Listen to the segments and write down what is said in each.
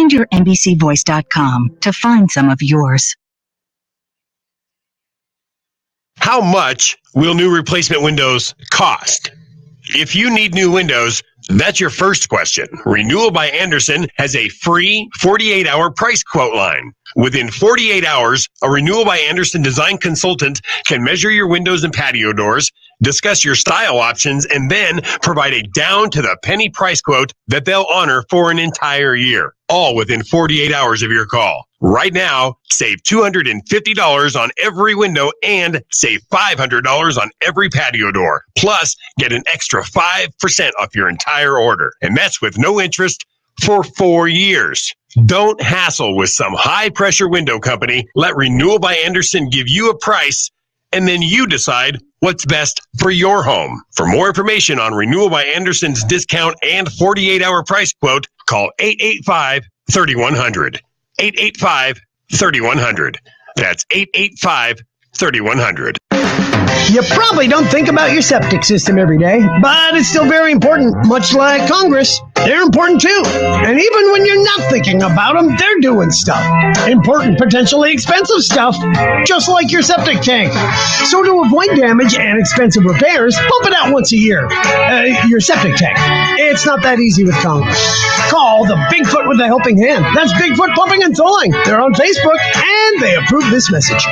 Enter NBCVoice.com to find some of yours. How much will new replacement windows cost? If you need new windows, that's your first question. Renewal by Andersen has a free 48-hour price quote line. Within 48 hours, a Renewal by Andersen design consultant can measure your windows and patio doors, discuss your style options, and then provide a down-to-the-penny price quote that they'll honor for an entire year, all within 48 hours of your call. Right now, save $250 on every window and save $500 on every patio door. Plus, get an extra 5% off your entire order. And that's with no interest for 4 years. Don't hassle with some high-pressure window company. Let Renewal by Andersen give you a price, and then you decide what's best for your home. For more information on Renewal by Andersen's discount and 48-hour price quote, call 885-3100. 885-3100. That's 885-3100. You probably don't think about your septic system every day, but it's still very important. Much like Congress, they're important too. And even when you're not thinking about them, they're doing stuff. Important, potentially expensive stuff, just like your septic tank. So to avoid damage and expensive repairs, pump it out once a year. Your septic tank. It's not that easy with Congress. Call the Bigfoot with a Helping Hand. That's Bigfoot Pumping and Thawing. They're on Facebook, and they approve this message.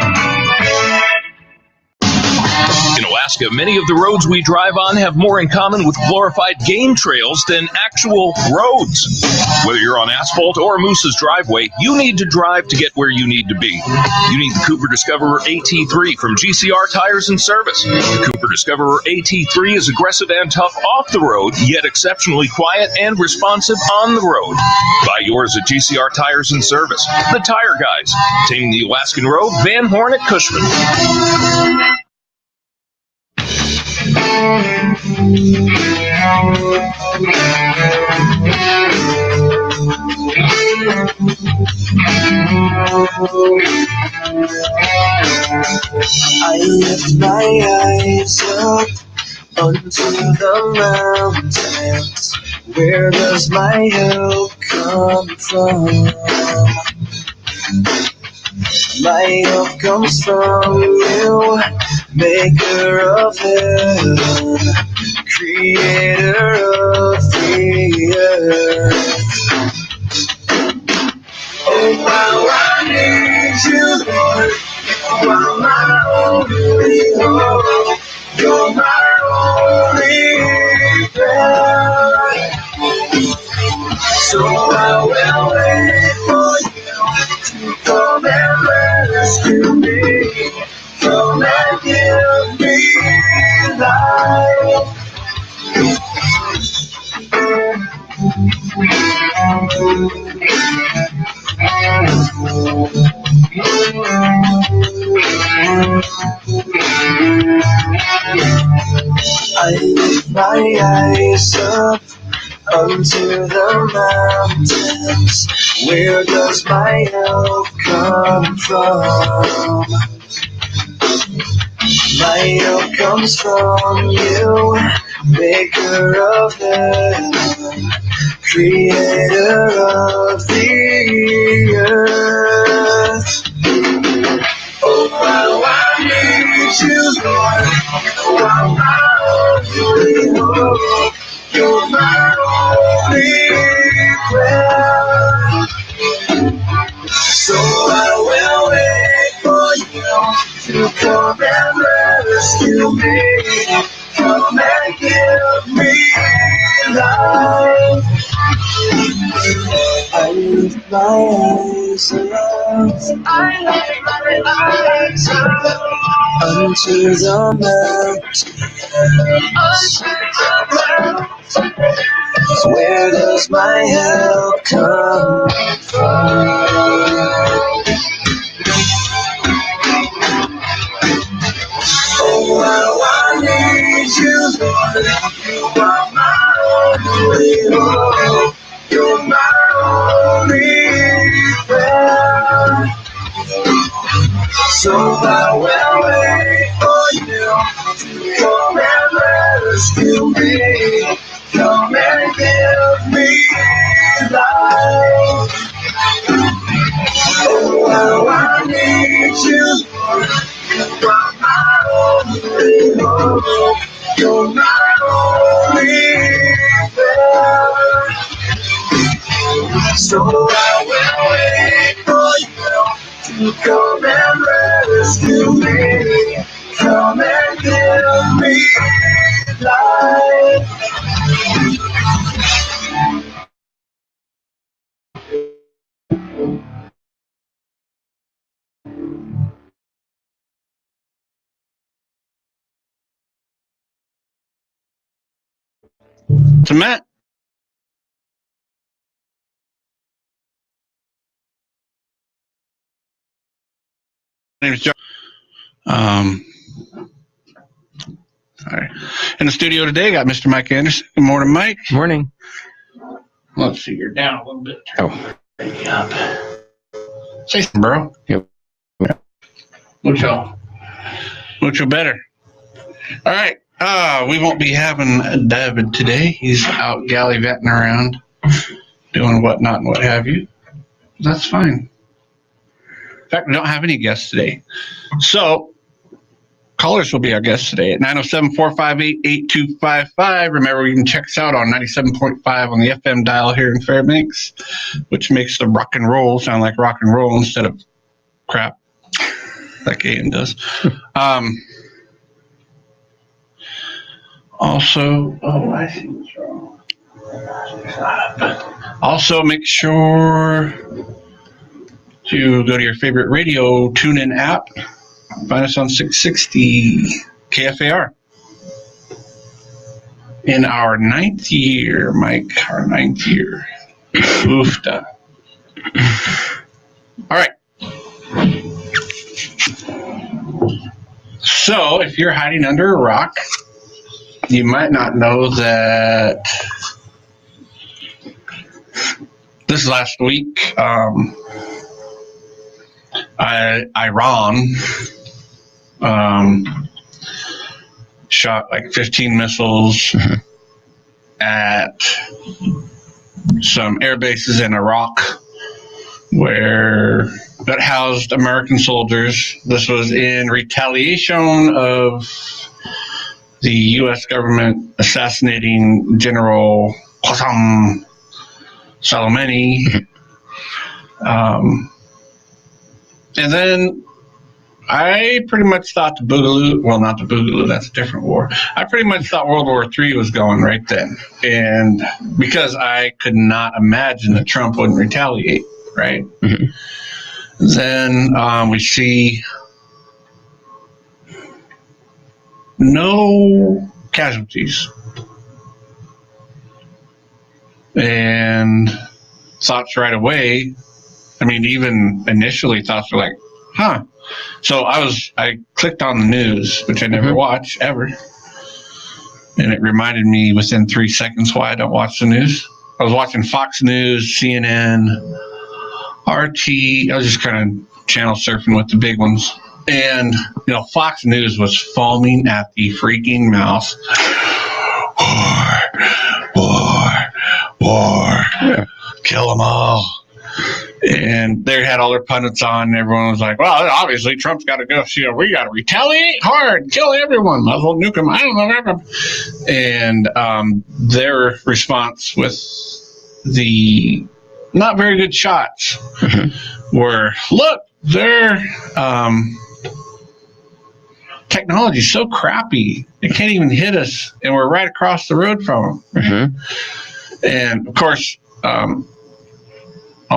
In Alaska, many of the roads we drive on have more in common with glorified game trails than actual roads. Whether you're on asphalt or Moose's driveway, you need to drive to get where you need to be. You need the Cooper Discoverer AT3 from GCR Tires and Service. The Cooper Discoverer AT3 is aggressive and tough off the road, yet exceptionally quiet and responsive on the road. Buy yours at GCR Tires and Service. The Tire Guys, taming the Alaskan Road, Van Horn at Cushman. I lift my eyes up unto the mountains. Where does my help come from? My help comes from you, maker of heaven, creator of the earth. Oh, how I need you, Lord. You are my only hope. You're my only prayer. So I will wait for you to come and rescue me. Come and give me life. I lift my eyes up unto the mountains. Where does my help come from? My help comes from you, maker of heaven, creator of the earth. Oh, how I need you, Lord. You are my only hope. You're my only prayer. So I will wait for you to come and rescue me. Come and give me life. I lift my eyes up. I lift my eyes up unto the mountains. Where does my help come from? Oh, how I need you, Lord. You are my only hope. You're my only prayer. So I will wait for you to come and rescue me. Come and give me life. you from my only hope. You're my only friend. So I will wait for you to come and rescue me. Come and give me life. To Matt. My name is John. Sorry. In the studio today, got Mr. Mike Anderson. Good morning, Mike. Morning. Let's see, you're down a little bit. Oh. Up. Say something, bro. Yep. Mucho better. All right. We won't be having David today. He's out gallivanting around, doing whatnot and what have you. That's fine. In fact, we don't have any guests today. So, callers will be our guests today at 907-458-8255. Remember, you can check us out on 97.5 on the FM dial here in Fairbanks, which makes the rock and roll sound like rock and roll instead of crap like AM does. Also, I see what's wrong. Also, make sure to go to your favorite radio tune-in app. Find us on 660 KFAR. In our 9th year, Mike, our 9th year. Oofta. All right. So, if you're hiding under a rock, you might not know that this last week, Iran shot like 15 missiles at some air bases in Iraq where that housed American soldiers. This was in retaliation of the U.S. government assassinating General Qasem Soleimani. And then I pretty much thought the Boogaloo, well, not the Boogaloo, that's a different war. I pretty much thought World War III was going right then. And because I could not imagine that Trump wouldn't retaliate, right? Mm-hmm. Then we see no casualties. And thoughts right away, I mean, even initially thoughts were like, huh. So I clicked on the news, which I never watch ever. And it reminded me within 3 seconds why I don't watch the news. I was watching Fox News, CNN, RT. I was just kind of channel surfing with the big ones. And, you know, Fox News was foaming at the freaking mouth. War. Yeah. Kill them all. And they had all their pundits on, and everyone was like, well, obviously Trump's got to go. So we got to retaliate hard, kill everyone, might as well nuke them. I don't know. And their response with the not very good shots were, look, their technology's so crappy, it can't even hit us, and we're right across the road from them. And, of course, I'll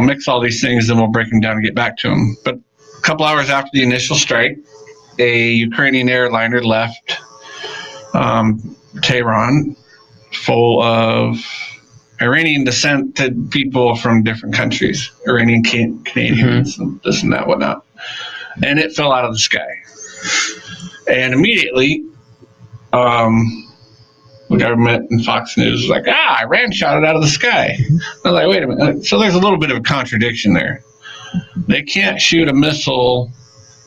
mix all these things, then we'll break them down and get back to them. But a couple hours after the initial strike, a Ukrainian airliner left Tehran full of Iranian descended people from different countries, Iranian Canadians, and this and that, whatnot. And it fell out of the sky. And immediately, the government and Fox News was like, Iran shot it out of the sky. I was like, wait a minute. So there's a little bit of a contradiction there. They can't shoot a missile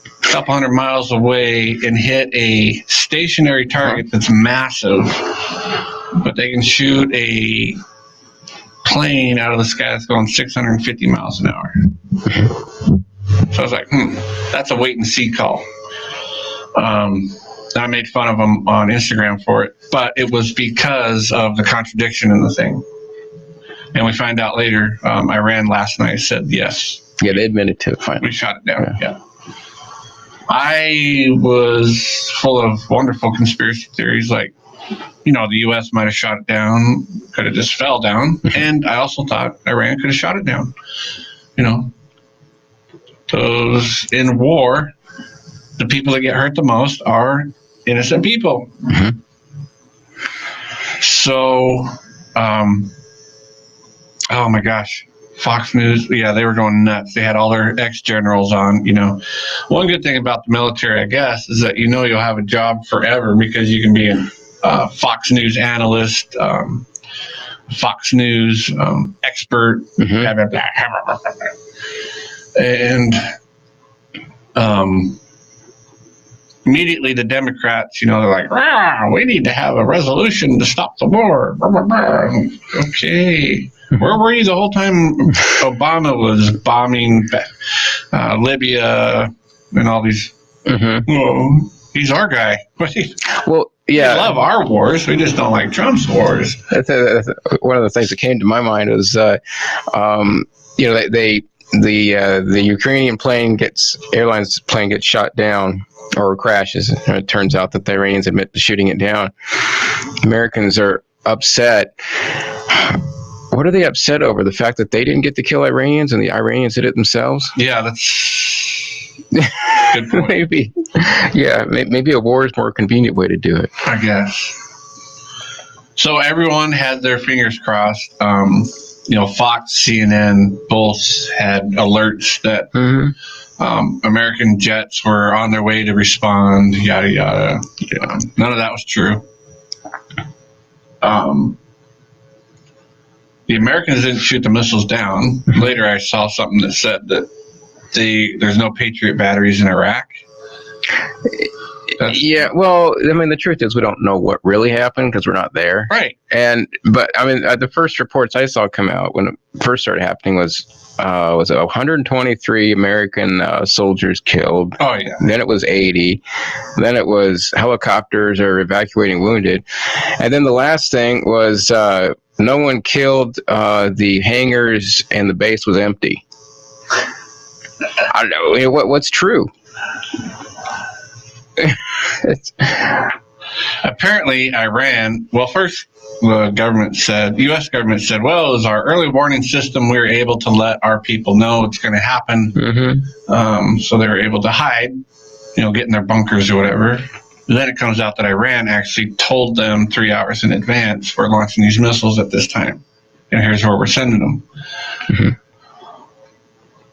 a couple hundred miles away and hit a stationary target that's massive, but they can shoot a plane out of the sky that's going 650 miles an hour. So I was like, that's a wait and see call. I made fun of them on Instagram for it, but it was because of the contradiction in the thing. And we find out later, Iran last night said yes. Yeah, they admitted to it finally. We shot it down, yeah. I was full of wonderful conspiracy theories, like, the U.S. might have shot it down, could have just fell down. And I also thought Iran could have shot it down. Those in war, the people that get hurt the most are innocent people. Mm-hmm. So, oh my gosh, Fox News, yeah, they were going nuts. They had all their ex-generals on, One good thing about the military, I guess, is that you'll have a job forever because you can be a Fox News analyst, Fox News expert, blah, blah, blah. And immediately the Democrats, they're like, we need to have a resolution to stop the war. Blah, blah, blah. Okay. Where were you the whole time Obama was bombing Libya and all these? Well, he's our guy. Well, yeah. We love our wars. We just don't like Trump's wars. That's one of the things that came to my mind was, the Ukrainian airlines plane gets shot down or crashes. And it turns out that the Iranians admit to shooting it down. Americans are upset. What are they upset over? The fact that they didn't get to kill Iranians and the Iranians did it themselves? Yeah, that's good point. Maybe. Yeah, maybe a war is a more convenient way to do it. I guess. So everyone had their fingers crossed. Fox, CNN, both had alerts that American jets were on their way to respond, yada, yada. Yeah, none of that was true. The Americans didn't shoot the missiles down. Later, I saw something that said that there's no Patriot batteries in Iraq. Yeah, well, the truth is we don't know what really happened because we're not there. Right. But the first reports I saw come out when it first started happening was 123 American soldiers killed. Oh, yeah. Then it was 80. Then it was helicopters are evacuating wounded. And then the last thing was no one killed. The hangars and the base was empty. I don't know. What's true? Apparently, Iran, first the U.S. government said, well, it was our early warning system. We were able to let our people know it's going to happen. So they were able to hide, get in their bunkers or whatever. And then it comes out that Iran actually told them 3 hours in advance, we're launching these missiles at this time. And here's where we're sending them.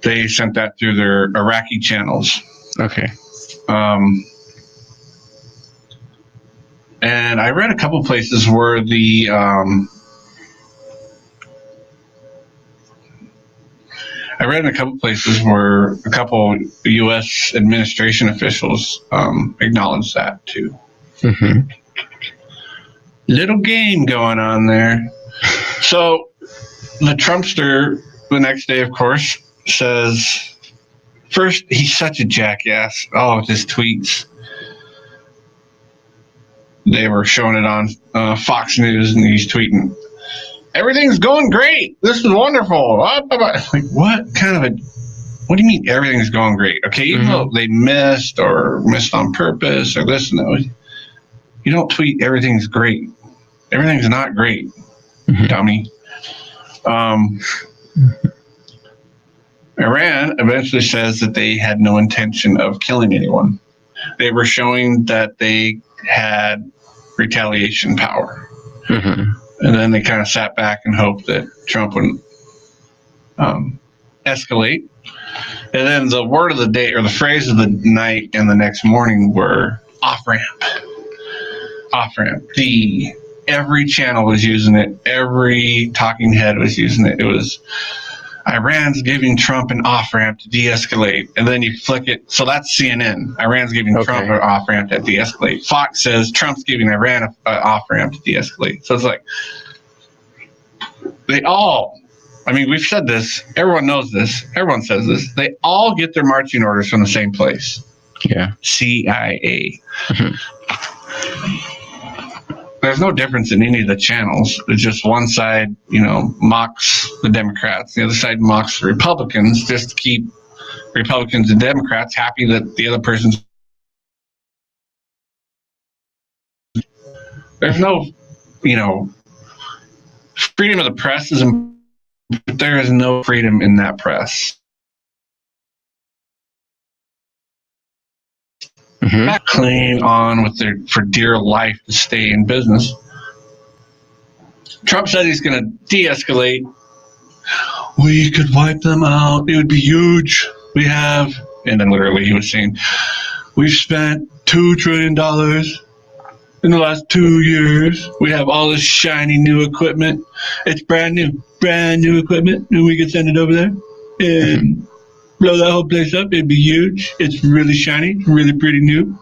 They sent that through their Iraqi channels. Okay. And I read a couple places where a couple U.S. administration officials acknowledged that too. Little game going on there. So the Trumpster the next day, of course, says, first, he's such a jackass. Oh, with his tweets. They were showing it on Fox News, and he's tweeting, everything's going great. This is wonderful. Like, what do you mean everything's going great? Okay, even though they missed on purpose or this and that, you don't tweet everything's great. Everything's not great, dummy. Iran eventually says that they had no intention of killing anyone. They were showing that they had retaliation power. And then they kind of sat back and hoped that Trump wouldn't escalate. And then the word of the day, or the phrase of the night and the next morning, were off-ramp. Off-ramp. Every channel was using it. Every talking head was using it. It was Iran's giving Trump an off-ramp to de-escalate. And then you flick it. So that's CNN. Iran's giving Trump an off-ramp to de-escalate. Fox says Trump's giving Iran an off-ramp to de-escalate. So it's like they all I mean, we've said this. Everyone knows this. Everyone says this. They all get their marching orders from the same place. Yeah. CIA. There's no difference in any of the channels. It's just one side, mocks the Democrats. The other side mocks the Republicans just to keep Republicans and Democrats happy that the other person's. There's no, freedom of the press is important. But there is no freedom in that press. Not clinging on for dear life to stay in business. Trump said he's going to de-escalate. We could wipe them out. It would be huge. We have, and then literally he was saying, we've spent $2 trillion in the last 2 years. We have all this shiny new equipment. It's brand new equipment, and we could send it over there and blow that whole place up. It'd be huge. It's really shiny, really pretty new.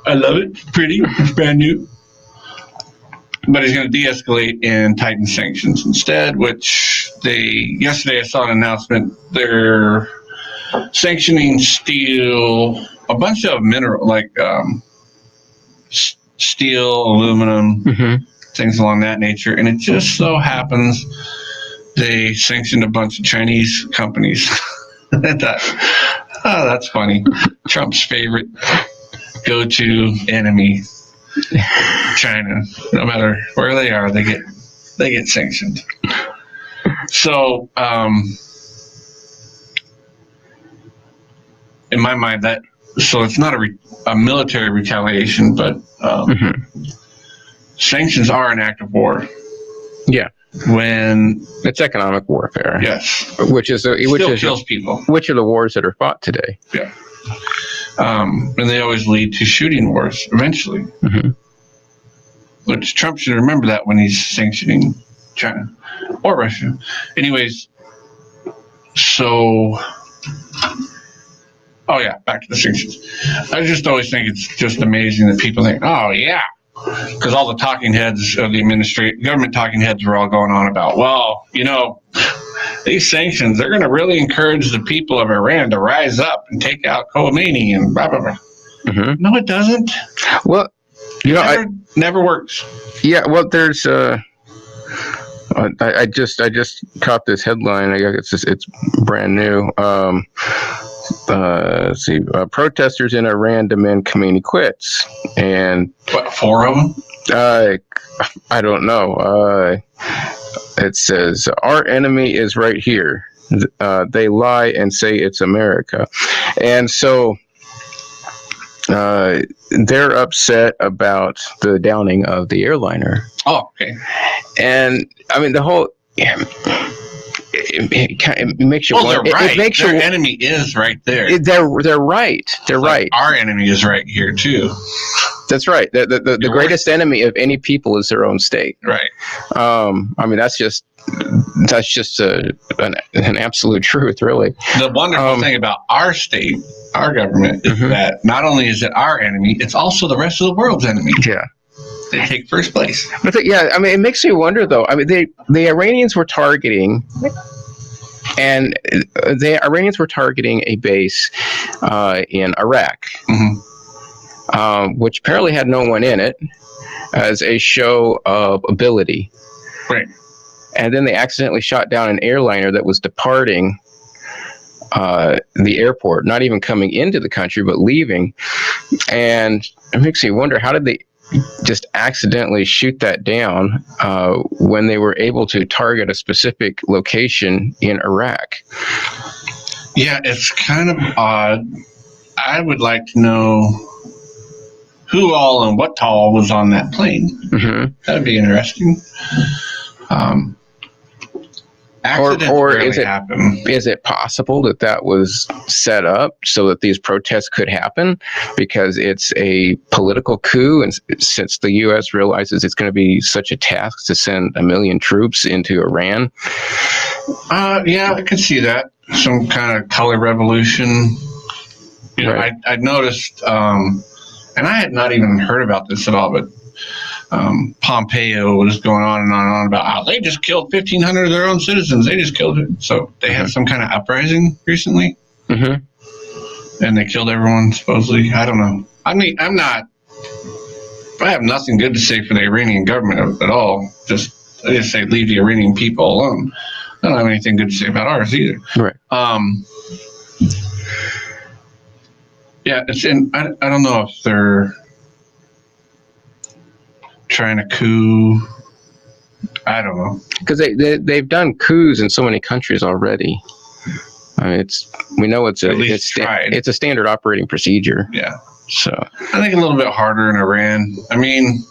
I love it. It's pretty. It's brand new. But he's going to de-escalate and tighten sanctions instead, which yesterday I saw an announcement. They're sanctioning steel, a bunch of mineral, like steel, aluminum, things along that nature. And it just so happens they sanctioned a bunch of Chinese companies. I thought, that's funny. Trump's favorite go-to enemy, China. No matter where they are, they get sanctioned. So, in my mind, so it's not a military retaliation, but sanctions are an act of war. Yeah. When it's economic warfare. Yes. Which kills people. Which are the wars that are fought today. Yeah. And they always lead to shooting wars eventually. Which Trump should remember that when he's sanctioning China or Russia. Anyways, so back to the sanctions. I just always think it's just amazing that people think, oh yeah, because all the talking heads of the government talking heads were all going on about, well, these sanctions, they're going to really encourage the people of Iran to rise up and take out Khomeini and blah, blah, blah. No, it doesn't. Well, never works. Yeah, well, there's I just caught this headline. I guess it's brand new. Let's see. Protesters in Iran demand Khomeini quits. And what, 4 of them? I don't know. It says, our enemy is right here. They lie and say it's America. And so they're upset about the downing of the airliner. Oh, okay. And I mean, the whole... It makes you wonder. They're right. It makes Their enemy is right there. They're right. They're right. Our enemy is right here too. That's right. The greatest enemy of any people is their own state. Right. I mean, that's just an absolute truth, really. The wonderful thing about our state, our government, is that not only is it our enemy, it's also the rest of the world's enemy. Yeah. They take first place. But I mean, it makes me wonder, though. I mean, the Iranians were targeting, a base in Iraq, which apparently had no one in it, as a show of ability. Right. And then they accidentally shot down an airliner that was departing the airport, not even coming into the country, but leaving. And it makes me wonder, how did they just accidentally shoot that down when they were able to target a specific location in Iraq? Yeah, it's kind of odd. I would like to know who all and what all was on that plane. That'd be interesting. Or is it possible that was set up so that these protests could happen because it's a political coup, and since the U.S. realizes it's going to be such a task to send 1 million troops into Iran? Yeah, I could see that. Some kind of color revolution. Right. I noticed, and I had not even heard about this at all, but Pompeo was going on and on about how they just killed 1,500 of their own citizens. They just killed it. So they had some kind of uprising recently, and they killed everyone supposedly. I don't know. I mean, I have nothing good to say for the Iranian government at all. I just say leave the Iranian people alone. I don't have anything good to say about ours either. Right. Yeah, it's in. I don't know if they're trying to coup. I don't know, because they've done coups in so many countries already. I mean, we know it's a standard operating procedure. Yeah. So I think a little bit harder in Iran. I mean,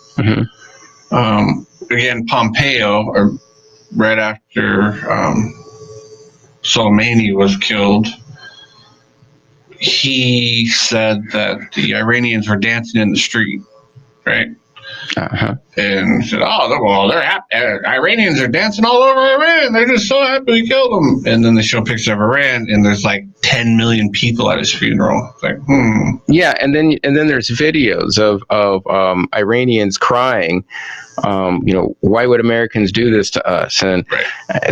again, Pompeo, or right after Soleimani was killed, he said that the Iranians were dancing in the street, right? And said, "Oh, well, they're happy. Iranians are dancing all over Iran. They're just so happy we killed them." And then they show pictures of Iran, and there's like 10 million people at his funeral. It's like, Yeah, and then there's videos of Iranians crying. Why would Americans do this to us? And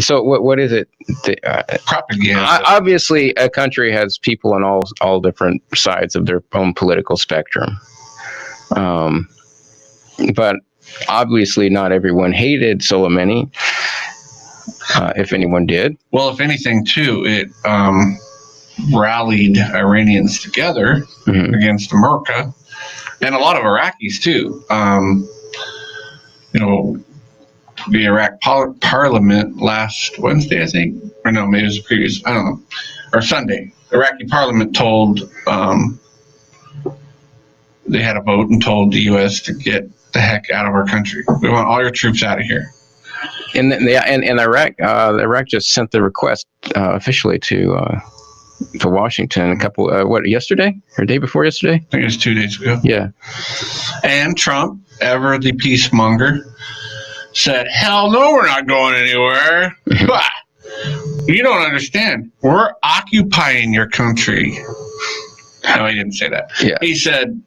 so, what is it? Propaganda. Obviously, a country has people on all different sides of their own political spectrum. But obviously, not everyone hated Soleimani. If anyone did, well, if anything, too, it rallied Iranians together against America, and a lot of Iraqis too. The Iraq Parliament last Wednesday, I think, or no, maybe it was the previous. I don't know, or Sunday. Iraqi Parliament told they had a vote and told the U.S. to get the heck out of our country. We want all your troops out of here. And Iraq just sent the request officially to Washington a couple yesterday or day before yesterday? I think it was 2 days ago. Yeah. And Trump, ever the peacemonger, said, "Hell no, we're not going anywhere." You don't understand. We're occupying your country. No, he didn't say that. Yeah. He said,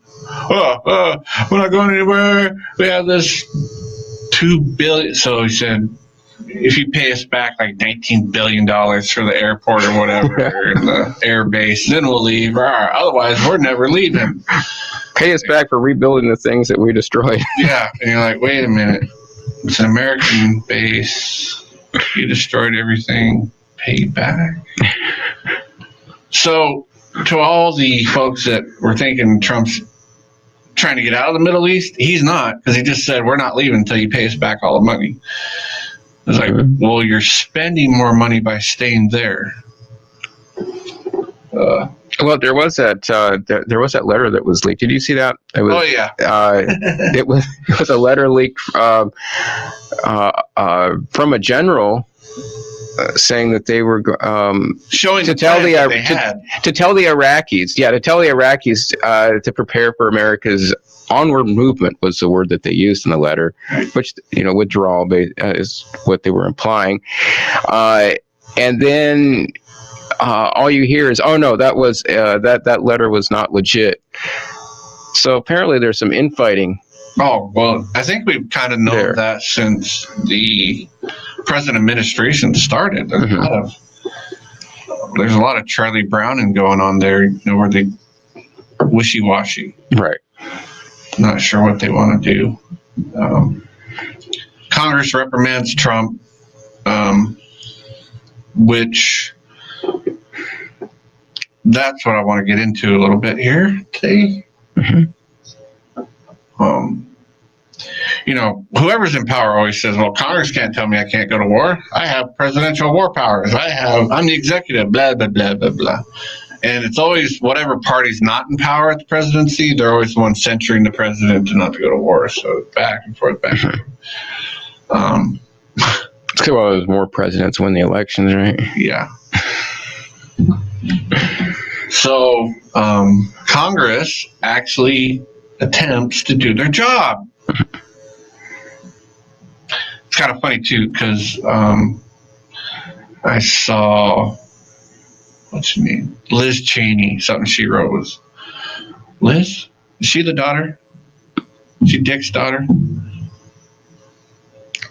we're not going anywhere. We have this $2 billion. So he said, if you pay us back like $19 billion for the airport or whatever, and the air base, then we'll leave. Otherwise, we're never leaving. Pay us back for rebuilding the things that we destroyed. Yeah. And you're like, wait a minute. It's an American base. You destroyed everything. Pay back. So, to all the folks that were thinking Trump's trying to get out of the Middle East, he's not, because he just said, we're not leaving until you pay us back all the money. It's like, well, you're spending more money by staying there. Well, there was that letter that was leaked. Did you see that? It was a letter leaked from a general saying that they were showing to tell the Iraqis, to prepare for America's onward movement was the word that they used in the letter, which withdrawal is what they were implying, and then all you hear is, "Oh no, that was that letter was not legit." So apparently there's some infighting. Oh, well, I think we've kind of known that since the present administration started. There's a lot of Charlie Browning going on there, where they wishy-washy. Right. Not sure what they want to do. Congress reprimands Trump, which that's what I want to get into a little bit here today. Whoever's in power always says, well, Congress can't tell me I can't go to war. I have presidential war powers. I'm the executive, blah, blah, blah, blah, blah. And it's always whatever party's not in power at the presidency, they're always the ones censuring the president to not to go to war. So back and forth, back and forth. It's because there's more presidents win the elections, right? Yeah. So Congress actually attempts to do their job. It's kind of funny too, because I saw, what's her name? Liz Cheney, something she wrote was, Liz? Is she the daughter? Is she Dick's daughter?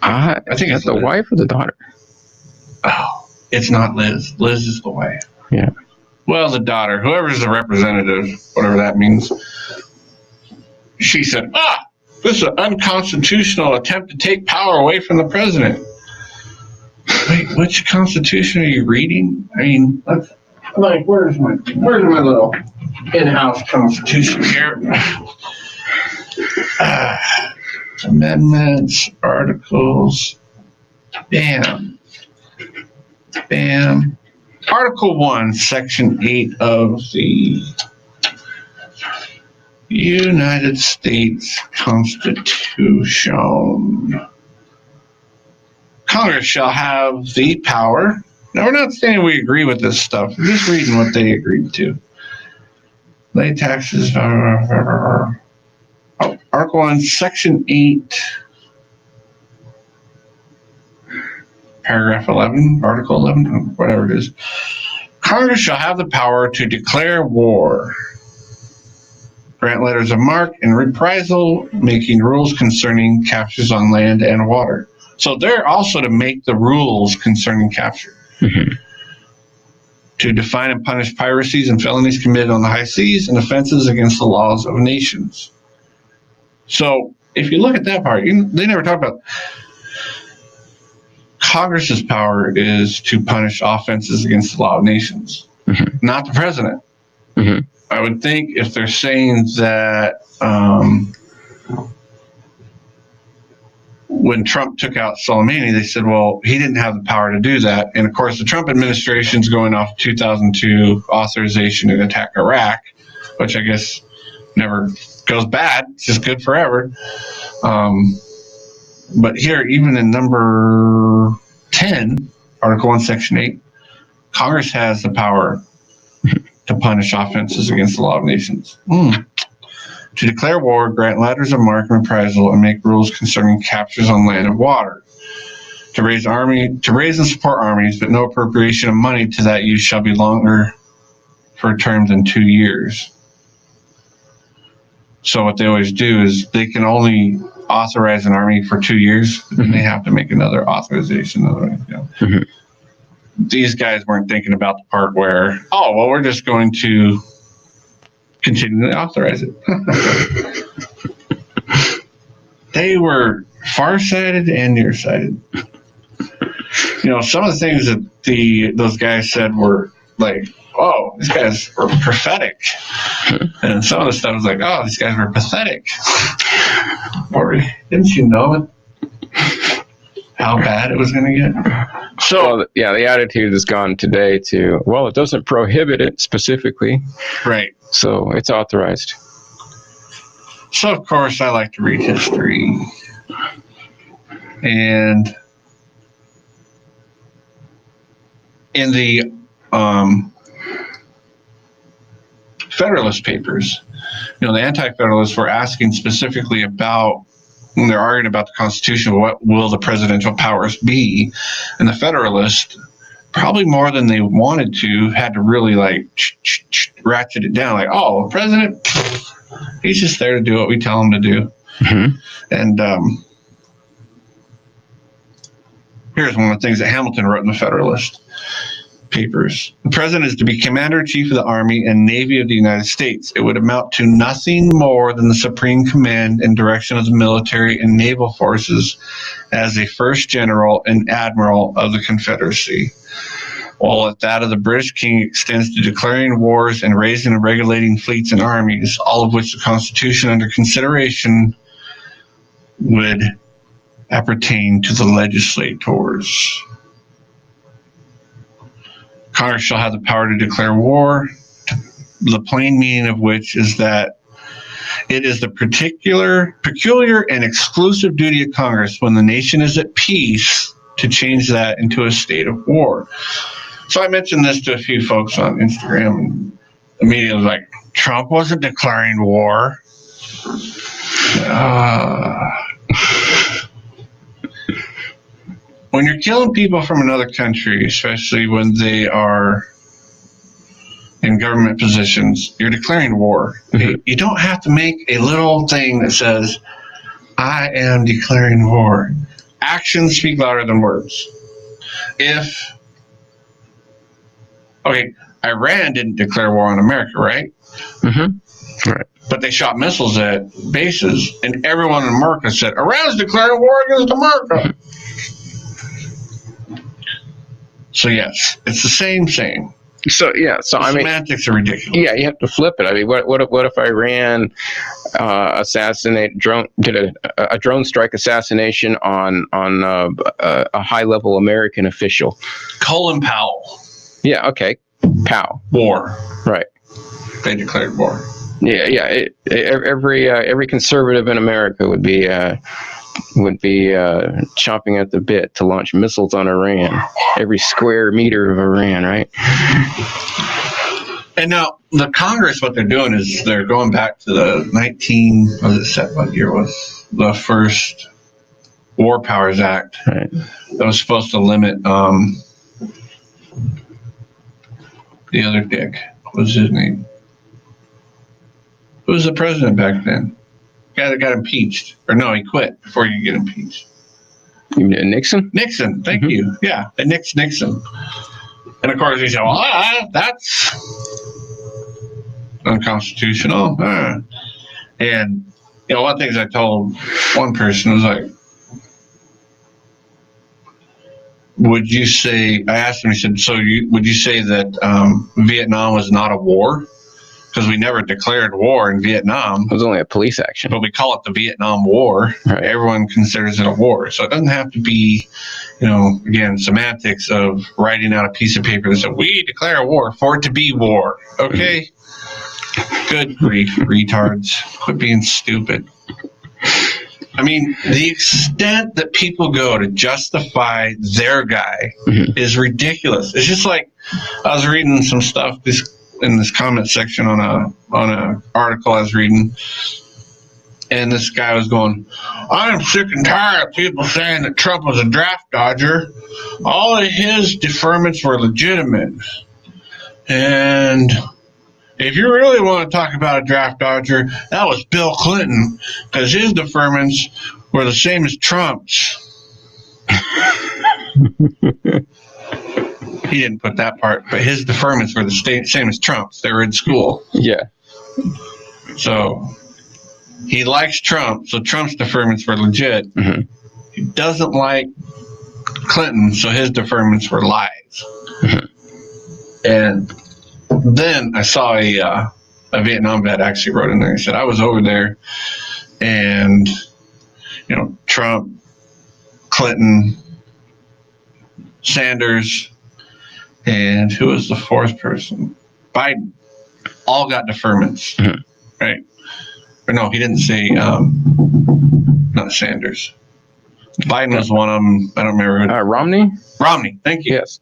I think it's the Liz. wife or the daughter. Oh, it's not Liz. Liz is the wife. Yeah. Well, the daughter, whoever's the representative, whatever that means, she said, this is an unconstitutional attempt to take power away from the president. Wait, which constitution are you reading? I mean, where's my little in-house constitution here? Amendments, articles, bam. Article 1, Section 8 of the United States Constitution. Congress shall have the power. Now, we're not saying we agree with this stuff. We're just reading what they agreed to. Lay taxes. Article 1, Section 8. Paragraph 11, Article 11, whatever it is. Congress shall have the power to declare war, grant letters of marque and reprisal, making rules concerning captures on land and water. So they're also to make the rules concerning capture. Mm-hmm. To define and punish piracies and felonies committed on the high seas and offenses against the laws of nations. So if you look at that part, they never talk about Congress's power is to punish offenses against the law of nations, not the president. Mm-hmm. I would think if they're saying that when Trump took out Soleimani, they said, well, he didn't have the power to do that. And of course, the Trump administration's going off 2002 authorization to attack Iraq, which I guess never goes bad. It's just good forever. But here, even in number 10, Article 1, Section 8, Congress has the power to punish offenses against the law of nations. To declare war, grant letters of marque and reprisal, and make rules concerning captures on land and water. To raise and support armies, but no appropriation of money to that use shall be longer for a term than 2 years. So what they always do is they can only authorize an army for 2 years, and they have to make another authorization. Mm-hmm. These guys weren't thinking about the part where, we're just going to continue to authorize it. They were farsighted and nearsighted. Some of the things that those guys said were like, oh, these guys were prophetic. And some of the stuff was like, oh, these guys were pathetic. Or didn't you know how bad it was going to get? So, the attitude has gone today to, well, it doesn't prohibit it specifically. Right. So it's authorized. So, of course, I like to read history. And in the Federalist Papers, the Anti-Federalists were asking specifically about, when they're arguing about the Constitution, what will the presidential powers be? And the Federalists, probably more than they wanted to, had to really ratchet it down. Like, the president, he's just there to do what we tell him to do. Mm-hmm. And here's one of the things that Hamilton wrote in the Federalist Papers. The president is to be commander-in-chief of the Army and Navy of the United States. It would amount to nothing more than the supreme command and direction of the military and naval forces as a first general and admiral of the Confederacy, while that of the British king extends to declaring wars and raising and regulating fleets and armies, all of which the Constitution under consideration would appertain to the legislators. Congress shall have the power to declare war, the plain meaning of which is that it is the peculiar and exclusive duty of Congress when the nation is at peace to change that into a state of war. So I mentioned this to a few folks on Instagram, and the media was like, Trump wasn't declaring war. When you're killing people from another country, especially when they are in government positions, you're declaring war. Mm-hmm. You don't have to make a little thing that says, I am declaring war. actions speak louder than words. If, okay, Iran didn't declare war on America, right? Mm-hmm. Right. But they shot missiles at bases, and everyone in America said, Iran's declaring war against America. So, yes, it's the same. So The I mean, semantics are ridiculous. yeah, you have to flip it. I mean, what if Iran did a drone strike assassination on a high level American official? Colin Powell. Yeah. Okay. Pow. War. Right. They declared war. Yeah. Every conservative in America would be chomping at the bit to launch missiles on Iran. Every square meter of Iran, right? And now the Congress, what they're doing is they're going back to the what year was the first War Powers Act Right. that was supposed to limit the other dick. What was his name? Who was the president back then? Guy that got impeached. Or no, he quit before he could get impeached. You mean Nixon? Nixon, thank you. Yeah, the Nixon. And of course he said, well, that's unconstitutional. And, one of the things I told one person was like, I asked him, he said, would you say that Vietnam was not a war? Because we never declared war in Vietnam. It was only a police action. But we call it the Vietnam War. Right. Everyone considers it a war. So it doesn't have to be, again, semantics of writing out a piece of paper that says, we declare a war for it to be war. Okay? Good grief, retards. Quit being stupid. I mean, the extent that people go to justify their guy is ridiculous. It's just like I was reading some stuff in this comment section on a article I was reading, and this guy was going, I'm sick and tired of people saying that Trump was a draft dodger. All of his deferments were legitimate. And if you really want to talk about a draft dodger, that was Bill Clinton, because his deferments were the same as Trump's. He didn't put that part, but his deferments were the same as Trump's. They were in school. Yeah. So he likes Trump, so Trump's deferments were legit. Mm-hmm. He doesn't like Clinton, so his deferments were lies. Mm-hmm. And then I saw a Vietnam vet actually wrote in there. He said, I was over there, and Trump, Clinton, Sanders, and who was the fourth person? Biden. All got deferments, right? Or no, he didn't say, not Sanders. Biden was one of them. I don't remember. Romney? Romney, thank you. Yes.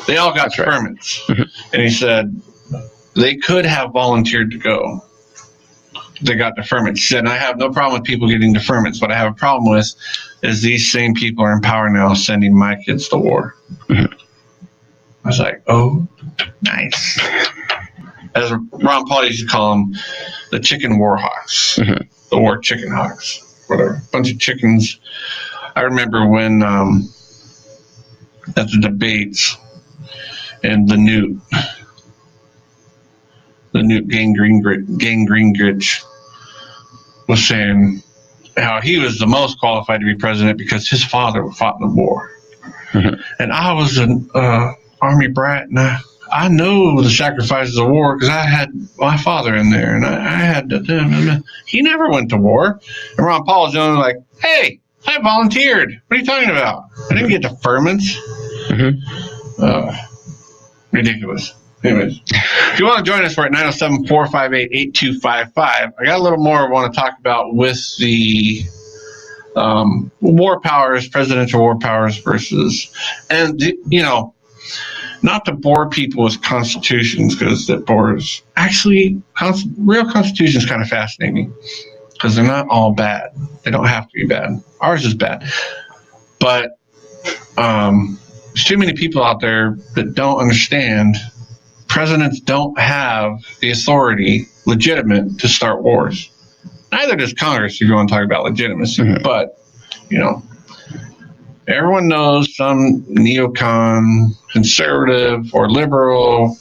They all got deferments. Right. And he said they could have volunteered to go. They got deferments. He said, I have no problem with people getting deferments. What I have a problem with is these same people are in power now sending my kids to war. I was like, oh, nice. As Ron Paul used to call them, the chicken war hawks, the war chicken hawks, whatever. A bunch of chickens. I remember when at the debates and the Newt Gang Gingrich was saying how he was the most qualified to be president because his father fought in the war. And I was an Army brat, and I know the sacrifices of war because I had my father in there, and I had to. He never went to war. And Ron Paul was only like, hey, I volunteered. What are you talking about? I didn't get deferments. Ridiculous. Anyways, if you want to join us, we're at 907-458-8255. I got a little more I want to talk about with the war powers, presidential war powers versus, and not to bore people with constitutions, because that bores. Actually, real constitution is kind of fascinating because they're not all bad. They don't have to be bad. Ours is bad, but there's too many people out there that don't understand. Presidents don't have the authority, legitimate, to start wars. Neither does Congress, if you want to talk about legitimacy. But, everyone knows some neocon, conservative, or liberal,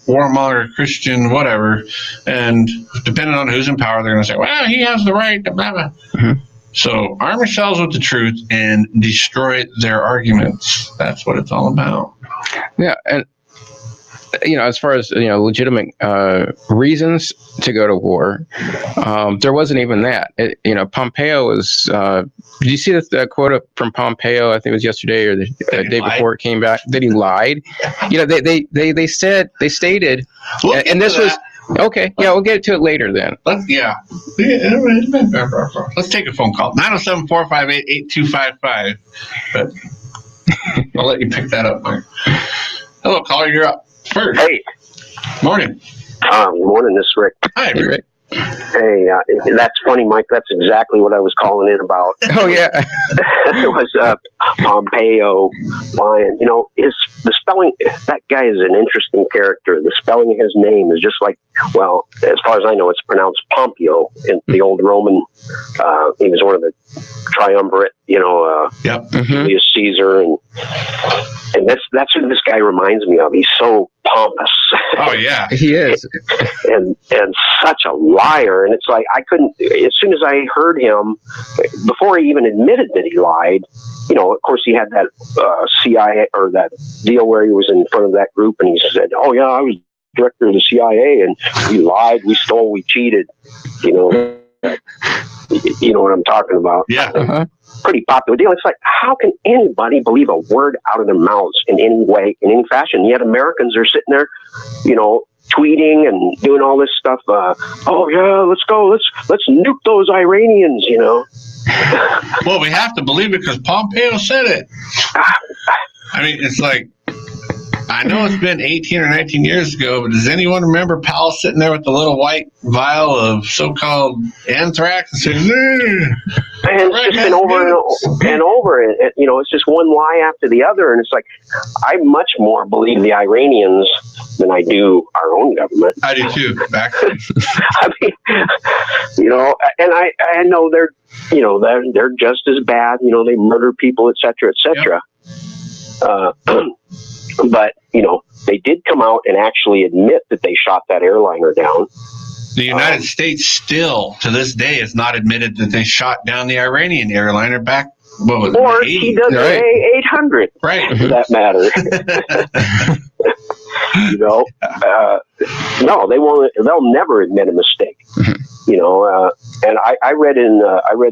warmonger, Christian, whatever, and depending on who's in power, they're going to say, well, he has the right to blah, blah. Mm-hmm. So arm yourselves with the truth and destroy their arguments. That's what it's all about. Yeah, and as far as legitimate reasons to go to war, there wasn't even that. Pompeo was. Did you see the quote from Pompeo? I think it was yesterday or the day before it came back that he lied. They stated, and this was. Okay, yeah, we'll get to it later then. Let's take a phone call. 907-458-8255. But I'll let you pick that up, Mike. Hello, caller, you're up first. Hey. Morning. Morning, this is Rick. Hi, Rick. Hey, that's funny, Mike. That's exactly what I was calling in about. Oh, yeah. It was Pompeo lying. The spelling, that guy is an interesting character. The spelling of his name is just like, well, as far as I know, it's pronounced Pompeo in the old Roman. He was one of the triumvirate, Julius Caesar. And that's who this guy reminds me of. He's so pompous. Oh, yeah. He is. and such a liar. And it's like, I couldn't, as soon as I heard him, before he even admitted that he lied, of course he had that CIA or that deal where he was in front of that group and he said, oh yeah, I was director of the CIA and we lied, we stole, we cheated. You know what I'm talking about. Yeah. Uh-huh. Pretty popular deal. It's like, how can anybody believe a word out of their mouths in any way, in any fashion? Yet Americans are sitting there, tweeting and doing all this stuff. Oh yeah, let's go. Let's nuke those Iranians. Well, we have to believe it because Pompeo said it. I mean, it's like, I know it's been 18 or 19 years ago, but does anyone remember Powell sitting there with the little white vial of so-called anthrax and saying, and it's just been over and over. It's just one lie after the other. And it's like, I much more believe the Iranians than I do our own government. I do too. I mean, and I know they're just as bad. They murder people, et cetera, et cetera. Yep. But, they did come out and actually admit that they shot that airliner down. The United States still, to this day, has not admitted that they shot down the Iranian airliner back, what was it, or he does the A800, right? For that matter. No, they won't. They'll never admit a mistake. And I read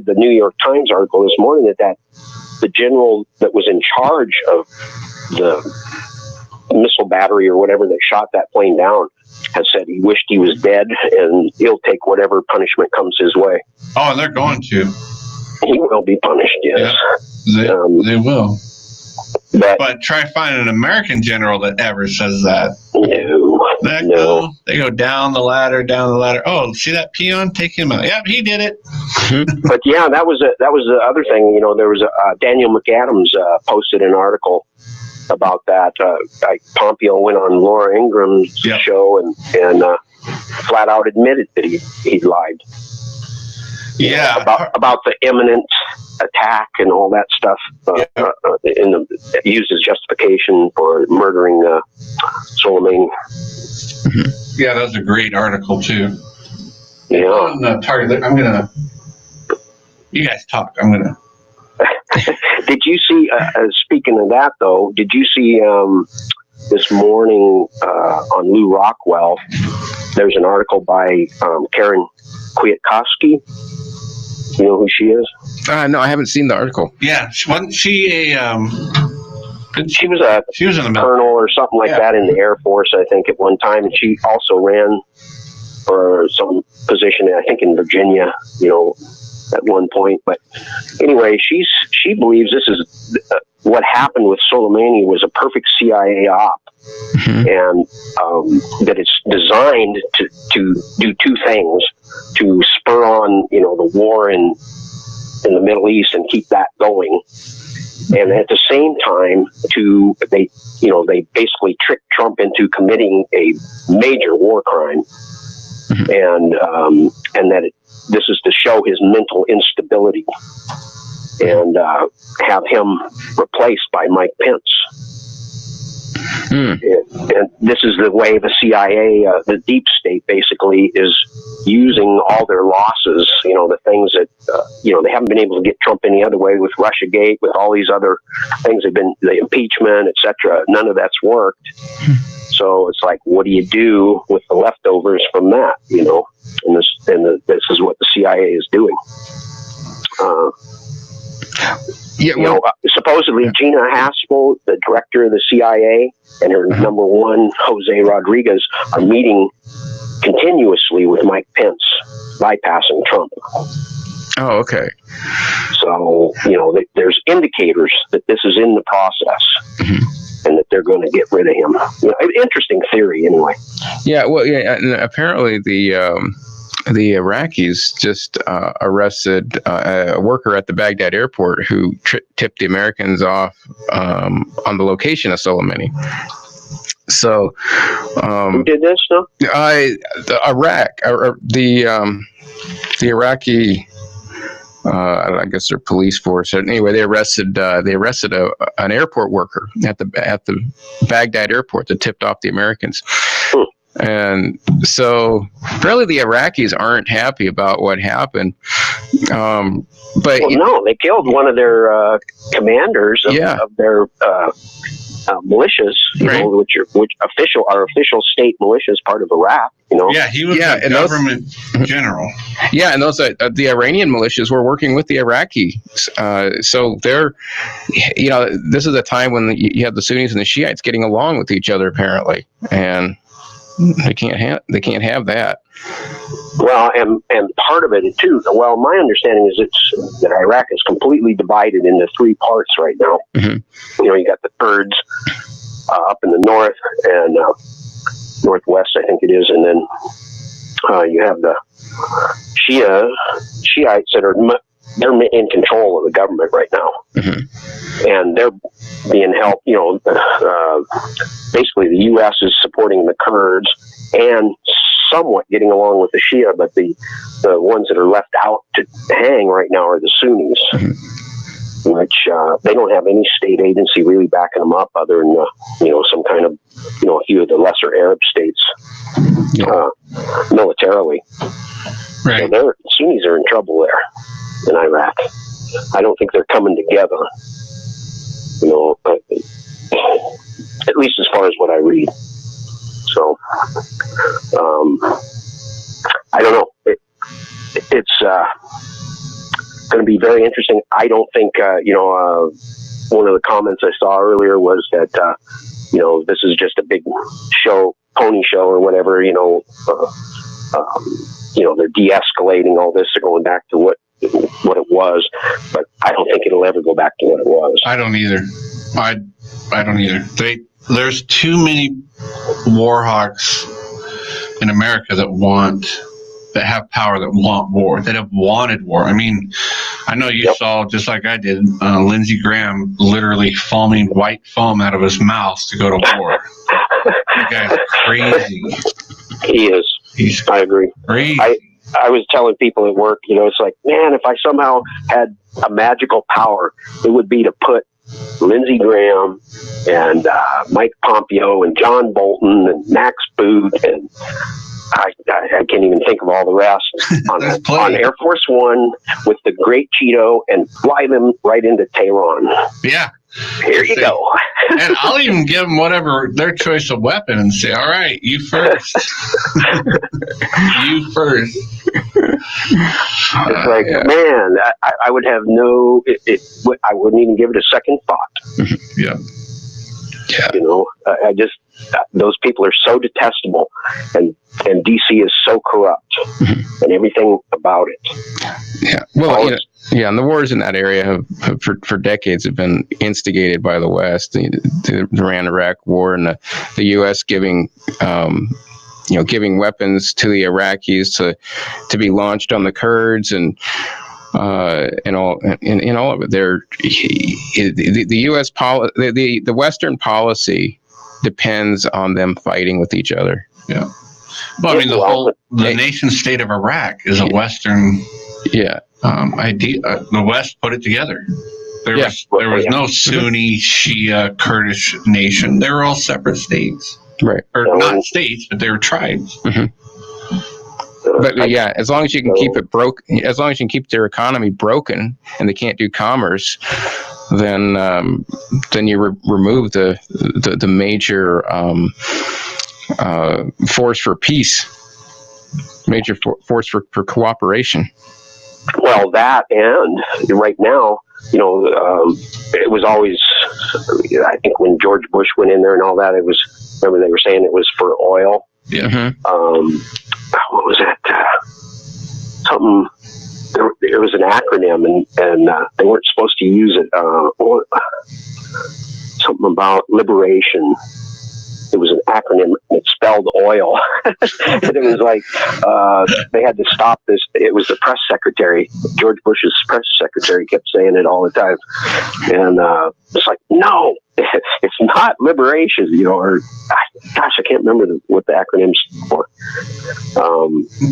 the New York Times article this morning that the general that was in charge of the missile battery or whatever that shot that plane down has said he wished he was dead and he'll take whatever punishment comes his way. Oh, and they're going to. He will be punished, yes. Yeah, they will. But try finding an American general that ever says that. No. They go down the ladder. Oh, see that peon? Take him out. Yep, he did it. But yeah, that was the other thing. There was Daniel McAdams posted an article about that. Pompeo went on Laura Ingram's show and flat out admitted that he lied. Yeah, about the imminent attack and all that stuff. Used as justification for murdering Soleimani. Yeah, that was a great article too. Yeah. On Target, you guys talk. I'm gonna. Did you see? Speaking of that, though, did you see this morning on Lou Rockwell? There's an article by Karen Kwiatkowski. You know who she is? No, I haven't seen the article. Yeah, wasn't she a? She was a colonel or something like that in the Air Force, I think, at one time, and she also ran for some position, I think, in Virginia. At one point, but anyway, she believes this is what happened with Soleimani was a perfect CIA op, and that it's designed to do two things: to spur on the war in the Middle East and keep that going, and at the same time they basically tricked Trump into committing a major war crime, and that this is to show his mental instability. and have him replaced by Mike Pence. And this is the way the CIA, the deep state, basically is using all their losses. The things that they haven't been able to get Trump any other way with RussiaGate, with all these other things. They've been the impeachment, etc. None of that's worked. So it's like, what do you do with the leftovers from that? And this is what the CIA is doing. Supposedly Gina Haspel, the director of the CIA, and her number one, Jose Rodriguez, are meeting continuously with Mike Pence, bypassing Trump. Oh, okay. So, there's indicators that this is in the process and that they're going to get rid of him. Interesting theory, anyway. Yeah, well, and apparently the Iraqis just arrested a worker at the Baghdad airport who tipped the Americans off on the location of Soleimani. So, who did this stuff? The Iraqi, I guess their police force. Anyway, they arrested an airport worker at the Baghdad airport that tipped off the Americans. And so, really, the Iraqis aren't happy about what happened. But no, they killed one of their commanders of their militias, which are official state militias, part of Iraq. Yeah, he was a government general. Yeah, and those the Iranian militias were working with the Iraqis. So they're, this is a time when you have the Sunnis and the Shiites getting along with each other, apparently, and they can't have that. Well, and part of it too. Well, my understanding is that Iraq is completely divided into three parts right now. You got the Kurds up in the north and northwest, I think it is, and then you have the Shiites that they're in control of the government right now, and they're being helped. Basically, the U.S. is supporting the Kurds and somewhat getting along with the Shia, but the ones that are left out to hang right now are the Sunnis, which they don't have any state agency really backing them up, other than some kind of a few of the lesser Arab states militarily. Right. So Sunnis are in trouble there in Iraq. I don't think they're coming together. At least as far as what I read. So, I don't know. It's going to be very interesting. I don't think, one of the comments I saw earlier was that, this is just a big pony show or whatever, they're de-escalating all this. They're going back to what it was, but I don't think it'll ever go back to what it was. I don't either. I don't either. There's too many war hawks in America that have power, that want war, that have wanted war. I mean, I know you saw, just like I did, Lindsey Graham literally foaming white foam out of his mouth to go to war. That guy's crazy. He is. I agree. Crazy. I was telling people at work, it's like, man, if I somehow had a magical power, it would be to put Lindsey Graham and Mike Pompeo and John Bolton and Max Boot and I can't even think of all the rest on Air Force One with the Great Cheeto and fly them right into Tehran. Yeah. Here you go. And I'll even give them whatever their choice of weapon and say, all right, you first. You first. It's like, man, I would have I wouldn't even give it a second thought. Yeah. I just, those people are so detestable, and DC is so corrupt, and everything about it. Yeah. Well, and the wars in that area have for decades have been instigated by the West. The Iran-Iraq war, and the U.S. giving weapons to the Iraqis to be launched on the Kurds and all of it. The U.S. the Western policy depends on them fighting with each other. Yeah. Well, I mean, the nation state of Iraq is a Western. Yeah. idea. The West put it together. There was no Sunni, Shia, Kurdish nation. They were all separate states. Right. Or not states, but they were tribes. But yeah, as long as you can keep it broke, as long as you can keep their economy broken and they can't do commerce, then you remove the major force for peace, major force for cooperation. Well, that, and right now, it was always, I think when George Bush went in there and all that, remember they were saying it was for oil. Yeah. What was it? Something, it was an acronym, and they weren't supposed to use it. Something about liberation. It was an acronym. It spelled oil. And it was like, they had to stop this. It was the press secretary. George Bush's press secretary kept saying it all the time. And it's like, no, it's not liberation, or gosh, I can't remember what the acronym's for.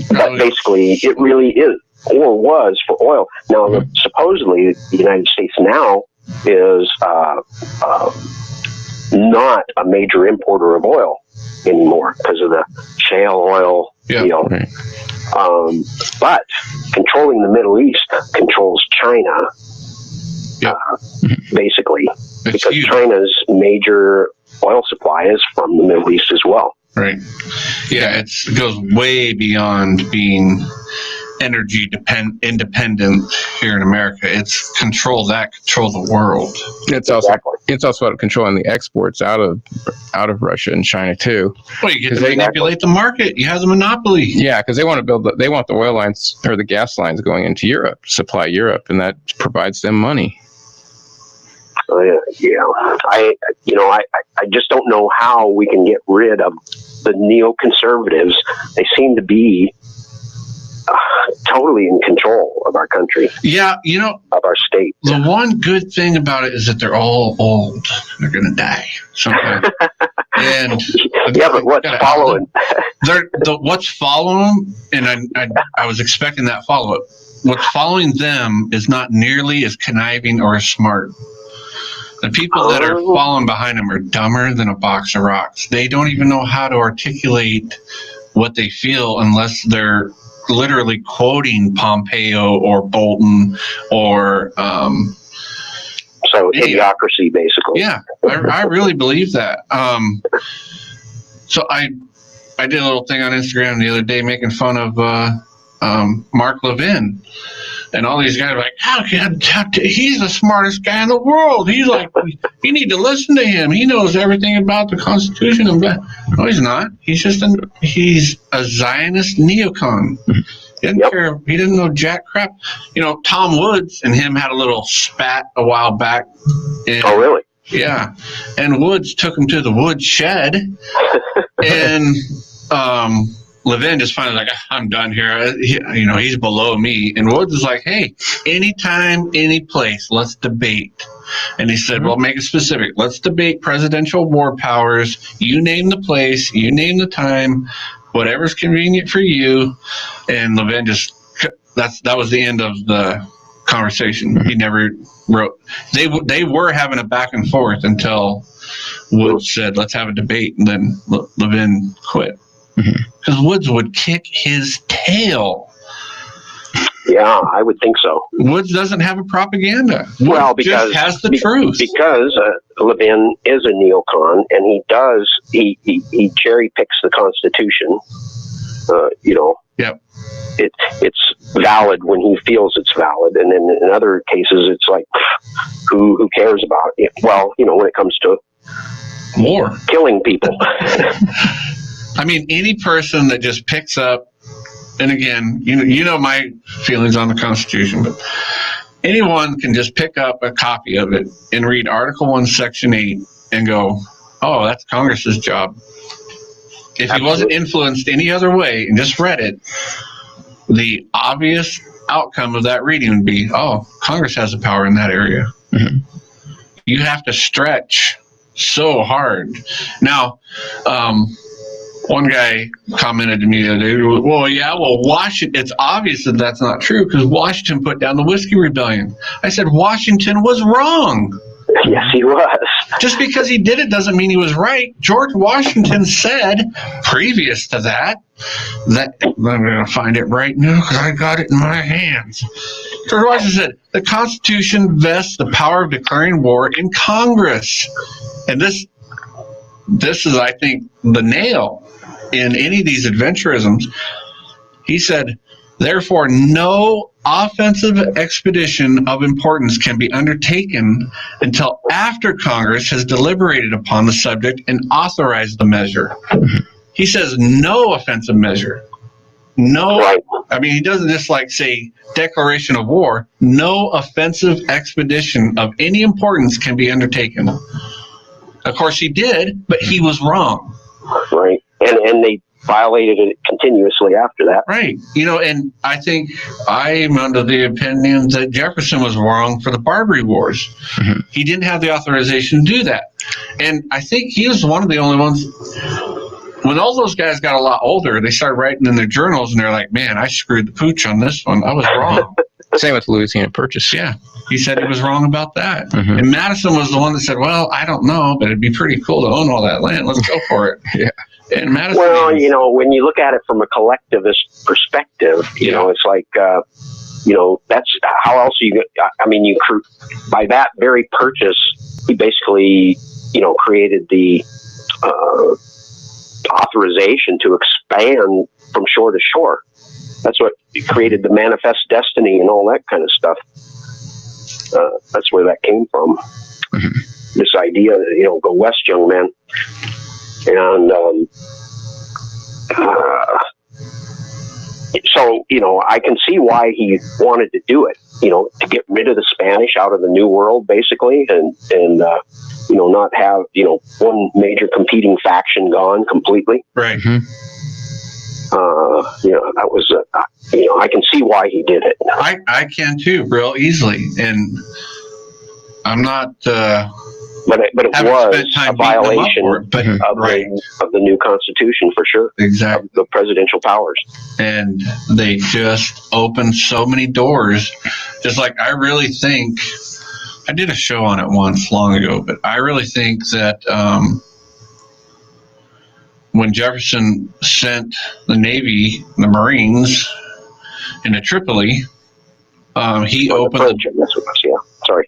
But basically, it really is, or was, for oil. Now, supposedly, the United States now is not a major importer of oil anymore because of the shale oil deal. Right. But controlling the Middle East controls China, basically, because huge. China's major oil supply is from the Middle East as well. Right. Yeah, it goes way beyond being energy independent here in America. It's control the world. It's also about controlling the exports out of Russia and China too. Well, you get to manipulate the market. You have the monopoly. Yeah, because they want the oil lines or the gas lines going into Europe, supply Europe, and that provides them money. I just don't know how we can get rid of the neoconservatives. They seem to be totally in control of our country. Yeah, of our state. The one good thing about it is that they're all old. They're going to die sometime. And but what's following? What's following? And I was expecting that follow up. What's following them is not nearly as conniving or as smart. The people that are following behind them are dumber than a box of rocks. They don't even know how to articulate what they feel unless they're literally quoting Pompeo or Bolton or so idiocracy, basically. Yeah, I really believe that. So I did a little thing on Instagram the other day making fun of Mark Levin. And all these guys are like, he's the smartest guy in the world. He's like, you need to listen to him. He knows everything about the Constitution. No, he's not. He's a Zionist neocon. He didn't care. He didn't know jack crap. Tom Woods and him had a little spat a while back. Oh, really? Yeah. And Woods took him to the wood shed. And Levin just finally like, I'm done here. He's below me. And Woods is like, hey, anytime, any place, let's debate. And he said, well, make it specific. Let's debate presidential war powers. You name the place, you name the time, whatever's convenient for you. And Levin that was the end of the conversation. He never wrote. They were having a back and forth until Woods said, let's have a debate. And then Levin quit. Because Woods would kick his tail. Yeah, I would think so. Woods doesn't have a propaganda. Well, because just has the truth. Because Levin is a neocon, and he cherry picks the Constitution. Yep. It's valid when he feels it's valid, and then in other cases, it's like, who cares about it? Well, when it comes to war, killing people. I mean, any person that just picks up, and again, you know my feelings on the Constitution, but anyone can just pick up a copy of it and read Article 1, Section 8 and go, oh, that's Congress's job. If he wasn't influenced any other way and just read it, the obvious outcome of that reading would be, oh, Congress has the power in that area. Mm-hmm. You have to stretch so hard. Now, One guy commented to me the other day, Washington, it's obvious that that's not true because Washington put down the Whiskey Rebellion. I said, Washington was wrong. Yes, he was. Just because he did it doesn't mean he was right. George Washington said, previous to that I'm going to find it right now because I got it in my hands. George Washington said, the Constitution vests the power of declaring war in Congress. And this is, I think, the nail in any of these adventurisms. He said, therefore, no offensive expedition of importance can be undertaken until after Congress has deliberated upon the subject and authorized the measure. He says no offensive measure. No, I mean, he doesn't just say declaration of war. No offensive expedition of any importance can be undertaken. Of course, he did, but he was wrong. Right. And they violated it continuously after that. Right. And I think I'm under the opinion that Jefferson was wrong for the Barbary Wars. Mm-hmm. He didn't have the authorization to do that. And I think he was one of the only ones. When all those guys got a lot older, they started writing in their journals, and they're like, man, I screwed the pooch on this one. I was wrong. Same with Louisiana Purchase. Yeah. He said he was wrong about that. Mm-hmm. And Madison was the one that said, well, I don't know, but it'd be pretty cool to own all that land. Let's go for it. Yeah. And Madison, when you look at it from a collectivist perspective, it's like, that's how else by that very purchase, he basically, created the authorization to expand from shore to shore. That's what created the manifest destiny and all that kind of stuff. That's where that came from. Mm-hmm. This idea that, go west, young man. And so, I can see why he wanted to do it, to get rid of the Spanish out of the New World, basically, and not have, one major competing faction gone completely. Right. Mm-hmm. That was, I can see why he did it. I can too, real easily. And I'm not, but it was a violation of the new Constitution, for sure. Exactly. Of the presidential powers. And they just opened so many doors. Just like, I really think, I did a show on it once long ago, but I really think that when Jefferson sent the Navy, the Marines, into Tripoli, he opened the French, that's what it was, yeah. Sorry.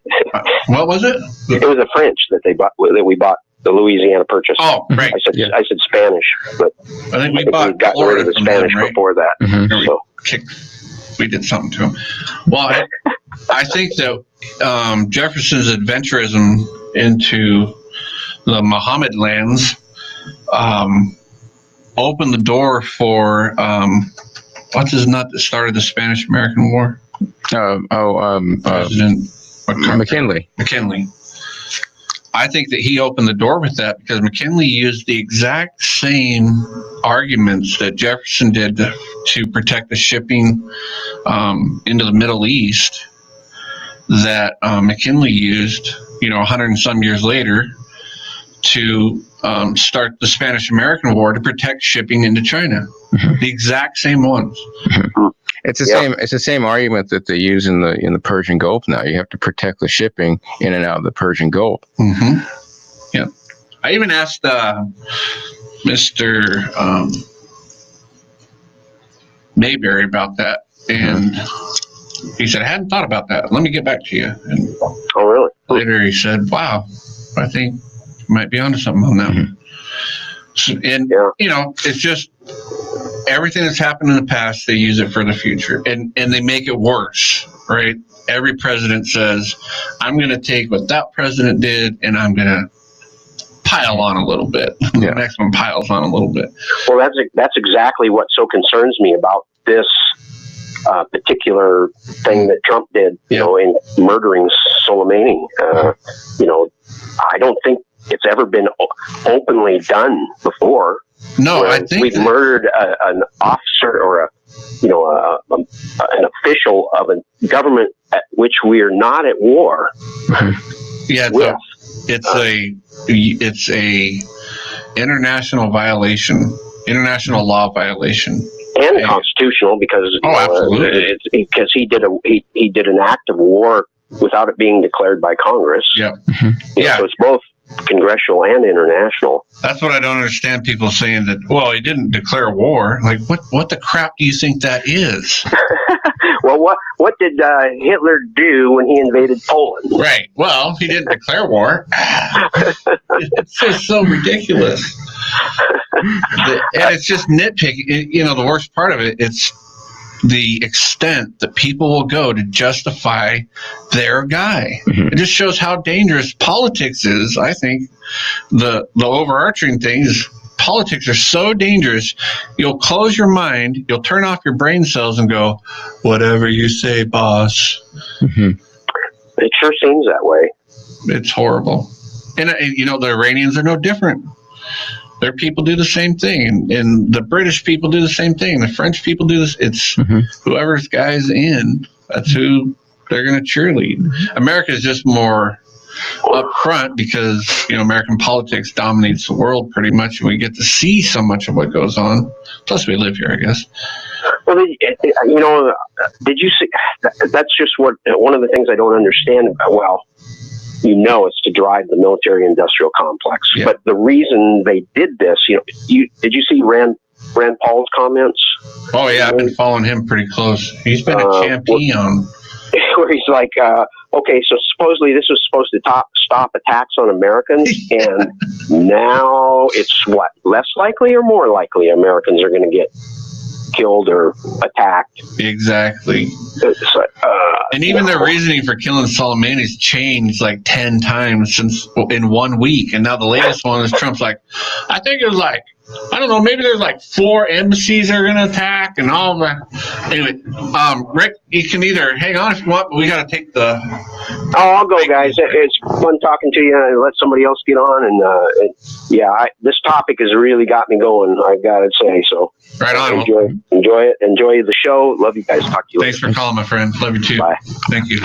What was it? It was the French that we bought the Louisiana Purchase. Oh, right. I said Spanish, but I think we got rid of the Spanish before that. Mm-hmm. So. We did something to him. Well, I think that Jefferson's adventurism into the Mohammed lands opened the door for what's his nut that started the Spanish-American War? President McKinley. I think that he opened the door with that because McKinley used the exact same arguments that Jefferson did to protect the shipping into the Middle East that McKinley used, 100 and some years later to start the Spanish-American War to protect shipping into China. Mm-hmm. The exact same ones. Mm-hmm. It's the same. It's the same argument that they use in the Persian Gulf now. You have to protect the shipping in and out of the Persian Gulf. Mm-hmm. Yeah, I even asked Mr. Mayberry about that, and he said, "I hadn't thought about that. Let me get back to you." And oh, really? Later, he said, "Wow, I think you might be onto something on that." Mm-hmm. So, and it's just. Everything that's happened in the past, they use it for the future, and they make it worse, right? Every president says, I'm going to take what that president did, and I'm going to pile on a little bit. Yeah. The next one piles on a little bit. Well, that's exactly what so concerns me about this particular thing that Trump did, in murdering Soleimani. I don't think it's ever been openly done before. No, I think we've murdered an officer or an official of a government at which we are not at war. Yeah, it's a international violation International law violation. And constitutional, because absolutely, because he did an act of war without it being declared by Congress. Yeah, So it's both congressional and international. That's what I don't understand. People saying that, well, he didn't declare war. Like, what the crap do you think that is? Well, what did Hitler do when he invaded Poland? Right. Well, he didn't declare war. It's just so ridiculous. And it's just nitpicking. The worst part of it, it's the extent that people will go to justify their guy. Mm-hmm. It just shows how dangerous politics is. I think the overarching thing is politics are so dangerous. You'll close your mind, you'll turn off your brain cells and go, whatever you say, boss. Mm-hmm. It sure seems that way. It's horrible. And the Iranians are no different. Their people do the same thing, and the British people do the same thing. The French people do this. It's whoever's guy's in, that's who they're going to cheerlead. America is just more upfront because American politics dominates the world pretty much, and we get to see so much of what goes on. Plus, we live here, I guess. Well, did you see? That's just one of the things I don't understand. Well, it's to drive the military-industrial complex. Yeah. But the reason they did this, did you see Rand Paul's comments? Oh yeah, I've been following him pretty close. He's been a champion. Where he's like, okay, so supposedly this was supposed to stop attacks on Americans, and now it's less likely or more likely Americans are going to get killed or attacked. Exactly. And even their reasoning for killing Soleimani's changed like 10 times since in 1 week. And now the latest one is Trump's like, I think it was like, I don't know, maybe there's like 4 embassies are going to attack and all that. Anyway, Rick, you can either hang on if you want, but we got to take the... Oh, I'll go, guys. It's fun talking to you. And let somebody else get on. And this topic has really got me going, I got to say. So right on. Enjoy it. Enjoy the show. Love you guys. Talk to you later. Thanks for calling, my friend. Love you too. Bye. Thank you.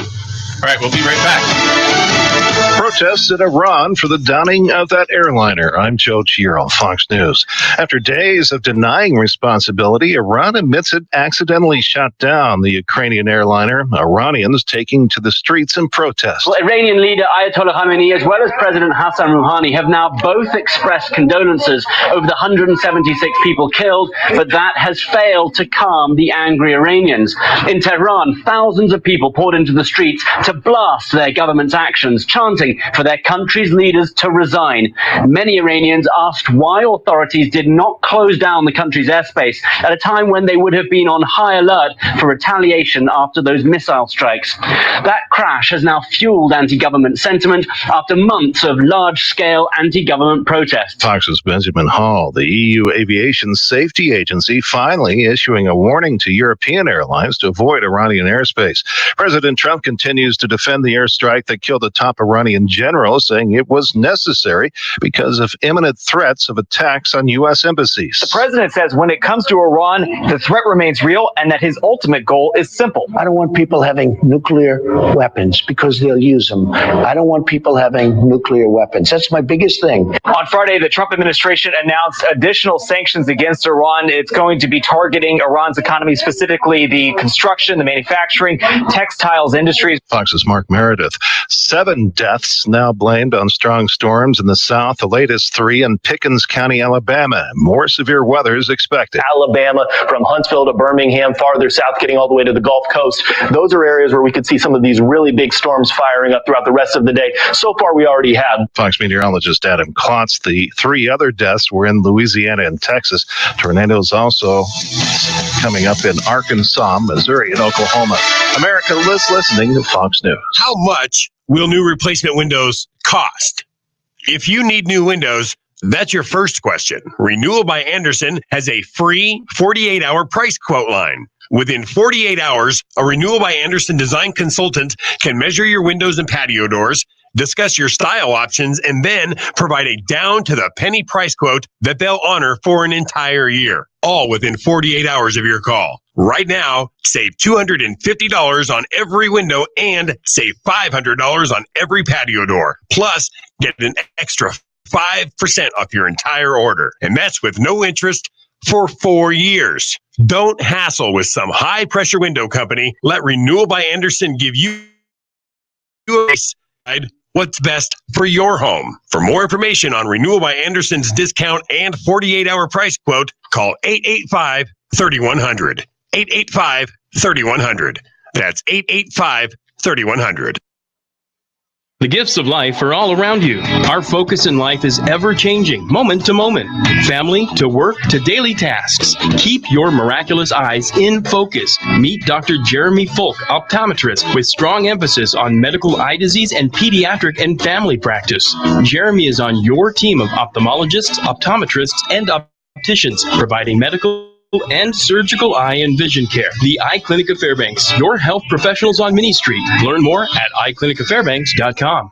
All right, we'll be right back. Protests in Iran for the downing of that airliner. I'm Joe Giro, Fox News. After days of denying responsibility, Iran admits it accidentally shot down the Ukrainian airliner. Iranians taking to the streets in protest. Well, Iranian leader Ayatollah Khamenei, as well as President Hassan Rouhani, have now both expressed condolences over the 176 people killed, but that has failed to calm the angry Iranians. In Tehran, thousands of people poured into the streets to blast their government's actions, chanting for their country's leaders to resign. Many Iranians asked why authorities did not close down the country's airspace at a time when they would have been on high alert for retaliation after those missile strikes. That crash has now fueled anti-government sentiment after months of large-scale anti-government protests. Fox's Benjamin Hall, the EU Aviation Safety Agency, finally issuing a warning to European airlines to avoid Iranian airspace. President Trump continues to defend the airstrike that killed a top Iranian general, saying it was necessary because of imminent threats of attacks on U.S. embassies. The president says when it comes to Iran, the threat remains real and that his ultimate goal is simple. I don't want people having nuclear weapons because they'll use them. I don't want people having nuclear weapons. That's my biggest thing. On Friday, the Trump administration announced additional sanctions against Iran. It's going to be targeting Iran's economy, specifically the construction, the manufacturing, textiles industries. Fox's Mark Meredith. 7 deaths now blamed on strong storms in the south. The latest 3 in Pickens County, Alabama. More severe weather is expected. Alabama, from Huntsville to Birmingham, farther south, getting all the way to the Gulf Coast. Those are areas where we could see some of these really big storms firing up throughout the rest of the day. So far, we already have. Fox meteorologist Adam Klotz. The 3 other deaths were in Louisiana and Texas. Tornadoes also coming up in Arkansas, Missouri, and Oklahoma. America is listening to Fox News. How much will new replacement windows cost? If you need new windows, that's your first question. Renewal by Andersen has a free 48-hour price quote line. Within 48 hours, a Renewal by Andersen design consultant can measure your windows and patio doors, discuss your style options, and then provide a down-to-the-penny price quote that they'll honor for an entire year, all within 48 hours of your call. Right now, save $250 on every window and save $500 on every patio door. Plus, get an extra 5% off your entire order. And that's with no interest, for 4 years. Don't hassle with some high-pressure window company. Let Renewal by Andersen give you a guide what's best for your home. For more information on Renewal by Andersen's discount and 48-hour price quote, call 885-3100. 885-3100. That's 885-3100. The gifts of life are all around you. Our focus in life is ever-changing, moment to moment. Family to work to daily tasks. Keep your miraculous eyes in focus. Meet Dr. Jeremy Folk, optometrist, with strong emphasis on medical eye disease and pediatric and family practice. Jeremy is on your team of ophthalmologists, optometrists, and opticians, providing medical and surgical eye and vision care. The Eye Clinic of Fairbanks, your health professionals on Minnie Street. Learn more at eyeclinicoffairbanks.com.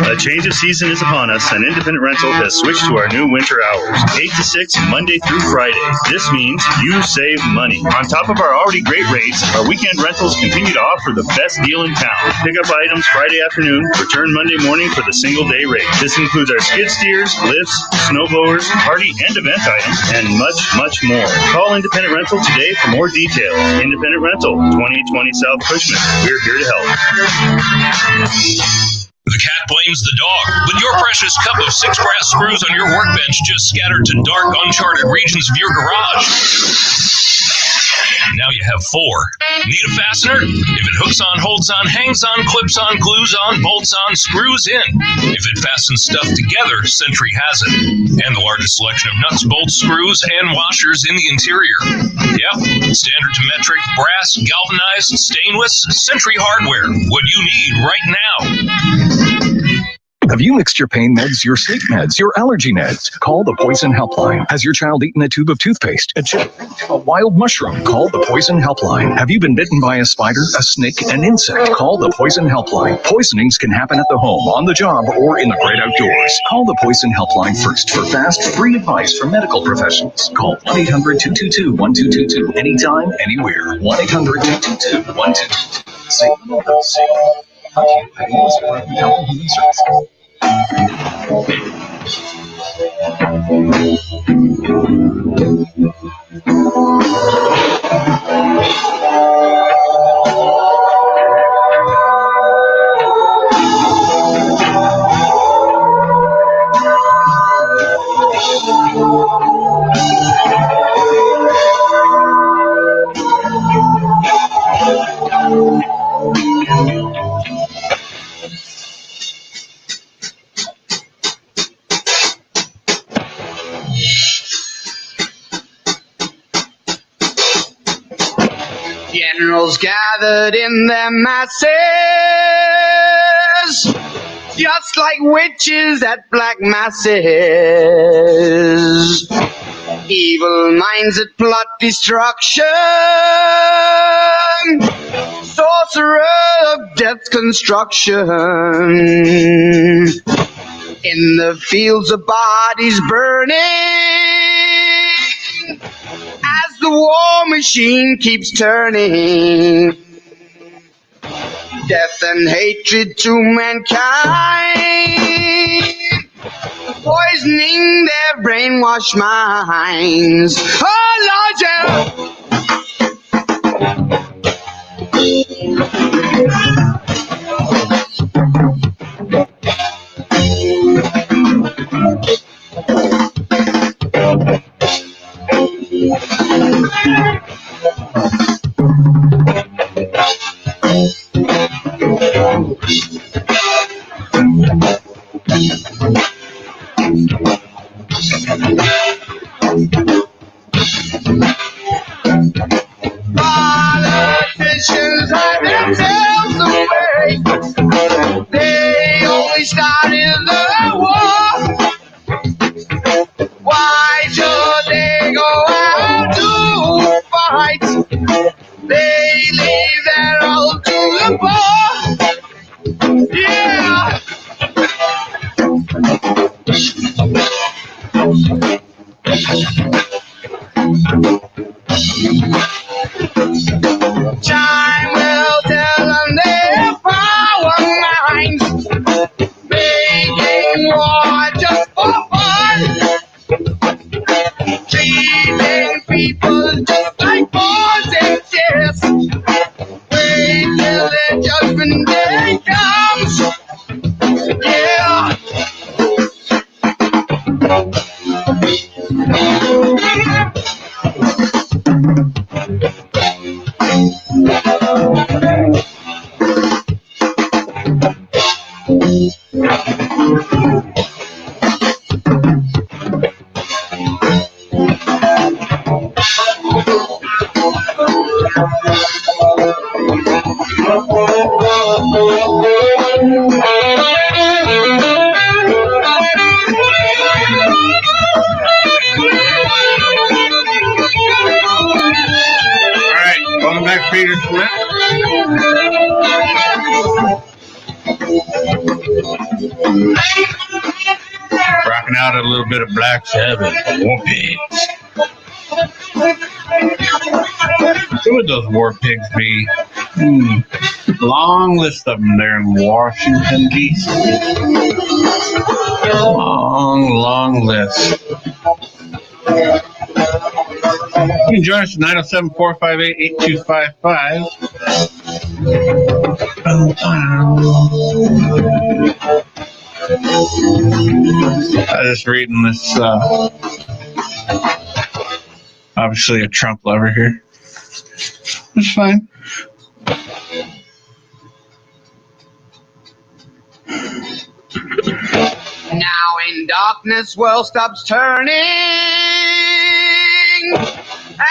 A change of season is upon us, and Independent Rental has switched to our new winter hours, 8 to 6, Monday through Friday. This means you save money. On top of our already great rates, our weekend rentals continue to offer the best deal in town. Pick up items Friday afternoon, return Monday morning for the single-day rate. This includes our skid steers, lifts, snowblowers, party and event items, and much, much more. Call Independent Rental today for more details. Independent Rental, 2020 South Cushman. We're here to help. The cat blames the dog, but your precious cup of 6 brass screws on your workbench just scattered to dark, uncharted regions of your garage. Now you have 4. Need a fastener? If it hooks on, holds on, hangs on, clips on, glues on, bolts on, screws in. If it fastens stuff together, Sentry has it. And the largest selection of nuts, bolts, screws, and washers in the interior. Yep, standard to metric, brass, galvanized, stainless, Sentry hardware. What you need right now. Have you mixed your pain meds, your sleep meds, your allergy meds? Call the Poison Helpline. Has your child eaten a tube of toothpaste, a chip, a wild mushroom? Call the Poison Helpline. Have you been bitten by a spider, a snake, an insect? Call the Poison Helpline. Poisonings can happen at the home, on the job, or in the great outdoors. Call the Poison Helpline first for fast, free advice from medical professionals. Call 1-800-222-1222 anytime, anywhere. 1-800-222-1222. Say hello, say hello. Health and Human Services. Generals gathered in their masses, just like witches at black masses. Evil minds that plot destruction, sorcerer of death's construction. In the fields of bodies burning, as the war machine keeps turning. Death and hatred to mankind, poisoning their brainwashed minds. Oh Lord, yeah. Politicians hide themselves away. They only started the war. Why should they go out to fight? They leave their all to the poor. Yeah. Time will tell them their power minds, making war just for fun. Treat little bit of Black Sabbath. War pigs. Who would those war pigs be? Long list of them there in Washington, D.C. Long list. You can join us at 907-458-8255. I was just reading this, obviously a Trump lover here. It's fine. Now in darkness, world stops turning.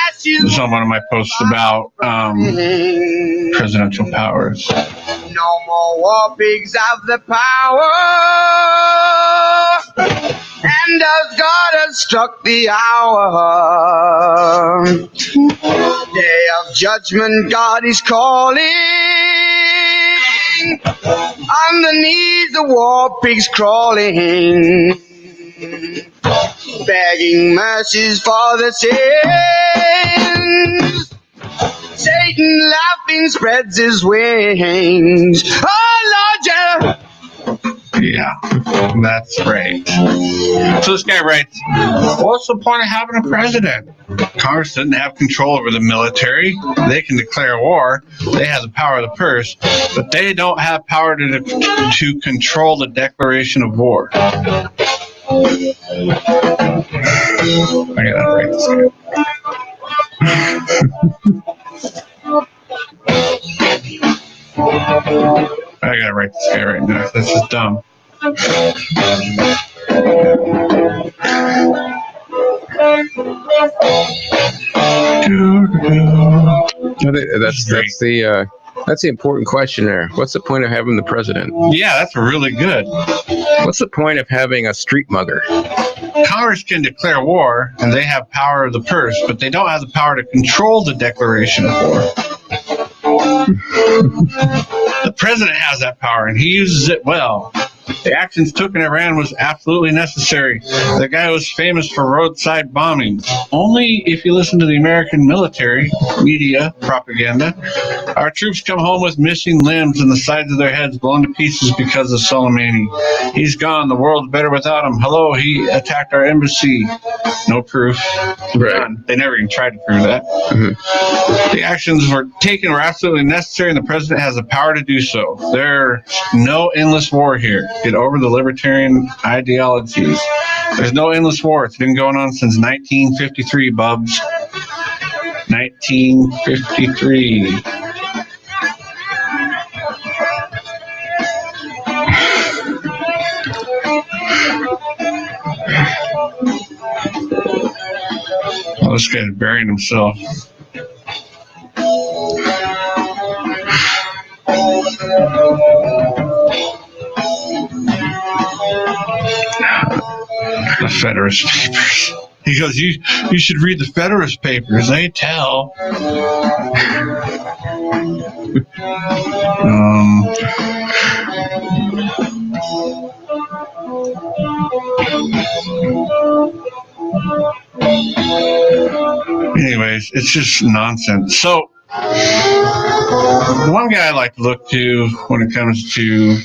As you This is on one of my posts about presidential powers. no more war pigs have the power. And as God has struck the hour, day of judgment, God is calling. On the knees, the war pigs crawling, begging mercies for the sins. Satan laughing spreads his wings. Oh Lord, yeah. Yeah, that's right. So this guy writes, what's the point of having a president? Congress doesn't have control over the military. They can declare war. They have the power of the purse, but they don't have power to control the declaration of war. I gotta write this guy. I gotta write this guy right now. This is dumb. That's the important question there. What's the point of having the president? Yeah, that's really good. What's the point of having a street mugger? Congress can declare war, and they have power of the purse, but they don't have the power to control the declaration of war. The president has that power, and he uses it well. The actions took in Iran was absolutely necessary. The guy was famous for roadside bombings. Only if you listen to the American military, media, propaganda, our troops come home with missing limbs and the sides of their heads blown to pieces because of Soleimani. He's gone. The world's better without him. Hello, he attacked our embassy. No proof. Right. They never even tried to prove that. Mm-hmm. The actions were taken were absolutely necessary, and the president has the power to do so. There's no endless war here. Get over the libertarian ideologies. There's no endless war. It's been going on since 1953, Bubs. 1953. Oh, this guy's burying himself. The Federalist Papers. He goes, you should read the Federalist Papers. They tell. Anyways, it's just nonsense. So, one guy I like to look to when it comes to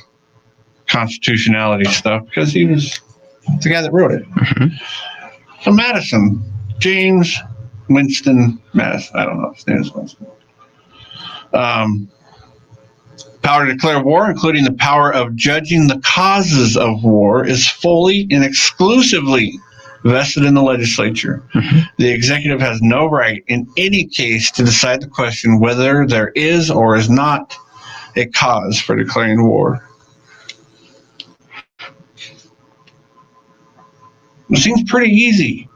constitutionality stuff, because he was the guy that wrote it. Mm-hmm. So Madison, James Winston Madison, I don't know if his name is Winston. Power to declare war, including the power of judging the causes of war, is fully and exclusively vested in the legislature. Mm-hmm. The executive has no right in any case to decide the question whether there is or is not a cause for declaring war. It seems pretty easy.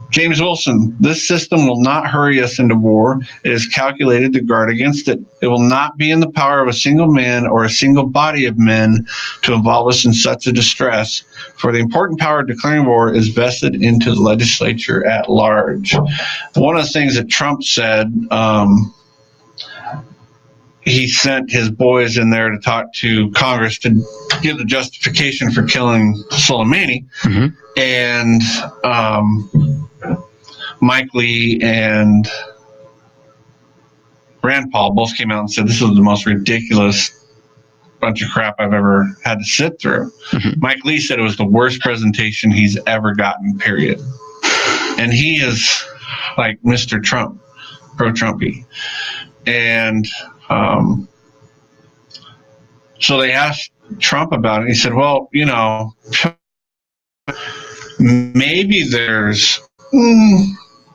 James Wilson, this system will not hurry us into war. It is calculated to guard against it. It will not be in the power of a single man or a single body of men to involve us in such a distress, for the important power of declaring war is vested into the legislature at large. One of the things that Trump said, he sent his boys in there to talk to Congress to give the justification for killing Soleimani. And Mike Lee and Rand Paul both came out and said this was the most ridiculous bunch of crap I've ever had to sit through. Mike Lee said it was the worst presentation he's ever gotten, period. And he is like Mr. Trump, pro-Trumpy. And so they asked Trump about it. He said, well, you know, maybe there's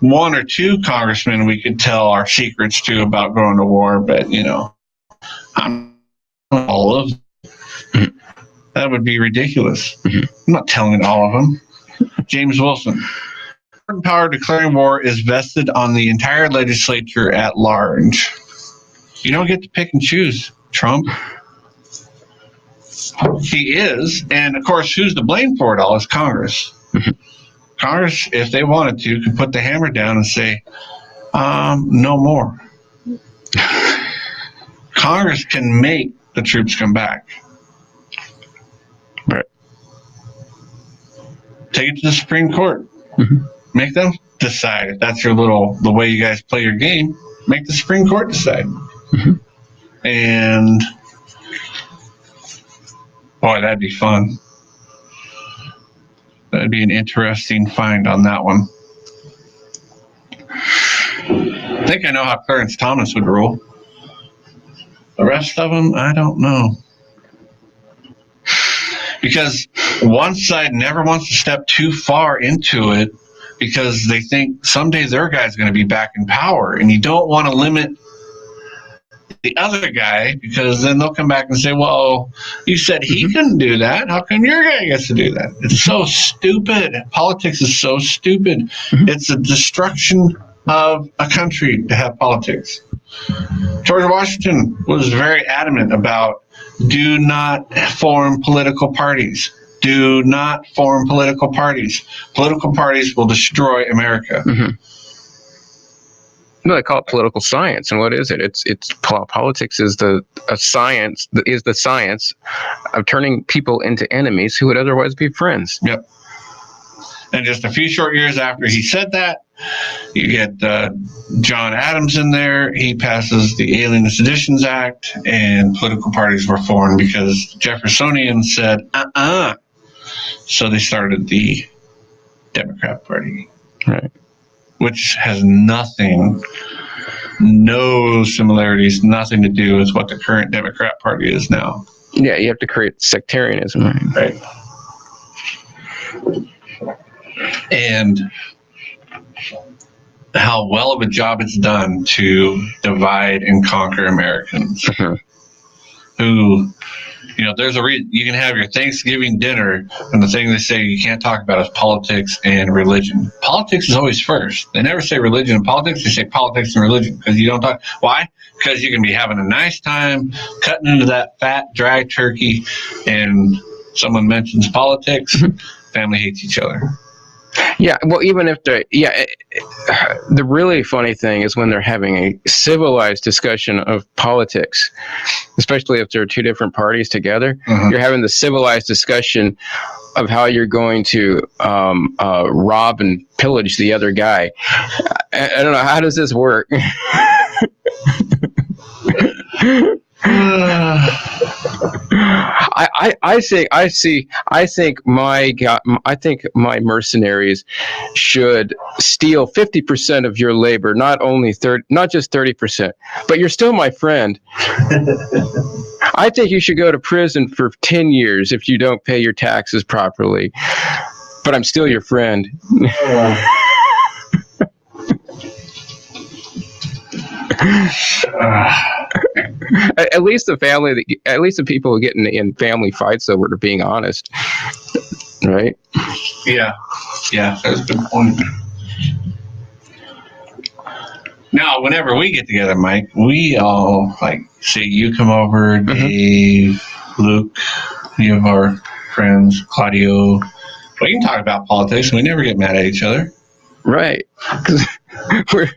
one or two congressmen we could tell our secrets to about going to war, but, you know, I'm not all of them. That would be ridiculous. I'm not telling all of them. James Wilson. Power declaring war is vested on the entire legislature at large. You don't get to pick and choose, Trump. He is, and of course, who's to blame for it all is Congress. Congress, if they wanted to, could put the hammer down and say, no more. Congress can make the troops come back. Right. Take it to the Supreme Court. Make them decide. If that's the way you guys play your game, make the Supreme Court decide. And boy, that'd be fun. That'd be an interesting find on that one. I think I know how Clarence Thomas would rule. The rest of them, I don't know. Because one side never wants to step too far into it because they think someday their guy's going to be back in power. And you don't want to limit the other guy because then they'll come back and say, well, you said he couldn't do that. How come your guy gets to do that? It's so stupid. Politics is so stupid. It's a destruction of a country to have politics. George Washington was very adamant about do not form political parties. Do not form political parties. Political parties will destroy America. No, they call it political science, and what is it? It's politics is the science of turning people into enemies who would otherwise be friends. Yep. And just a few short years after he said that, you get John Adams in there. He passes the Alien and Seditions Act, and political parties were formed because Jeffersonians said, So they started the Democrat Party. Right. Which has no similarities, nothing to do with what the current Democrat Party is now. Yeah, you have to create sectarianism. Right. And how well of a job it's done to divide and conquer Americans who, you know, there's a reason you can have your Thanksgiving dinner and the thing they say you can't talk about is politics and religion. Politics is always first. They never say religion and politics. They say politics and religion because you don't talk. Why? Because you can be having a nice time cutting into that fat, dry turkey and someone mentions politics, family hates each other. Yeah, well, even if the really funny thing is when they're having a civilized discussion of politics, especially if there are two different parties together, you're having the civilized discussion of how you're going to rob and pillage the other guy. I don't know, how does this work? I think my mercenaries should steal 50% of your labor, not just 30%, but you're still my friend. I think you should go to prison for 10 years if you don't pay your taxes properly, but I'm still your friend. At least the people getting in family fights over to being honest, right? Yeah, that's a good point. Now, whenever we get together, Mike, we all say you come over, Dave, Luke, any of our friends, Claudio. We can talk about politics. We never get mad at each other. Right, because we're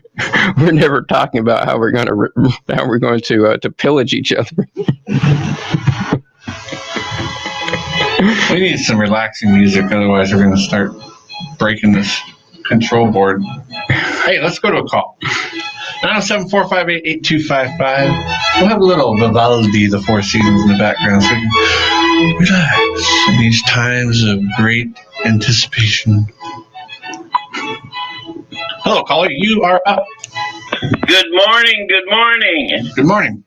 never talking about how we're going to pillage each other. We need some relaxing music, otherwise we're going to start breaking this control board. Hey, let's go to a call. 907-458-8255. We'll have a little Vivaldi, the Four Seasons, in the background, so you can relax in these times of great anticipation. Hello, caller. You are up. Good morning. Good morning. Good morning.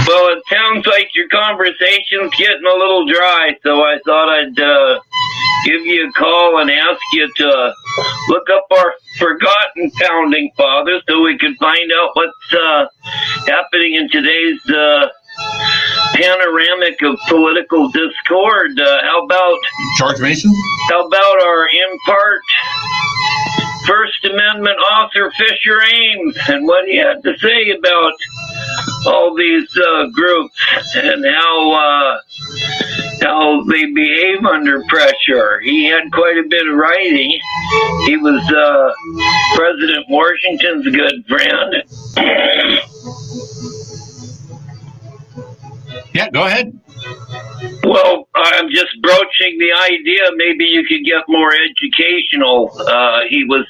Well, it sounds like your conversation's getting a little dry, so I thought I'd give you a call and ask you to look up our forgotten founding fathers so we can find out what's happening in today's panoramic of political discord. How about George Mason? How about our in part First Amendment author Fisher Ames and what he had to say about all these groups and how they behave under pressure. He had quite a bit of writing. He was President Washington's good friend. Yeah, go ahead. Well, I'm just broaching the idea maybe you could get more educational. He was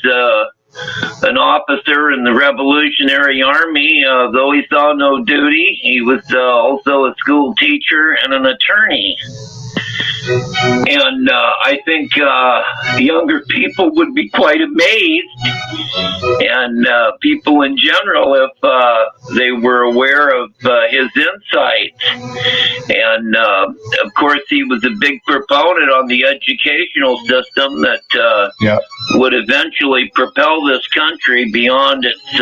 an officer in the Revolutionary Army, though he saw no duty. He was also a school teacher and an attorney. And I think younger people would be quite amazed, and people in general, if they were aware of his insights. And of course, he was a big proponent on the educational system that would eventually propel this country beyond its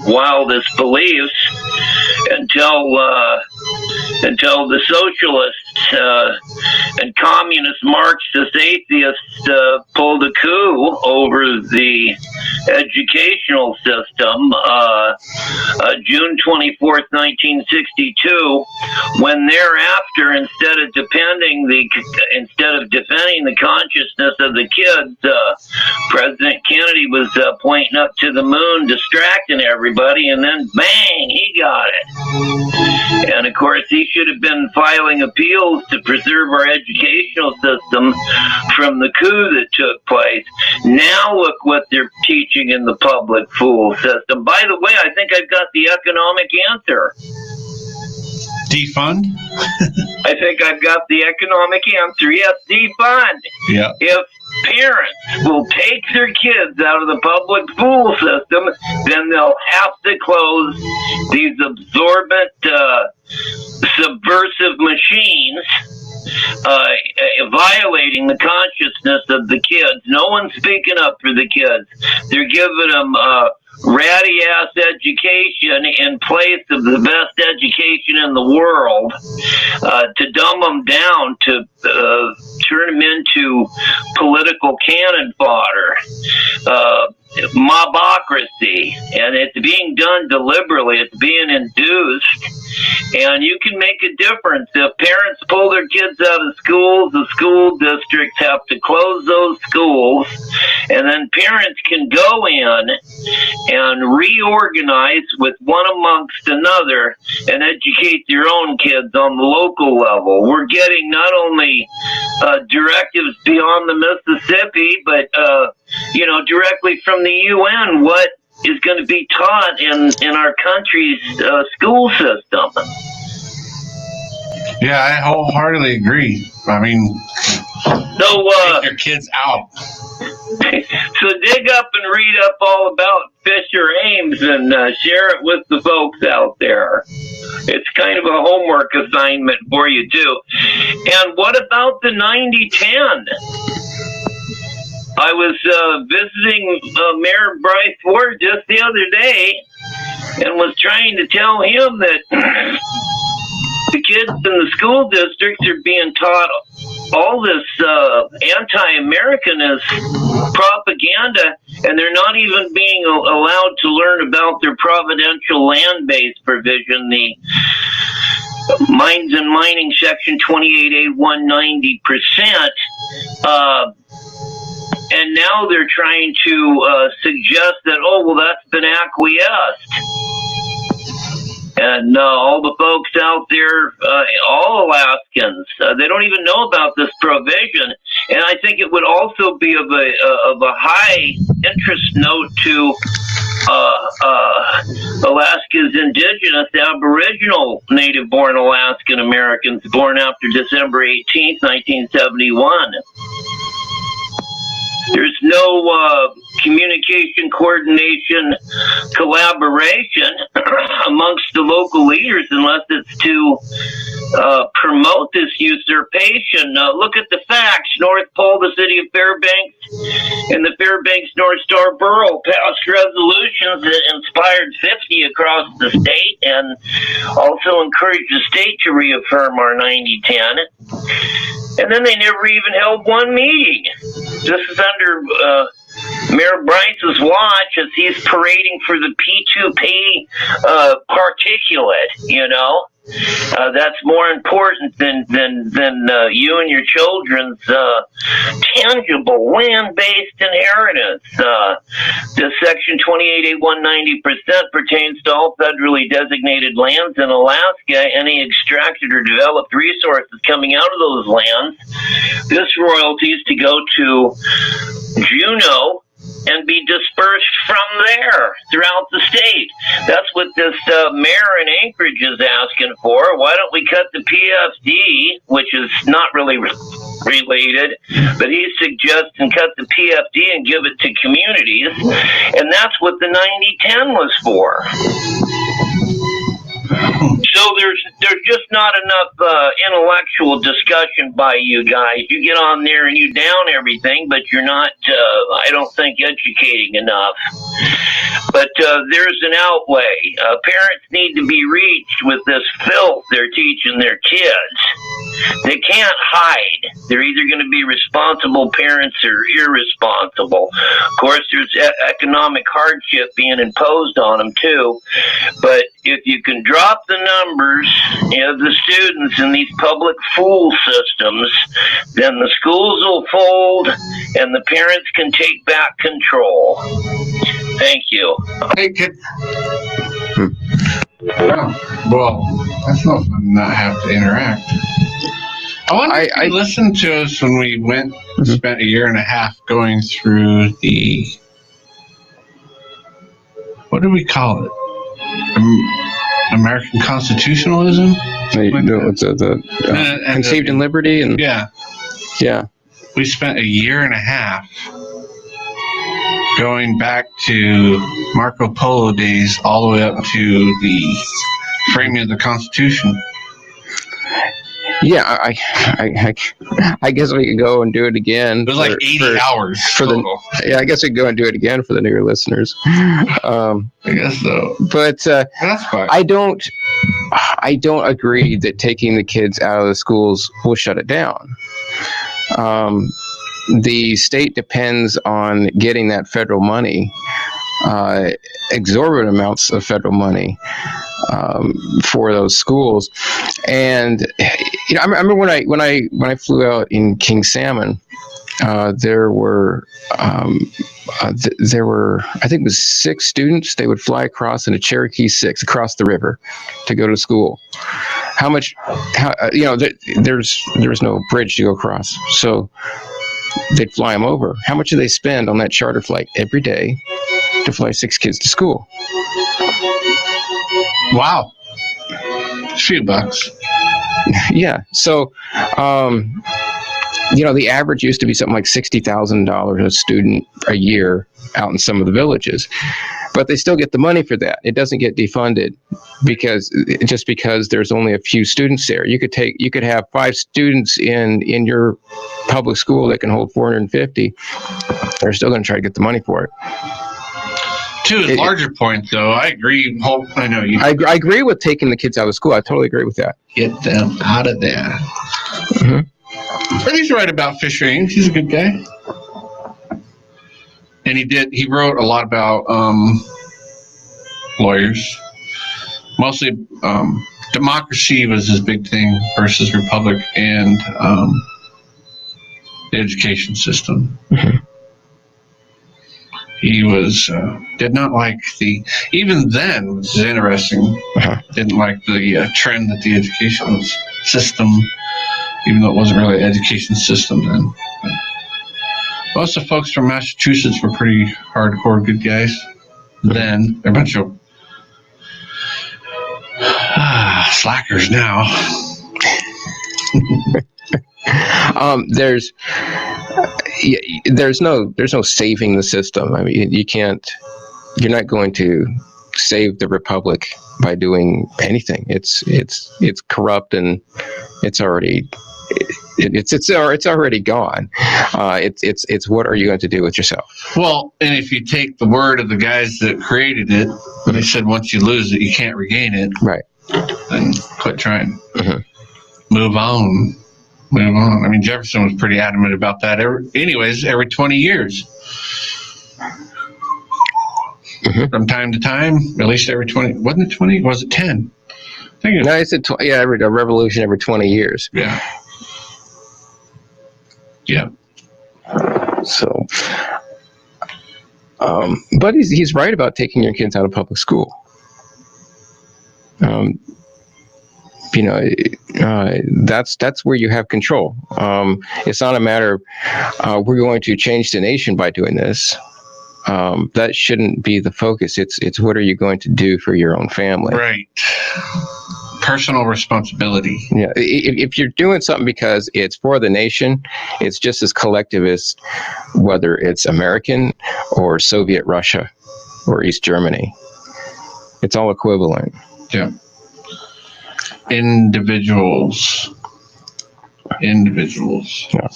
wildest beliefs until the socialists and communist Marxist atheists pulled a coup over the educational system, June 24th, 1962, when thereafter, instead of defending the consciousness of the kids, President Kennedy was pointing up to the moon, distracting everybody, and then bang, he got it. And of course, he should have been filing appeals to preserve our educational system from the coup that took place. Now look what they're teaching in the public school system. By the way, I think I've got the economic answer. Defund? I think I've got the economic answer. Yes, defund. Yeah. If parents will take their kids out of the public school system, then they'll have to close these absorbent, subversive machines, violating the consciousness of the kids. No one's speaking up for the kids. They're giving them ratty-ass education in place of the best education in the world, to dumb them down, to turn them into political cannon fodder, mobocracy, and it's being done deliberately. It's being induced, and you can make a difference. If parents pull their kids out of schools, the school districts have to close those schools, and then parents can go in and reorganize with one amongst another and educate their own kids on the local level. We're getting not only directives beyond the Mississippi, but directly from the UN, what is going to be taught in our country's school system. Yeah, I wholeheartedly agree. I mean, take your kids out. So dig up and read up all about Fisher Ames and share it with the folks out there. It's kind of a homework assignment for you, too. And what about the 90-10? I was visiting Mayor Bryce Ward just the other day and was trying to tell him that the kids in the school districts are being taught all this anti-Americanist propaganda, and they're not even being allowed to learn about their providential land-based provision, the Mines and Mining Section 28A 190%. And now they're trying to suggest that, oh, well, that's been acquiesced. And all the folks out there, all Alaskans, they don't even know about this provision. And I think it would also be of a high interest note to Alaska's indigenous Aboriginal native-born Alaskan Americans born after December 18th, 1971. There's no communication, coordination, collaboration amongst the local leaders unless it's to promote this usurpation. Look at the facts. North Pole, the city of Fairbanks, and the Fairbanks North Star Borough passed resolutions that inspired 50 across the state and also encouraged the state to reaffirm our 90-10. And then they never even held one meeting. This is under Mayor Bryce's watch as he's parading for the P2P particulate, you know. That's more important than you and your children's tangible land-based inheritance. This Section 28A190% pertains to all federally designated lands in Alaska. Any extracted or developed resources coming out of those lands, this royalty is to go to Juneau and be dispersed from there throughout the state. That's what this mayor in Anchorage is asking for. Why don't we cut the PFD, which is not really related, but he's suggesting cut the PFD and give it to communities, and that's what the 90-10 was for. So there's just not enough intellectual discussion by you guys. You get on there and you down everything, but you're not, I don't think, educating enough. But there's an outway. Parents need to be reached with this filth they're teaching their kids. They can't hide. They're either going to be responsible parents or irresponsible. Of course, there's economic hardship being imposed on them, too. But if you can drop the numbers of the students in these public fool systems, then the schools will fold and the parents can take back control. Thank you. Hey, kid. Well, that's not fun to not have to interact. I wonder if you listened to us when we went and spent a year and a half going through the, what do we call it? American constitutionalism? Conceived in liberty? And yeah. We spent a year and a half going back to Marco Polo days all the way up to the framing of the Constitution. Yeah, I guess we could go and do it again. It was like 80 hours for total. I guess we could go and do it again for the newer listeners. I guess so. But that's fine. I don't agree that taking the kids out of the schools will shut it down. The state depends on getting that federal money, exorbitant amounts of federal money for those schools. And you know, I remember when I flew out in King Salmon, there were I think it was 6 students. They would fly across in a Cherokee 6 across the river to go to school. How much? You know, there's no bridge to go across, so they'd fly them over. How much do they spend on that charter flight every day to fly 6 kids to school? Wow. A few bucks. Yeah. So, you know, the average used to be something like $60,000 a student a year out in some of the villages, but they still get the money for that. It doesn't get defunded because there's only a few students there. You could have 5 students in your public school that can hold 450. They're still going to try to get the money for it. To a larger point, though, I agree. I know you. I agree with taking the kids out of school. I totally agree with that. Get them out of there. Mm-hmm. But he's right about fish rings. He's a good guy. And he wrote a lot about lawyers. Mostly democracy was his big thing versus republic and the education system. Mm-hmm. He was did not like even then, which is interesting, didn't like the trend that the education system, even though it wasn't really an education system then. But most of the folks from Massachusetts were pretty hardcore good guys then. They're a bunch of slackers now. There's no saving the system. I mean, you're not going to save the republic by doing anything. It's corrupt, and it's already gone. It's what are you going to do with yourself? Well, and if you take the word of the guys that created it, they said once you lose it, you can't regain it. Right. Then quit trying. Move on. I mean, Jefferson was pretty adamant about that. Every 20 years. From time to time, at least every 20. Wasn't it 20? Was it 10? I think No, I said a revolution every 20 years. Yeah. Yeah. So, but he's right about taking your kids out of public school. That's where you have control. It's not a matter of we're going to change the nation by doing this. That shouldn't be the focus. It's what are you going to do for your own family? Right. Personal responsibility. Yeah. If you're doing something because it's for the nation, it's just as collectivist, whether it's American or Soviet Russia or East Germany. It's all equivalent. Yeah. Individuals. Yeah.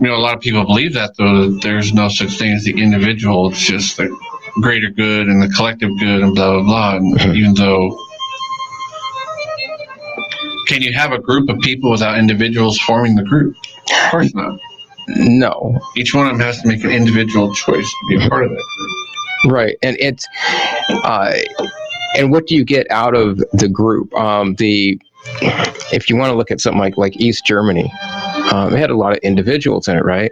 A lot of people believe that, though, that there's no such thing as the individual. It's just the greater good and the collective good and blah, blah, blah. And even though, can you have a group of people without individuals forming the group? Of course not. No. Each one of them has to make an individual choice to be a part of that group. Right. And it's, and what do you get out of the group? If you want to look at something like East Germany, it had a lot of individuals in it, right?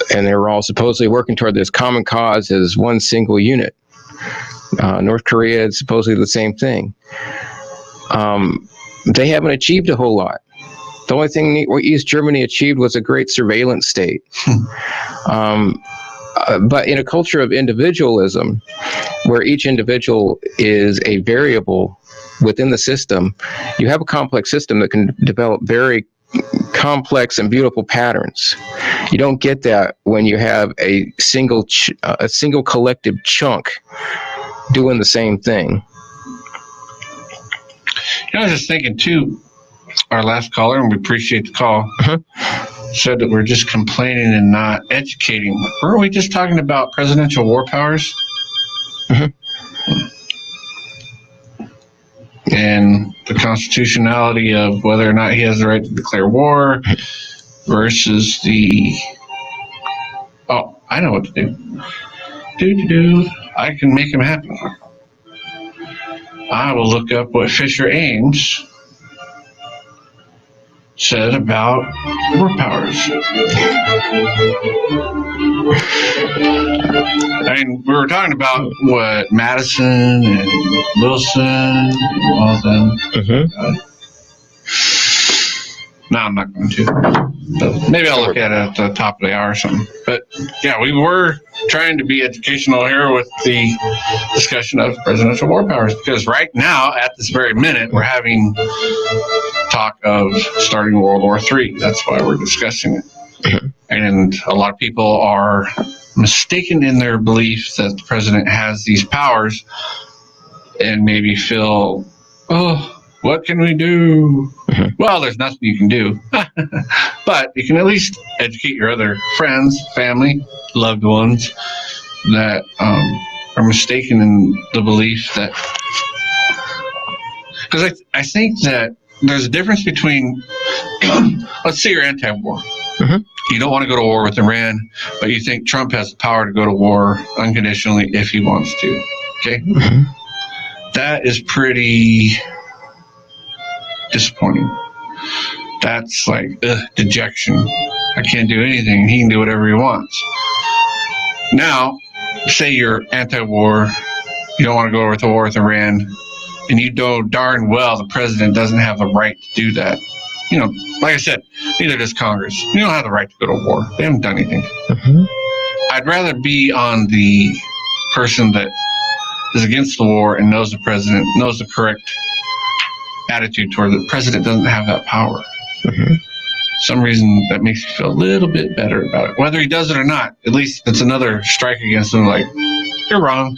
And they were all supposedly working toward this common cause as one single unit. North Korea is supposedly the same thing. They haven't achieved a whole lot. The only thing East Germany achieved was a great surveillance state. But in a culture of individualism, where each individual is a variable within the system, you have a complex system that can develop very complex and beautiful patterns. You don't get that when you have a single collective chunk doing the same thing. I was just thinking too, our last caller, and we appreciate the call, said that we're just complaining and not educating. Weren't we just talking about presidential war powers? And the constitutionality of whether or not he has the right to declare war versus I know what to do. I can make him happy. I will look up what Fisher Ames said about war powers. I mean, we were talking about what Madison and Wilson and all of them. No, I'm not going to. But maybe I'll look at it at the top of the hour or something. But yeah, we were trying to be educational here with the discussion of presidential war powers, because right now, at this very minute, we're having talk of starting World War III. That's why we're discussing it. And a lot of people are mistaken in their belief that the president has these powers and maybe feel, what can we do? Well, there's nothing you can do. But you can at least educate your other friends, family, loved ones that are mistaken in the belief that... Because I think that there's a difference between... let's say you're anti-war. You don't want to go to war with Iran, but you think Trump has the power to go to war unconditionally if he wants to. Okay? That is pretty... disappointing. That's like dejection. I can't do anything. He can do whatever he wants. Now, say you're anti-war, you don't want to go over to war with Iran, and you know darn well the president doesn't have the right to do that. You know, like I said, neither does Congress. You don't have the right to go to war. They haven't done anything. I'd rather be on the person that is against the war and knows the president, knows the correct attitude toward the president doesn't have that power. Some reason that makes you feel a little bit better about it. Whether he does it or not, at least it's another strike against him, like, you're wrong.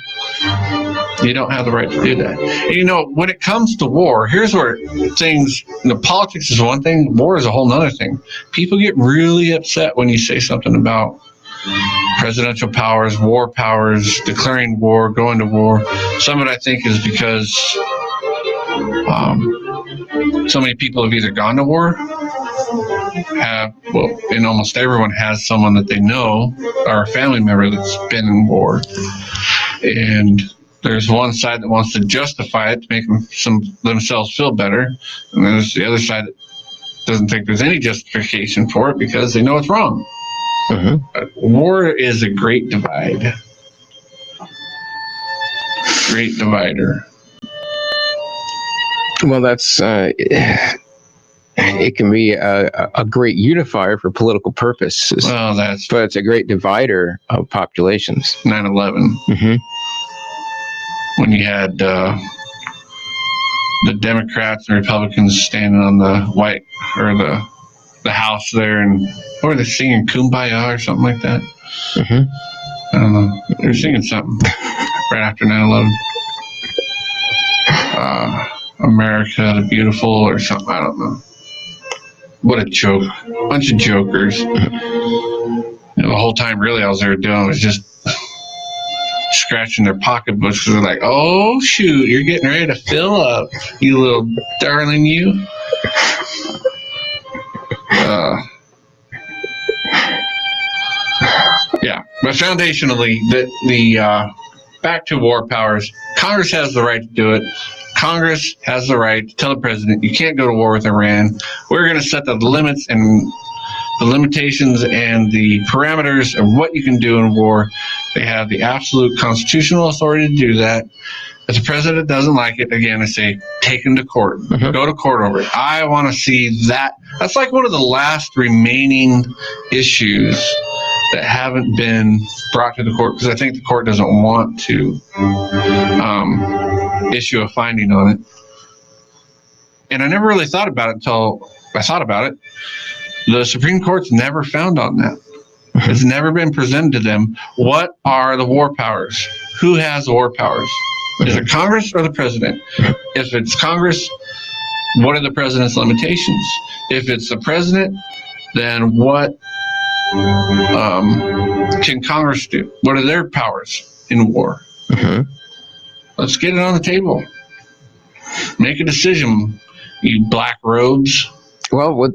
You don't have the right to do that. And, you know, when it comes to war, here's where things, politics is one thing, war is a whole nother thing. People get really upset when you say something about presidential powers, war powers, declaring war, going to war. Some of it, I think, is because so many people have either gone to war, and almost everyone has someone that they know or a family member that's been in war. And there's one side that wants to justify it to make themselves feel better, and there's the other side that doesn't think there's any justification for it because they know it's wrong. But war is a great divide. Great divider. Well, that's it can be a great unifier for political purposes. Well, but it's a great divider of populations. 9/11. When you had the Democrats and Republicans standing on the white or the house there, and what were they singing, Kumbaya or something like that? I don't know. They were singing something right after 9/11. America the Beautiful or something. I don't know. What a joke. Bunch of jokers. The whole time really all they were doing was just scratching their pocketbooks because they're like, oh shoot, you're getting ready to fill up, you little darling, you. Yeah, but foundationally, the back to war powers, Congress has the right to do it. Congress has the right to tell the president, you can't go to war with Iran. We're going to set the limits and the limitations and the parameters of what you can do in war. They have the absolute constitutional authority to do that. If the president doesn't like it, again, I say, take him to court. Go to court over it. I want to see that. That's like one of the last remaining issues that haven't been brought to the court because I think the court doesn't want to issue a finding on it. And I never really thought about it until I thought about it. The Supreme Court's never found on that. It's never been presented to them. What are the war powers? Who has the war powers? Is it Congress or the president? If it's Congress, what are the president's limitations? If it's the president, then what can Congress do? What are their powers in war? Let's get it on the table. Make a decision, you black robes. Well,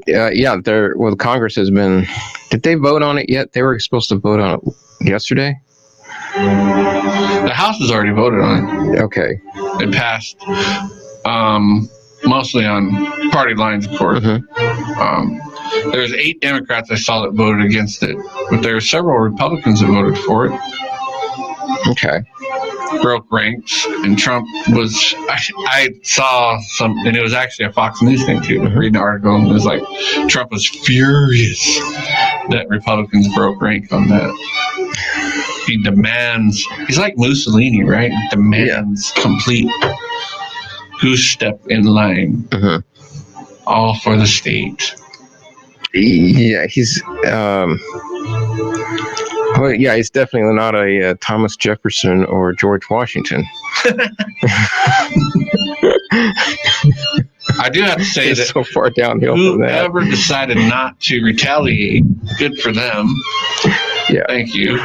Congress has been. Did they vote on it yet? They were supposed to vote on it yesterday. The House has already voted on it. Okay. It passed, mostly on party lines, of course. There's 8 Democrats I saw that voted against it, but there are several Republicans that voted for it. Okay. Broke ranks, and Trump was. I saw some, and it was actually a Fox News thing too. Reading an article, and it was like Trump was furious that Republicans broke rank on that. He demands. He's like Mussolini, right? Demands complete goose step in line, all for the state. Yeah, he's. Well, yeah, he's definitely not a Thomas Jefferson or George Washington. I do have to say it's that so far downhill from that. Whoever decided not to retaliate, good for them. Yeah. Thank you.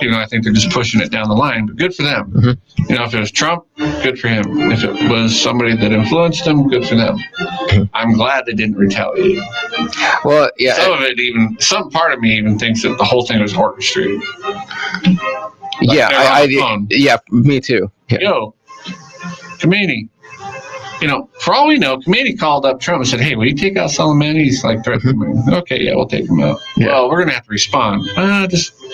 Even though I think they're just pushing it down the line, but good for them. You know, if it was Trump, good for him. If it was somebody that influenced him, good for them. I'm glad they didn't retaliate. Well, yeah. Some part of me even thinks that the whole thing was orchestrated. Like yeah, yeah, me too. Yeah. Yo, Khomeini, for all we know, committee called up Trump and said, "Hey, will you take out Soleimani?" He's like, "Okay, yeah, we'll take him out." Yeah. Well, we're gonna have to respond.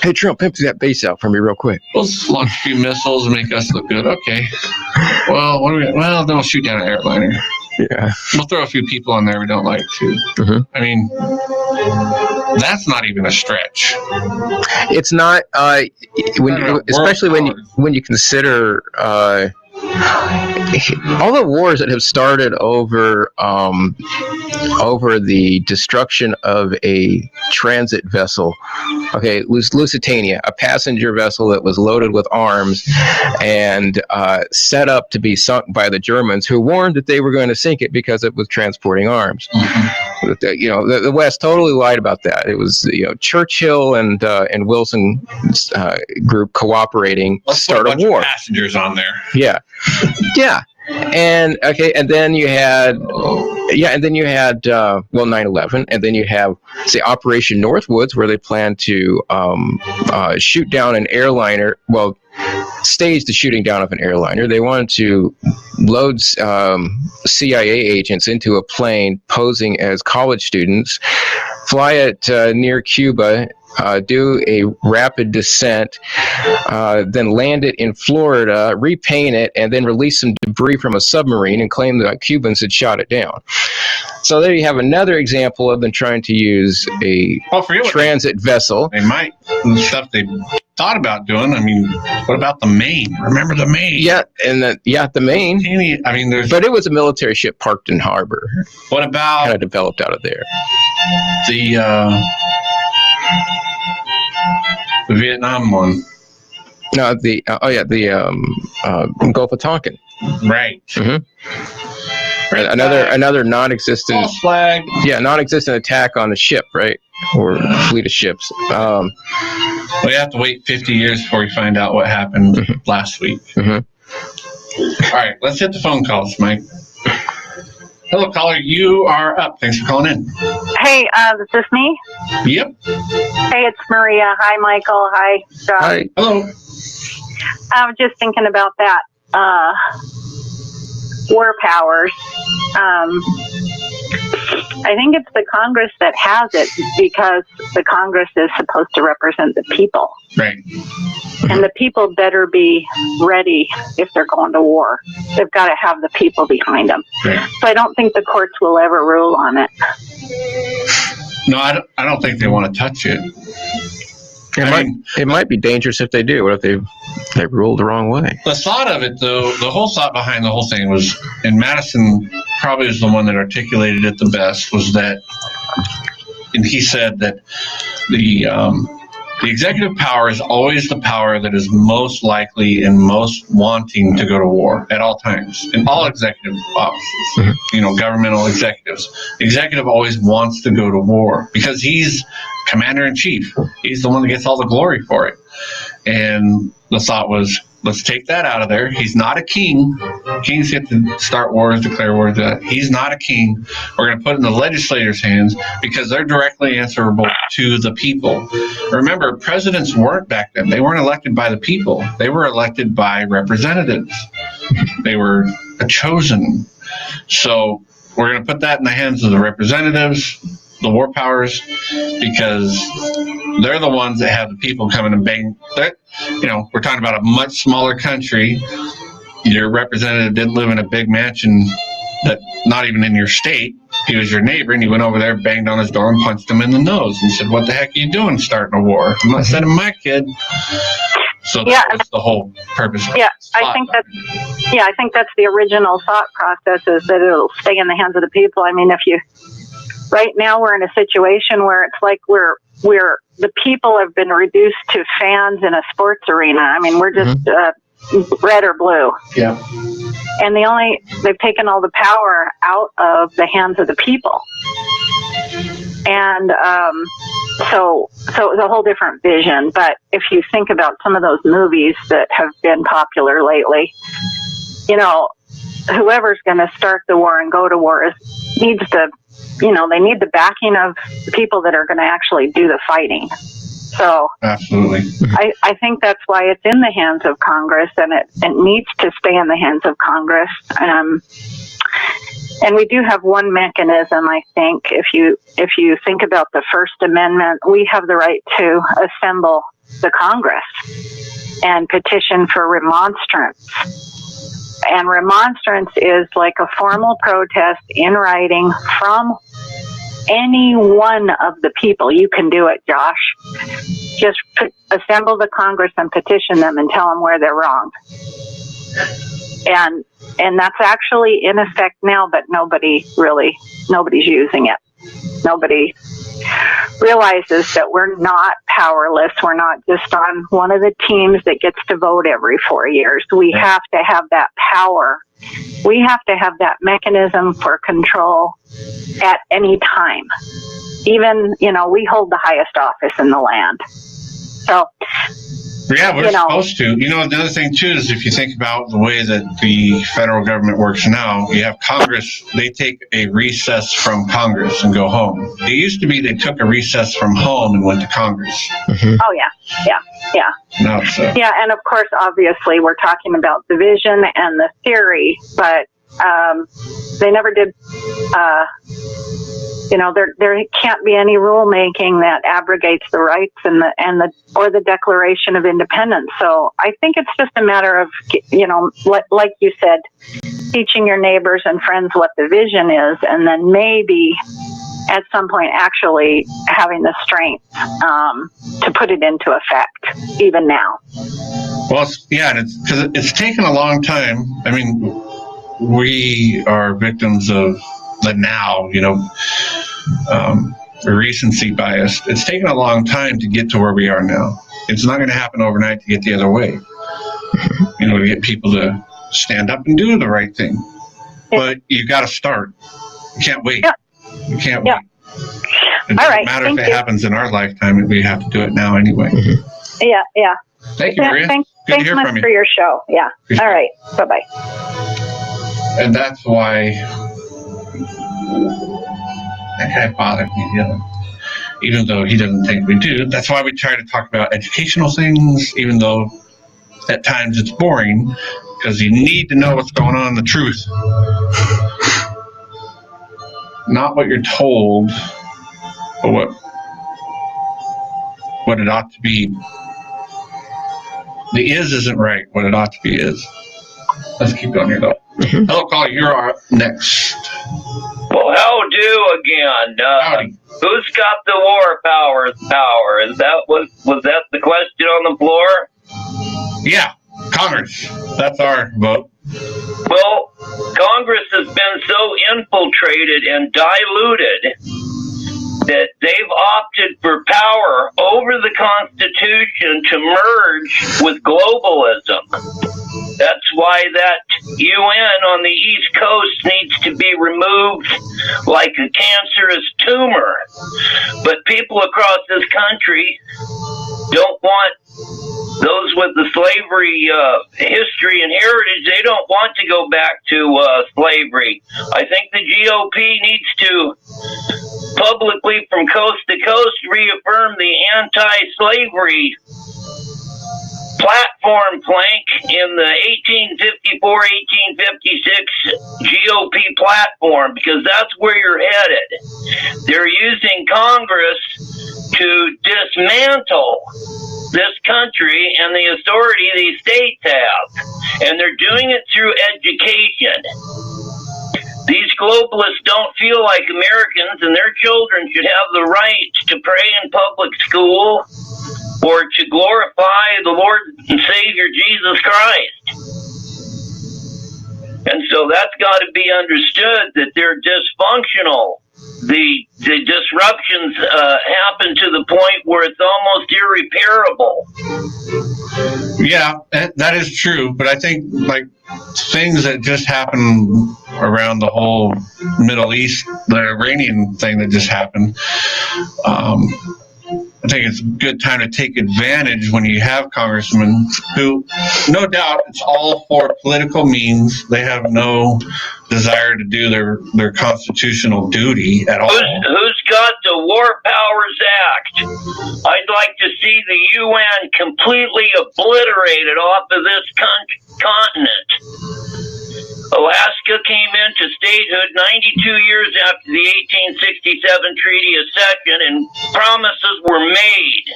Hey, Trump, empty that base out for me real quick. We'll just launch a few missiles and make us look good. Okay. Well, then we'll shoot down an airliner. Yeah. We'll throw a few people on there we don't like too. I mean, that's not even a stretch. It's not, especially when you consider all the wars that have started over the destruction of a transit vessel. Okay, Lusitania, a passenger vessel that was loaded with arms and set up to be sunk by the Germans, who warned that they were going to sink it because it was transporting arms. The West totally lied about that. It was Churchill and Wilson group cooperating to start a war. Passengers on there. Yeah. And then you had 9/11, and then you have, say, Operation Northwoods, where they plan to shoot down an airliner. Well, stage the shooting down of an airliner. They wanted to load CIA agents into a plane posing as college students, fly it near Cuba, do a rapid descent, then land it in Florida, repaint it, and then release some debris from a submarine and claim that Cubans had shot it down. So there you have another example of them trying to use a transit vessel. They might, the stuff they thought about doing. I mean, what about the Maine? Remember the Maine? Yeah, and the Maine. I mean, but it was a military ship parked in harbor. What about kind of developed out of there? The Vietnam one. No, the Gulf of Tonkin. Right. Another non-existent false flag. Yeah, non-existent attack on the ship, right, or fleet of ships. We have to wait 50 years before we find out what happened last week. All right, let's hit the phone calls, Mike. Hello, caller. You are up. Thanks for calling in. Hey, is this me? Yep. Hey, it's Maria. Hi, Michael. Hi, John. Hi. Hello. I was just thinking about that. War powers. I think it's the Congress that has it, because the Congress is supposed to represent the people. Right. And the people better be ready if they're going to war. They've got to have the people behind them. Right. So I don't think the courts will ever rule on it. No, I don't think they want to touch it. It might be dangerous if they do. What if they ruled the wrong way? The thought of it, though, the whole thought behind the whole thing was, and Madison probably is the one that articulated it the best, was that, and he said that the executive power is always the power that is most likely and most wanting to go to war at all times, in all executive offices, governmental executives. The executive always wants to go to war because he's commander-in-chief. He's the one that gets all the glory for it. And the thought was, let's take that out of there. He's not a king. Kings get to start wars, declare wars. He's not a king. We're going to put it in the legislators' hands because they're directly answerable to the people. Remember, presidents weren't back then. They weren't elected by the people. They were elected by representatives. They were chosen. So we're going to put that in the hands of the representatives, the war powers, because they're the ones that have the people coming and bang. We're talking about a much smaller country. Your representative didn't live in a big mansion that not even in your state. He was your neighbor, and you went over there, banged on his door, and punched him in the nose and said, "What the heck are you doing starting a war? I'm not sending my kid." So that's the whole purpose. I think that's the original thought process, is that it'll stay in the hands of the people. I mean, right now we're in a situation where it's like we're the people have been reduced to fans in a sports arena. I mean, we're just red or blue. Yeah. And they've taken all the power out of the hands of the people. And so it's a whole different vision. But if you think about some of those movies that have been popular lately, whoever's going to start the war and go to war needs to, they need the backing of the people that are going to actually do the fighting. So absolutely, I think that's why it's in the hands of Congress, and it needs to stay in the hands of Congress. And we do have one mechanism, I think. If you think about the First Amendment, we have the right to assemble the Congress and petition for remonstrance. And remonstrance is like a formal protest in writing from any one of the people. You can do it, Josh. Just assemble the Congress and petition them and tell them where they're wrong. And that's actually in effect now, but nobody's using it. Nobody realizes that we're not powerless. We're not just on one of the teams that gets to vote every 4 years. We have to have that power. We have to have that mechanism for control at any time. Even, we hold the highest office in the land. So, yeah, we're supposed to. The other thing, too, is if you think about the way that the federal government works now, you have Congress, they take a recess from Congress and go home. It used to be they took a recess from home and went to Congress. Oh, yeah. No, so. Yeah, and of course, obviously, we're talking about the vision and the theory, but they never did, there can't be any rulemaking that abrogates the rights or the Declaration of Independence. So I think it's just a matter of, like you said, teaching your neighbors and friends what the vision is, and then maybe at some point actually having the strength to put it into effect, even now. Well, it's taken a long time. I mean, we are victims of the now, recency bias. It's taken a long time to get to where we are now. It's not going to happen overnight to get the other way. To get people to stand up and do the right thing. But you've got to start. You can't wait. You can't wait. It doesn't matter if it happens in our lifetime. We have to do it now anyway. Yeah. Thank you, Maria. Thanks hear much from you. for your show. Yeah. Appreciate All right. Bye-bye. And that's why that guy bothered me, even though he doesn't think we do. That's why we try to talk about educational things, even though at times it's boring, because you need to know what's going on, the truth. Not what you're told, but what it ought to be. The isn't right. What it ought to be is. Let's keep going here, though. Hello, caller. You're up next. Well, how do again? Who's got the war power? Was that the question on the floor? Yeah, Congress. That's our vote. Well, Congress has been so infiltrated and diluted that they've opted for power over the Constitution to merge with globalism. That's why that UN on the East Coast needs to be removed like a cancerous tumor. But people across this country don't want those with the slavery history and heritage. They don't want to go back to slavery. I think the GOP needs to publicly from coast to coast reaffirm the anti-slavery platform plank in the 1854-1856 GOP platform, because that's where you're headed. They're using Congress to dismantle this country and the authority these states have. And they're doing it through education. These globalists don't feel like Americans, and their children should have the right to pray in public school or to glorify the Lord and Savior Jesus Christ. And so that's got to be understood that they're dysfunctional. The disruptions happen to the point where it's almost irreparable. Yeah, that is true. But I think things that just happened around the whole Middle East, the Iranian thing that just happened, I think it's a good time to take advantage when you have congressmen who, no doubt, it's all for political means. They have no desire to do their constitutional duty at all. Who's got the War Powers Act? I'd like to see the UN completely obliterated off of this continent. Alaska came into statehood 92 years after the 1867 Treaty of Cession, and promises were made.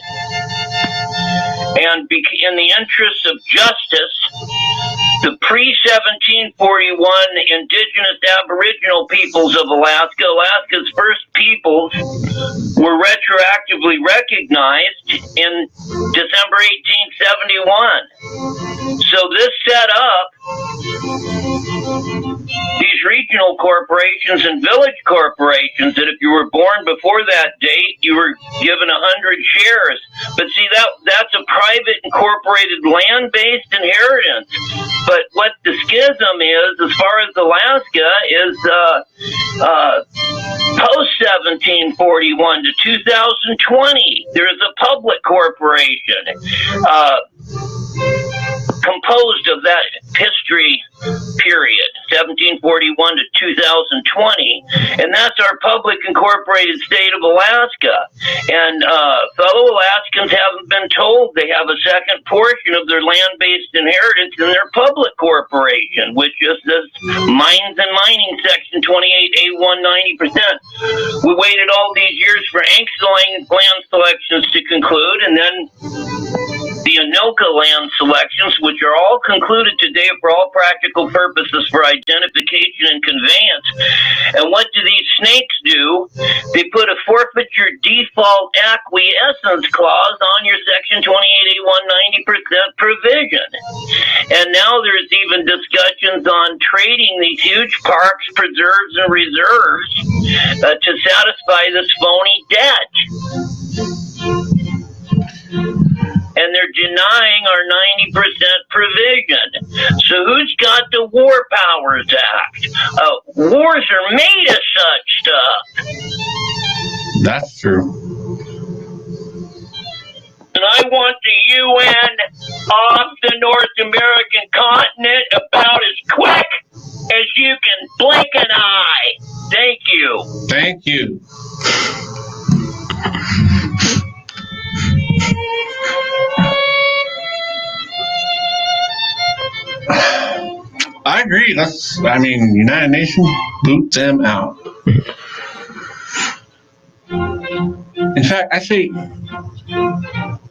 And in the interests of justice, the pre-1741 indigenous aboriginal peoples of Alaska, Alaska's first peoples, were retroactively recognized in December 1871. So this set up these regional corporations and village corporations that if you were born before that date, you were given 100 shares. But see, that's a private incorporated land-based inheritance. But what the schism is, as far as Alaska, is post-1741 to 2020, there's a public corporation composed of that history period, 1741 to 2020, and that's our public incorporated state of Alaska. And fellow Alaskans haven't been told they have a second portion of their land-based inheritance in their public corporation, which is this Mines and Mining Section 28A1 90%. We waited all these years for Anxel land selections to conclude, and then the Anoka land selections, which are all concluded today for all practical purposes for identification and conveyance. And what do these snakes do? They put a forfeiture default acquiescence clause on your Section 28A1 90% provision. And now there's even discussions on trading these huge parks, preserves, and reserves to satisfy this phony debt. And they're denying our 90% provision. So who's got the War Powers Act? Wars are made of such stuff. That's true. And I want the UN off the North American continent about as quick as you can blink an eye. Thank you. Thank you. I agree. United Nations, boot them out. In fact, I say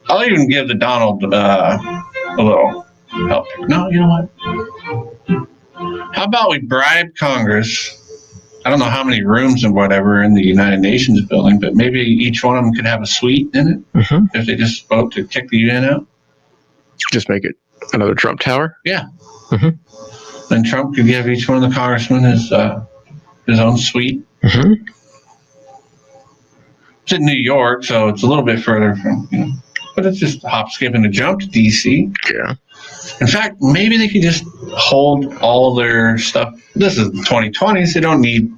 I'll even give the Donald a little help. No, you know what? How about we bribe Congress? I don't know how many rooms and whatever in the United Nations building, but maybe each one of them could have a suite in it if they just vote to kick the UN out. Just make it another Trump Tower? Yeah. Then Trump could give each one of the congressmen his own suite. It's in New York, so it's a little bit further from, but it's just a hop, skip, and a jump to D.C. Yeah. In fact, maybe they could just hold all their stuff. This is 2020, so they don't need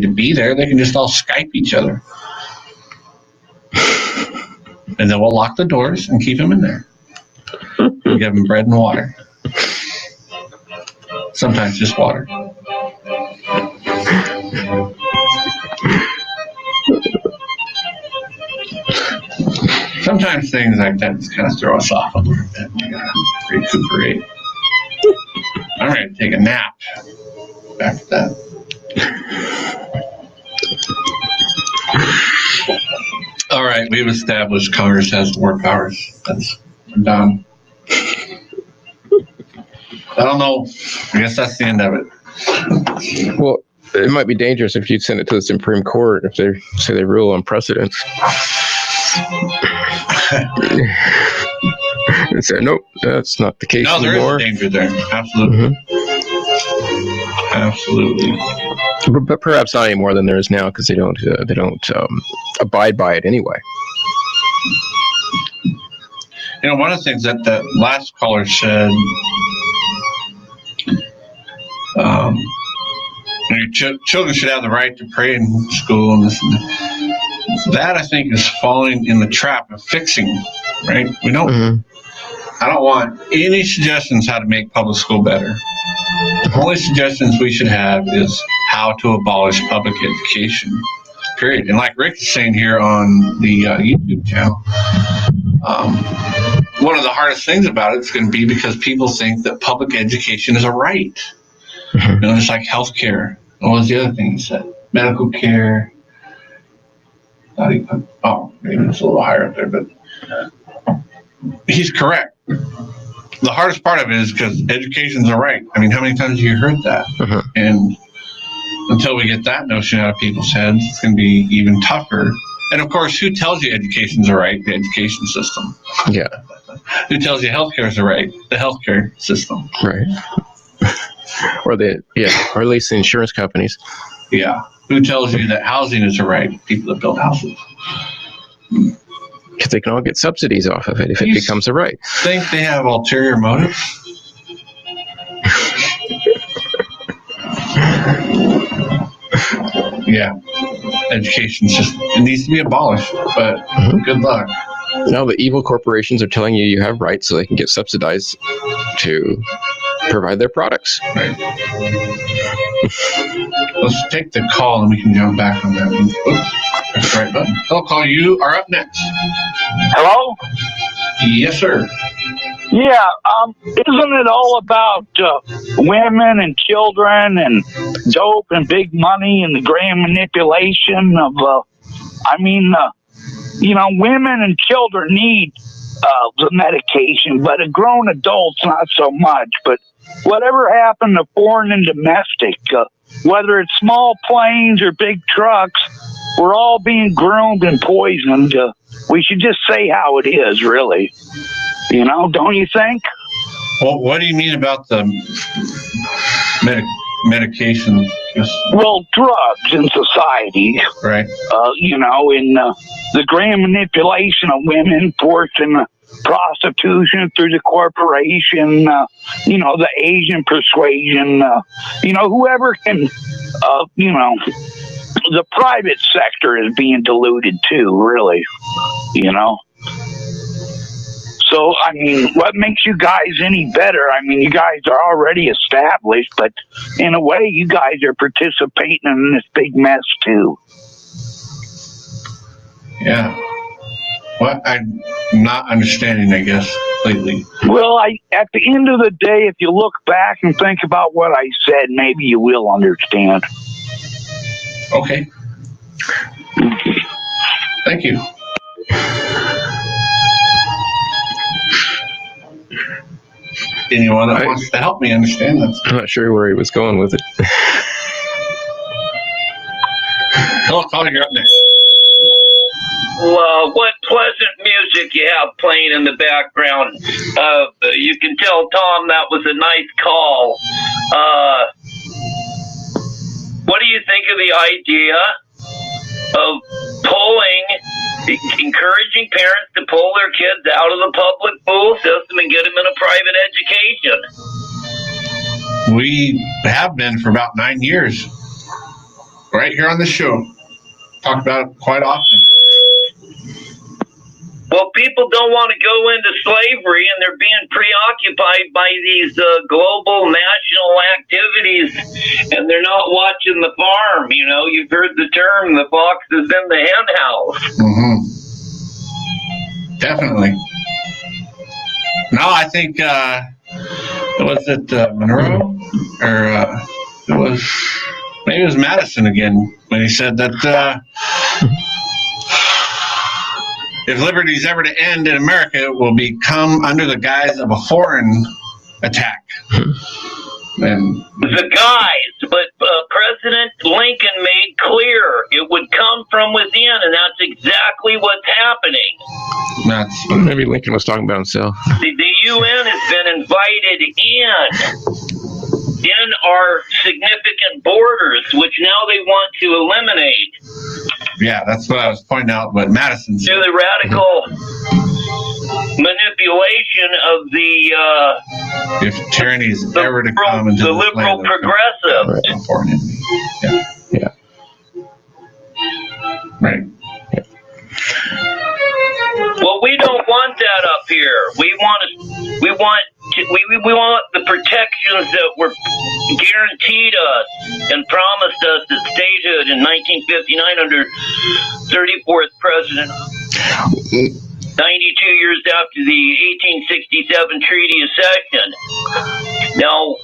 to be there. They can just all Skype each other. And then we'll lock the doors and keep them in there. We'll give them bread and water. Sometimes just water. Sometimes things like that just kind of throw us off a little bit. We gotta recuperate. I'm ready to take a nap after that. All right, we've established Congress has more powers. We're done. I don't know. I guess that's the end of it. Well, it might be dangerous if you send it to the Supreme Court if they say they rule on precedents. And say, nope, that's not the case anymore. No, there is a danger there. Absolutely. Absolutely. But perhaps not any more than there is now because they don't abide by it anyway. One of the things that the last caller said, your children should have the right to pray in school, and this and that I think is falling in the trap of fixing, right? We don't. I don't want any suggestions how to make public school better. The only suggestions we should have is how to abolish public education, period. And like Rick is saying here on the YouTube channel, one of the hardest things about it is going to be because people think that public education is a right. Just like healthcare. What was the other thing he said? Medical care. Maybe it's a little higher up there, but he's correct. The hardest part of it is because education's a right. I mean, how many times have you heard that? And until we get that notion out of people's heads, it's going to be even tougher. And of course, who tells you education's a right? The education system. Yeah. Who tells you healthcare's a right? The healthcare system. Right. or at least the insurance companies. Yeah. Who tells you that housing is a right? People that build houses. Because they can all get subsidies off of it if it becomes a right. Think they have ulterior motives? Yeah. Education system. It needs to be abolished, but good luck. Now the evil corporations are telling you have rights so they can get subsidized to provide their products. Right. Let's take the call and we can jump back on that. Oops, that's the right button. I'll call you are up next. Hello? Yes, sir. Yeah, isn't it all about women and children and dope and big money and the grand manipulation of, women and children need the medication, but grown adults not so much. But whatever happened to foreign and domestic, whether it's small planes or big trucks, we're all being groomed and poisoned. We should just say how it is, really. Don't you think? Well, what do you mean about the medication? Well, drugs in society. Right. In the grand manipulation of women, forcing prostitution through the corporation, the Asian persuasion, whoever can, the private sector is being diluted too, really, So, what makes you guys any better? You guys are already established, but in a way, you guys are participating in this big mess too. Yeah. What I'm not understanding, I guess, lately. Well, at the end of the day, if you look back and think about what I said, maybe you will understand. Okay. Thank you. Anyone that wants to help me understand this? I'm not sure where he was going with it. Hello, caller, you're up next. Well, what pleasant music you have playing in the background. You can tell Tom that was a nice call. What do you think of the idea of encouraging parents to pull their kids out of the public school system and get them in a private education? We have been for about 9 years. Right here on this show. Talk about it quite often. Well, people don't want to go into slavery, and they're being preoccupied by these global national activities, and they're not watching the farm. You've heard the term, the fox is in the hen house. Mm-hmm. Definitely. No, I think, was it Monroe? Or maybe it was Madison again, when he said that if liberty's ever to end in America, it will become under the guise of a foreign attack. The guise, but President Lincoln made clear it would come from within, and that's exactly what's happening. Maybe Lincoln was talking about himself. The UN has been invited in our significant borders, which now they want to eliminate. Yeah, that's what I was pointing out, but Madison said. Through the radical manipulation of the if tyranny is ever to come into the liberal progressive. Yeah. Right. Well, we don't want that up here. We want the protections that were guaranteed us and promised us at statehood in 1959 under 34th President. 92 years after the 1867 Treaty of Cession. Now,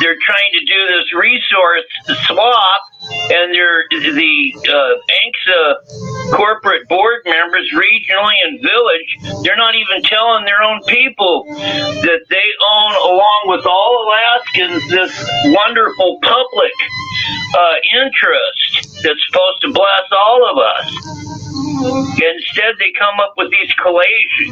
they're trying to do this resource swap, and the ANCSA corporate board members, regionally and village, they're not even telling their own people that they own, along with all Alaskans, this wonderful public interest that's supposed to bless all of us. Instead, they come up with these cliches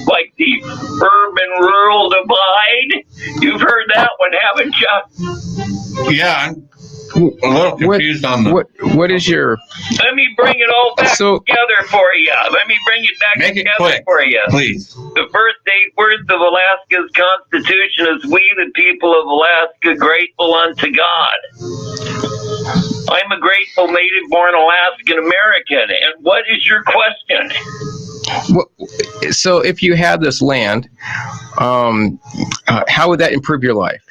like the urban-rural divide. You've heard that one, haven't you? Yeah, I'm a little confused on the... What is your... Let me bring it all back together for you. Let me bring it back together for you. Please. The first 8 words of Alaska's Constitution is, "We, the people of Alaska, grateful unto God." I'm a grateful native-born Alaskan American. And what is your question? So if you had this land, how would that improve your life?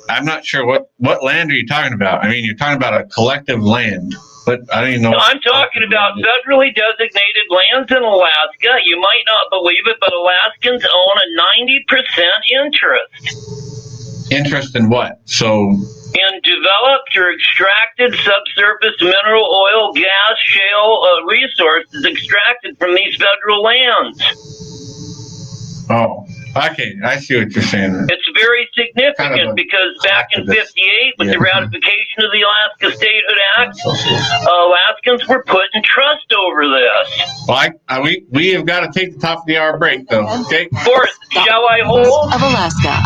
I'm not sure what land are you talking about. I mean, you're talking about a collective land, but I don't even know. No, I'm talking about federally designated lands in Alaska. You might not believe it, but Alaskans own a 90% interest. Interest in what? So... in developed or extracted subsurface mineral, oil, gas, shale resources extracted from these federal lands. Oh, okay. I see what you're saying. It's very significant because back in 58, with the ratification of the Alaska Statehood Act, Alaskans were put in trust over this. Well, we have got to take the top of the hour break, though. Okay. Fourth, shall I hold? Of Alaska.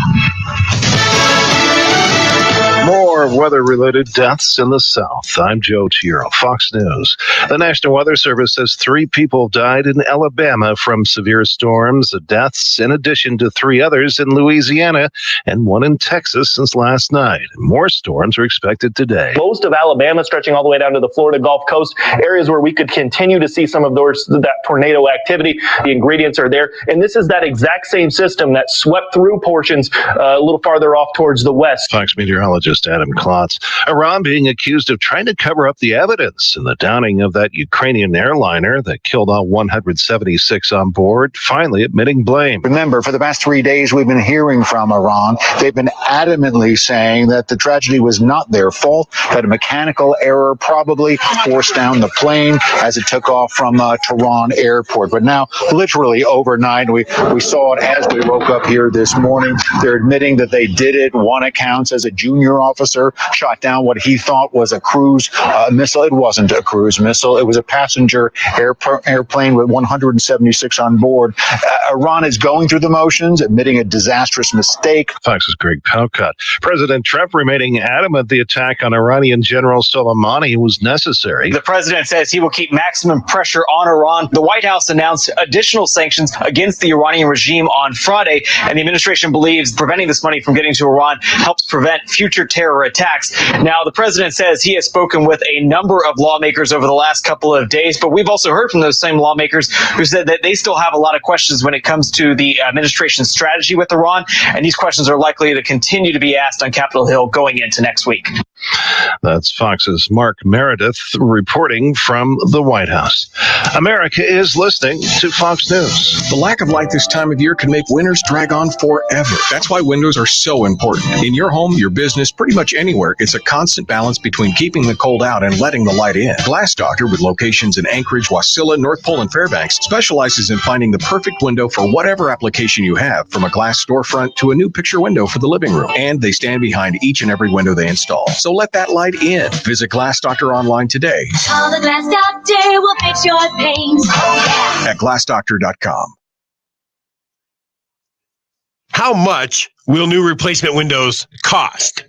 More weather-related deaths in the South. I'm Joe Chiaro, Fox News. The National Weather Service says 3 people died in Alabama from severe storms. The deaths, in addition to 3 others in Louisiana and 1 in Texas since last night. More storms are expected today. Most of Alabama stretching all the way down to the Florida Gulf Coast, areas where we could continue to see some of that tornado activity. The ingredients are there. And this is that exact same system that swept through portions a little farther off towards the west. Fox meteorologist Adam Klotz. Iran being accused of trying to cover up the evidence in the downing of that Ukrainian airliner that killed all 176 on board, finally admitting blame. Remember, for the past 3 days, we've been hearing from Iran. They've been adamantly saying that the tragedy was not their fault, that a mechanical error probably forced down the plane as it took off from Tehran airport. But now, literally overnight, we saw it as we woke up here this morning. They're admitting that they did it. One account says a junior officer shot down what he thought was a cruise missile. It wasn't a cruise missile. It was a passenger airplane with 176 on board. Iran is going through the motions, admitting a disastrous mistake. Fox's Greg Palcott. President Trump remaining adamant the attack on Iranian General Soleimani was necessary. The president says he will keep maximum pressure on Iran. The White House announced additional sanctions against the Iranian regime on Friday, and the administration believes preventing this money from getting to Iran helps prevent future terror attacks. Now, the president says he has spoken with a number of lawmakers over the last couple of days, but we've also heard from those same lawmakers who said that they still have a lot of questions when it comes to the administration's strategy with Iran, and these questions are likely to continue to be asked on Capitol Hill going into next week. That's Fox's Mark Meredith reporting from the White House. America is listening to Fox News. The lack of light this time of year can make winters drag on forever. That's why windows are so important. In your home, your business, pretty much anywhere, it's a constant balance between keeping the cold out and letting the light in. Glass Doctor, with locations in Anchorage, Wasilla, North Pole, and Fairbanks, specializes in finding the perfect window for whatever application you have, from a glass storefront to a new picture window for the living room. And they stand behind each and every window they install. So let that light in. Visit Glass Doctor online today. Call the Glass Doctor, we'll fix your paint. At glassdoctor.com. How much will new replacement windows cost?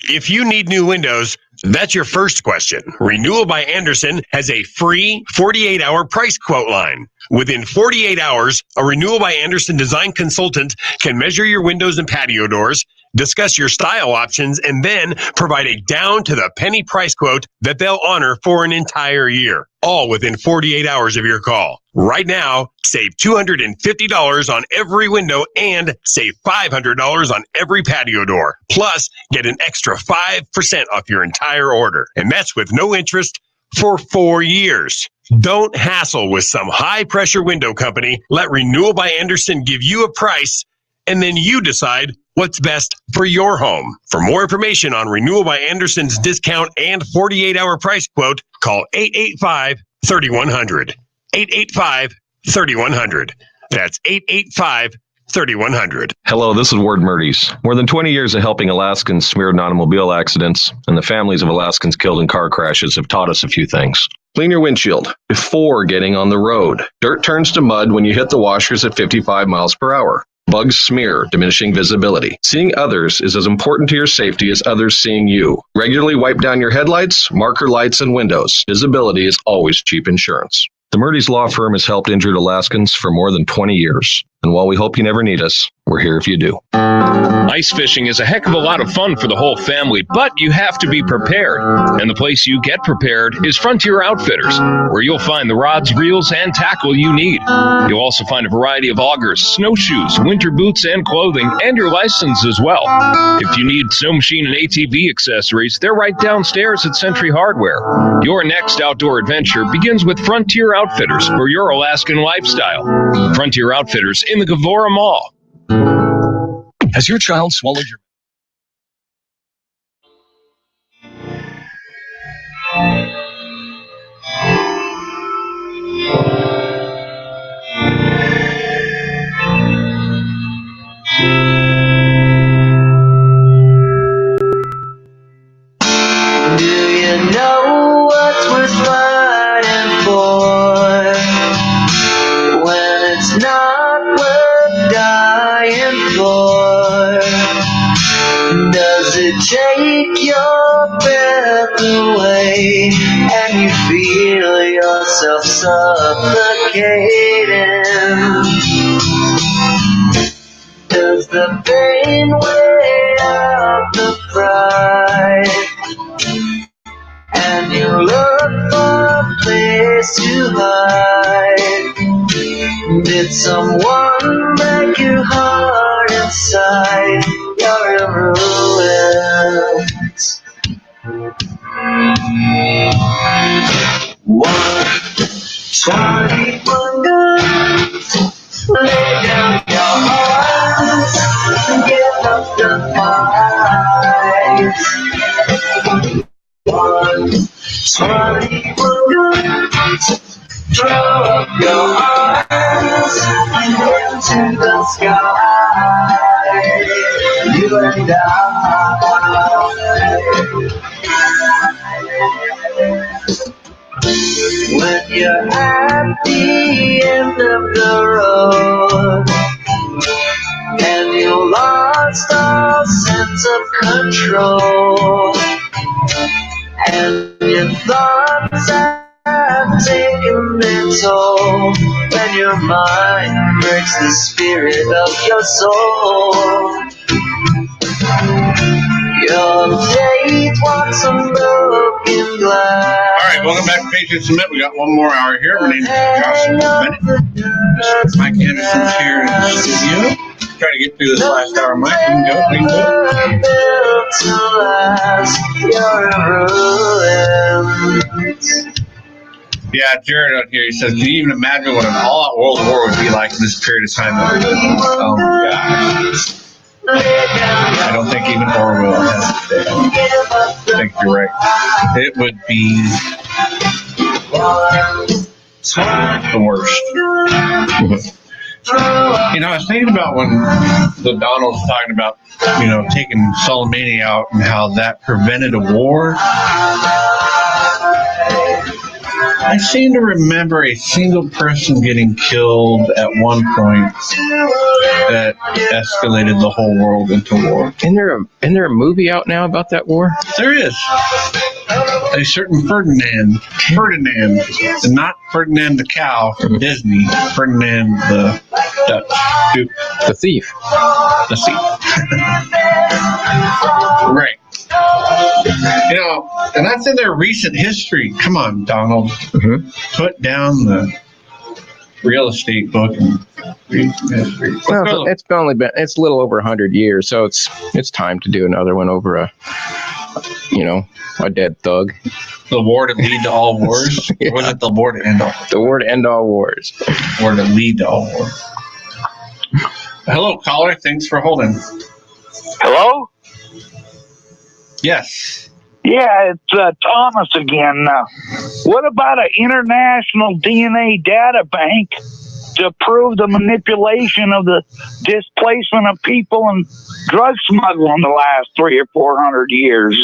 If you need new windows, that's your first question. Renewal by Andersen has a free 48-hour price quote line. Within 48 hours, a Renewal by Andersen design consultant can measure your windows and patio doors, discuss your style options, and then provide a down-to-the-penny price quote that they'll honor for an entire year, all within 48 hours of your call. Right now, save $250 on every window and save $500 on every patio door. Plus, get an extra 5% off your entire order. And that's with no interest for 4 years. Don't hassle with some high-pressure window company. Let Renewal by Andersen give you a price, and then you decide what's best for your home. For more information on Renewal by Anderson's discount and 48-hour price quote, call 885-3100. 885-3100. That's 885-3100. Hello, this is Ward Murdy's. More than 20 years of helping Alaskans smeared in automobile accidents and the families of Alaskans killed in car crashes have taught us a few things. Clean your windshield before getting on the road. Dirt turns to mud when you hit the washers at 55 miles per hour. Bugs smear, diminishing visibility. Seeing others is as important to your safety as others seeing you. Regularly wipe down your headlights, marker lights, and windows. Visibility is always cheap insurance. The Murdy's Law Firm has helped injured Alaskans for more than 20 years. And while we hope you never need us, we're here if you do. Ice fishing is a heck of a lot of fun for the whole family, but you have to be prepared. And the place you get prepared is Frontier Outfitters, where you'll find the rods, reels, and tackle you need. You'll also find a variety of augers, snowshoes, winter boots, and clothing, and your license as well. If you need snow machine and ATV accessories, they're right downstairs at Century Hardware. Your next outdoor adventure begins with Frontier Outfitters for your Alaskan lifestyle. Frontier Outfitters in the Gavora Mall. Has your child swallowed your... Do you know what's worth fighting for when it's not worth dying for? Does it take your breath away and you feel yourself suffocating? Does the pain weigh out the pride? And you look for a place to hide. Did someone break your heart inside? You're in ruins. One, 21 guns. Lay down your hearts and give up the fight. 121 guns. Throw up your arms into the sky. You and I. When you're at the end of the road and you lost all sense of control, and your thoughts have taken their toll, when your mind breaks the spirit of your soul, your faith walks on broken glass. All right, welcome back to Patriot Submit. We got one more hour here. My name is Josh Bennett. Mike Anderson's here in the studio. Try to get through this last hour, Mike. We can go. Yeah, Jared out here, he says, can you even imagine what an all-out world war would be like in this period of time? Oh my gosh. I don't think even Orwell has it. I think you're right. It would be the worst. You know, I was thinking about when the Donald was talking about, you know, taking Soleimani out and how that prevented a war. I seem to remember a single person getting killed at one point that escalated the whole world into war. Isn't there a movie out now about that war? There is. A certain Ferdinand, and not Ferdinand the cow from Disney, Ferdinand the Dutch Duke. The thief. The thief. Right. You know, and that's in their recent history. Come on, Donald. Mm-hmm. Put down the real estate book and read history. Well, it's a little over 100 years, so it's time to do another one over a dead thug. The war to lead to all wars? Yeah. Or was it the war to end all? The war to end all wars. Or to lead to all wars. Hello, caller. Thanks for holding. Hello? Yes. Yeah, it's Thomas again. What about an international DNA data bank to prove the manipulation of the displacement of people and drug smuggling the last 300 or 400 years?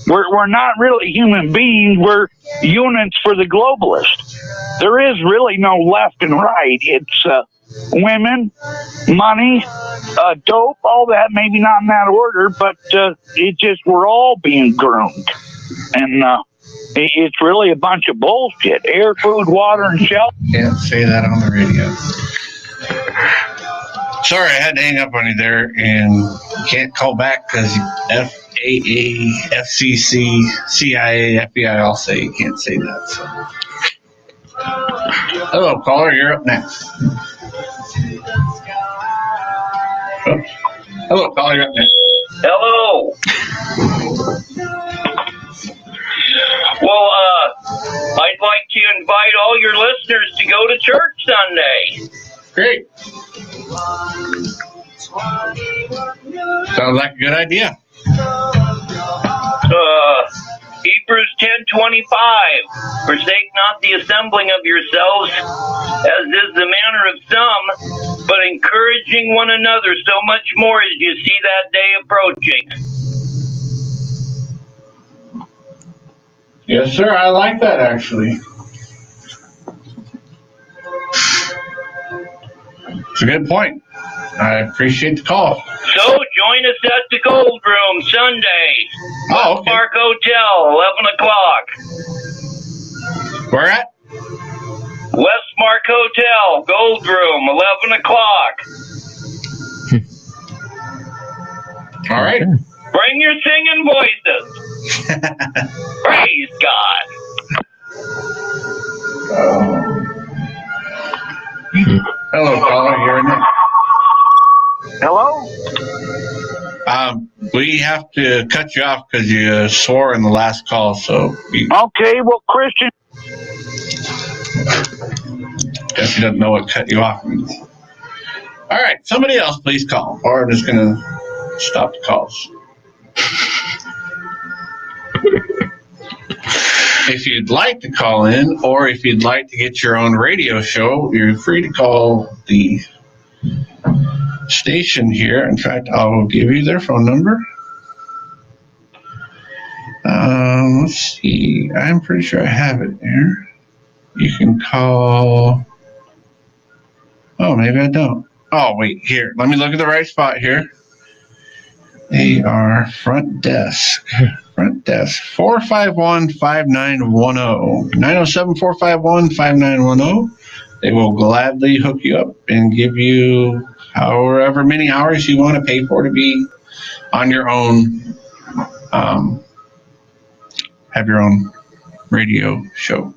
We're not really human beings. We're units for the globalist. There is really no left and right. It's women, money, dope, all that, maybe not in that order, but it just, we're all being groomed. And it's really a bunch of bullshit. Air, food, water, and shelter. Can't say that on the radio. Sorry, I had to hang up on you there, and you can't call back because FAA, FCC, CIA, FBI all say you can't say that. So. Hello, caller, you're up next. Oh. Hello, caller, you're up next. Hello. Well, I'd like to invite all your listeners to go to church Sunday. Great. Sounds like a good idea. Hebrews 10:25. Forsake not the assembling of yourselves, as is the manner of some, but encouraging one another so much more as you see that day approaching. Yes, sir. I like that, actually. It's a good point. I appreciate the call. So join us at the Gold Room Sunday. Oh, okay. Park Hotel, 11 o'clock. Where at? Westmark Hotel, Gold Room, 11 o'clock. All right. Bring your singing voices. Praise God. Hello, caller. You're in there. Hello? We have to cut you off because you swore in the last call. So. Okay, well, Christian. Guess he doesn't know what cut you off means. All right, somebody else, please call, or I'm just gonna stop the calls. If you'd like to call in, or if you'd like to get your own radio show, you're free to call the station here. In fact, I'll give you their phone number. Let's see. I'm pretty sure I have it there. You can call. Oh, maybe I don't. Oh, wait, here. Let me look at the right spot here. They are front desk. Front desk. 451-5910. 907-451-5910. They will gladly hook you up and give you however many hours you want to pay for to be on your own. Have your own radio show.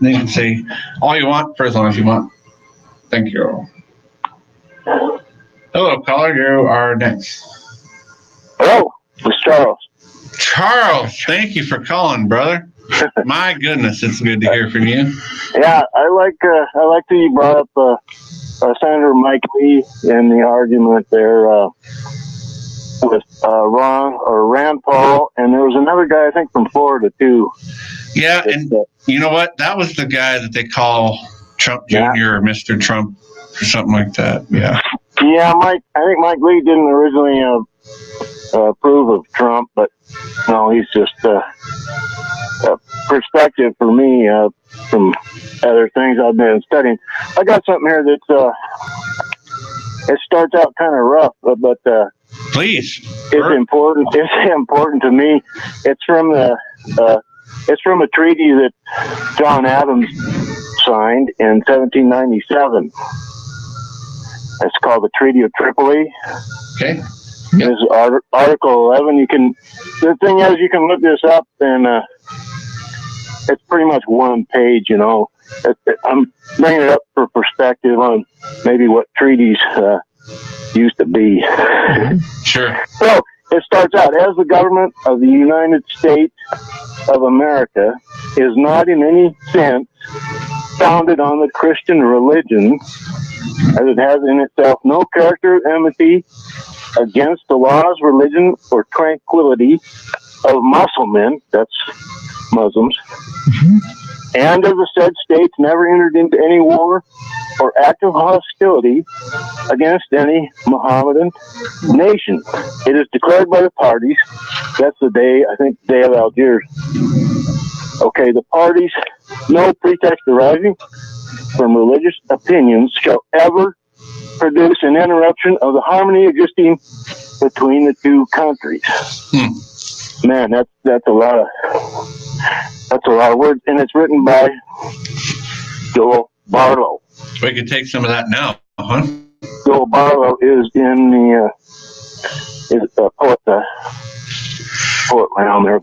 They can say all you want for as long as you want. Thank you. Hello, caller. You are next. Hello, it's Charles. Charles, thank you for calling, brother. My goodness, it's good to hear from you. Yeah, I like that you brought up Senator Mike Lee in the argument there with Rand Paul, and there was another guy I think from Florida too. Yeah, and you know what? That was the guy that they call Trump Jr. or Mr. Trump or something like that. Yeah. Yeah, I think Mike Lee didn't originally approve of Trump, but no, he's just a perspective for me from other things I've been studying. I got something here that it starts out kind of rough, but please, it's important. It's important to me. It's from a treaty that John Adams signed in 1797. It's called the Treaty of Tripoli. Okay. This is Article 11. The thing is, you can look this up, and it's pretty much one page. You know, I'm bringing it up for perspective on maybe what treaties used to be. Sure. So it starts out, as the government of the United States of America is not in any sense founded on the Christian religion as it has in itself no character of enmity against the laws, religion, or tranquility of Muslims, that's Muslims, and of the said states never entered into any war or act of hostility against any Mohammedan nation. It is declared by the parties, that's the day, I think, the day of Algiers. Okay, the parties, no pretext arising from religious opinions shall ever produce an interruption of the harmony existing between the two countries. Man, that's a lot of words, and it's written by Joel Barlow. We could take some of that now, huh? Joel Barlow is in the poet round there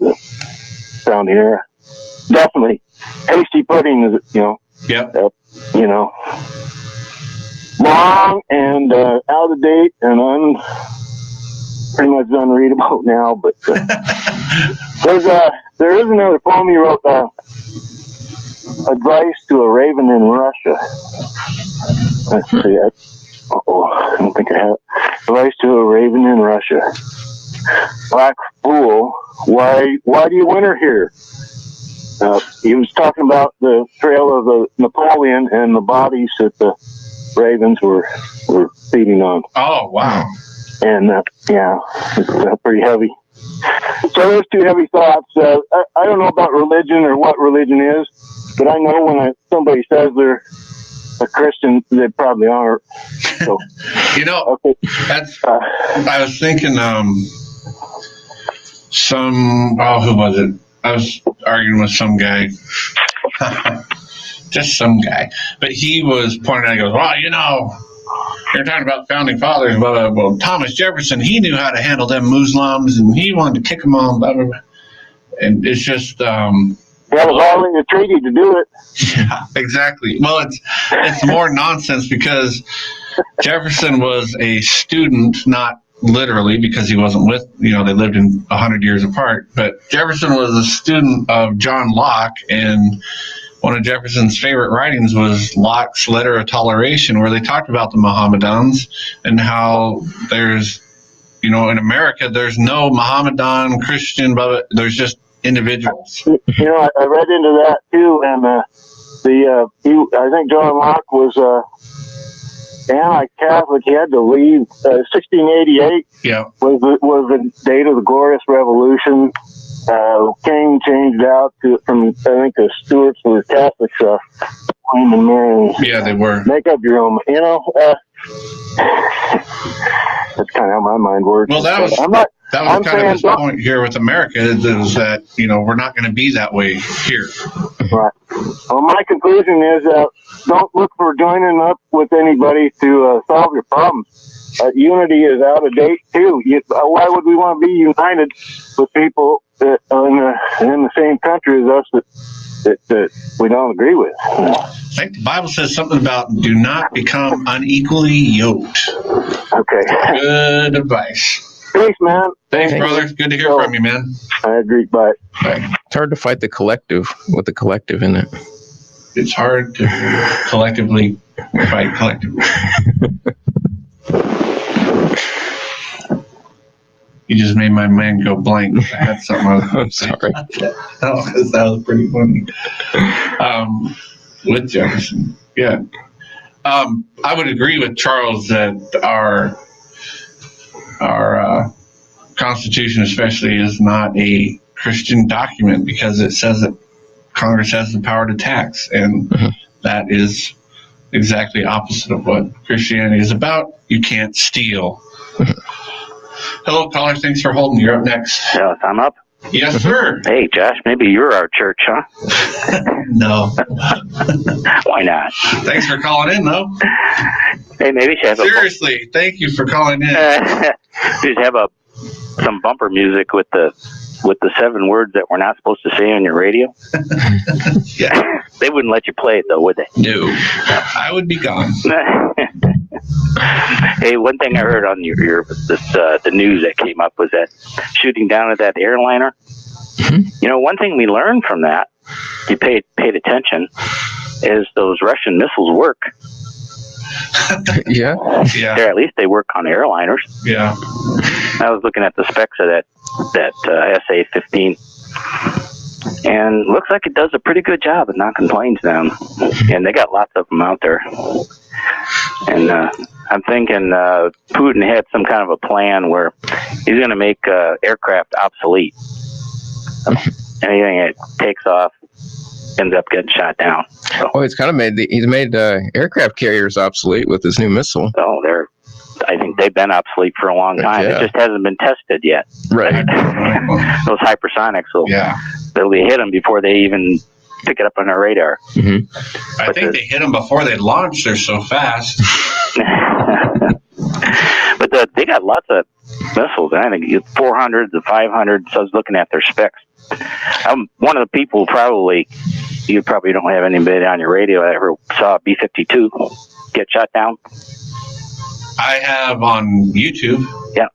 down here. Definitely, hasty pudding is Yep. Long and out of date and pretty much unreadable now. But there is another poem he wrote, Advice to a Raven in Russia. Let's see. I don't think I have it. Advice to a Raven in Russia. Black fool, why do you winter here? He was talking about the trail of the Napoleon and the bodies that the ravens were feeding on. Oh, wow. And it's pretty heavy. So there's two heavy thoughts. I don't know about religion or what religion is, but I know when somebody says they're a Christian, they probably aren't. So, okay. That's. I was thinking, who was it? I was arguing with some guy, just some guy, but he was pointing out, he goes, well, you're talking about founding fathers, well, Thomas Jefferson, he knew how to handle them Muslims, and he wanted to kick them all, blah, blah, blah. And it's just... that was all in the treaty to do it. Yeah, exactly. Well, it's more nonsense because Jefferson was a student, not literally because he wasn't with, they lived in 100 years apart, but Jefferson was a student of John Locke, and one of Jefferson's favorite writings was Locke's Letter of Toleration, where they talked about the Mohammedans and how there's, in America, there's no Mohammedan, Christian, but there's just individuals. I read into that too, and I think John Locke was anti-Catholic. He had to leave. 1688 was the date of the Glorious Revolution. King changed out from, I think the Stuarts were Catholics, Queen and Mary. Yeah, they were. Make up your own, that's kind of how my mind works. Well, that was kind of his point here with America, is that, we're not going to be that way here. Right. Well, my conclusion is don't look for joining up with anybody to solve your problems. Unity is out of date, too. Why would we want to be united with people that are in the same country as us that we don't agree with? I think the Bible says something about do not become unequally yoked. Okay. Good advice. Thanks, man. Thanks, brother. Good to hear from you, man. I agree. Bye. It's hard to fight the collective with the collective in it. It's hard to collectively fight collectively. You just made my mind go blank. I had something I was going to say. Sorry. That was pretty funny. With Jefferson. Yeah. I would agree with Charles that our Constitution especially is not a Christian document because it says that Congress has the power to tax, and that is exactly opposite of what Christianity is about. You can't steal. Hello, caller. Thanks for holding. You're up next. Yes, I'm up. Yes, sir. Hey, Josh, maybe you're our church, huh? No. Why not? Thanks for calling in, though. Hey, maybe you should have Seriously, thank you for calling in. You should have some bumper music with the 7 words that we're not supposed to say on your radio. Yeah. They wouldn't let you play it, though, would they? No. I would be gone. Hey, one thing I heard on the news that came up was that shooting down at that airliner. Mm-hmm. One thing we learned from that, you paid attention, is those Russian missiles work. Yeah. Or at least they work on airliners. Yeah. I was looking at the specs of that SA-15, and looks like it does a pretty good job of knocking planes down. And they got lots of them out there. And I'm thinking Putin had some kind of a plan where he's going to make aircraft obsolete. Anything that takes off ends up getting shot down. So. Oh, he's kind of made aircraft carriers obsolete with his new missile. Oh, I think they've been obsolete for a long time. Yeah. It just hasn't been tested yet. Right. Those hypersonics they'll be hit them before they even pick it up on their radar. Mm-hmm. I think they hit them before they launch. They're so fast. But they got lots of missiles. I think 400s, the 500s. So I was looking at their specs. I'm one of the people you probably don't have anybody on your radio that ever saw a B-52 get shot down. I have on YouTube. Yeah.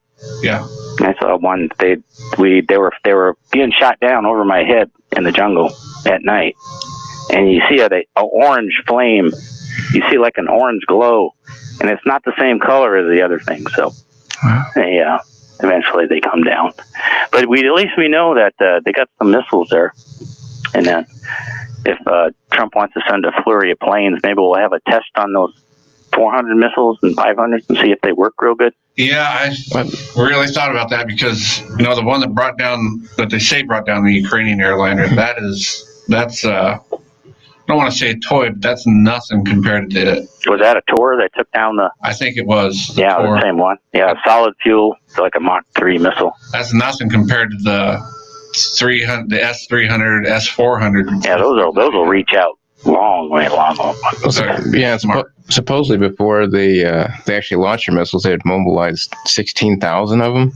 Yeah. I saw one. They were being shot down over my head in the jungle at night, and you see an orange flame. You see like an orange glow, and it's not the same color as the other thing. So, eventually they come down. But at least we know that they got some missiles there, and then if Trump wants to send a flurry of planes, maybe we'll have a test on those 400 missiles and 500s and see if they work real good. Yeah, I really thought about that because the one that they say brought down the Ukrainian airliner. That's I don't want to say a toy, but that's nothing compared to it. Was that a tour that took down the? I think it was. Yeah, the same one. Yeah, solid fuel, so like a Mach 3 missile. That's nothing compared to the S-300, S-400. Yeah, those will reach out long. Yeah, supposedly before they actually launched their missiles, they had mobilized 16,000 of them.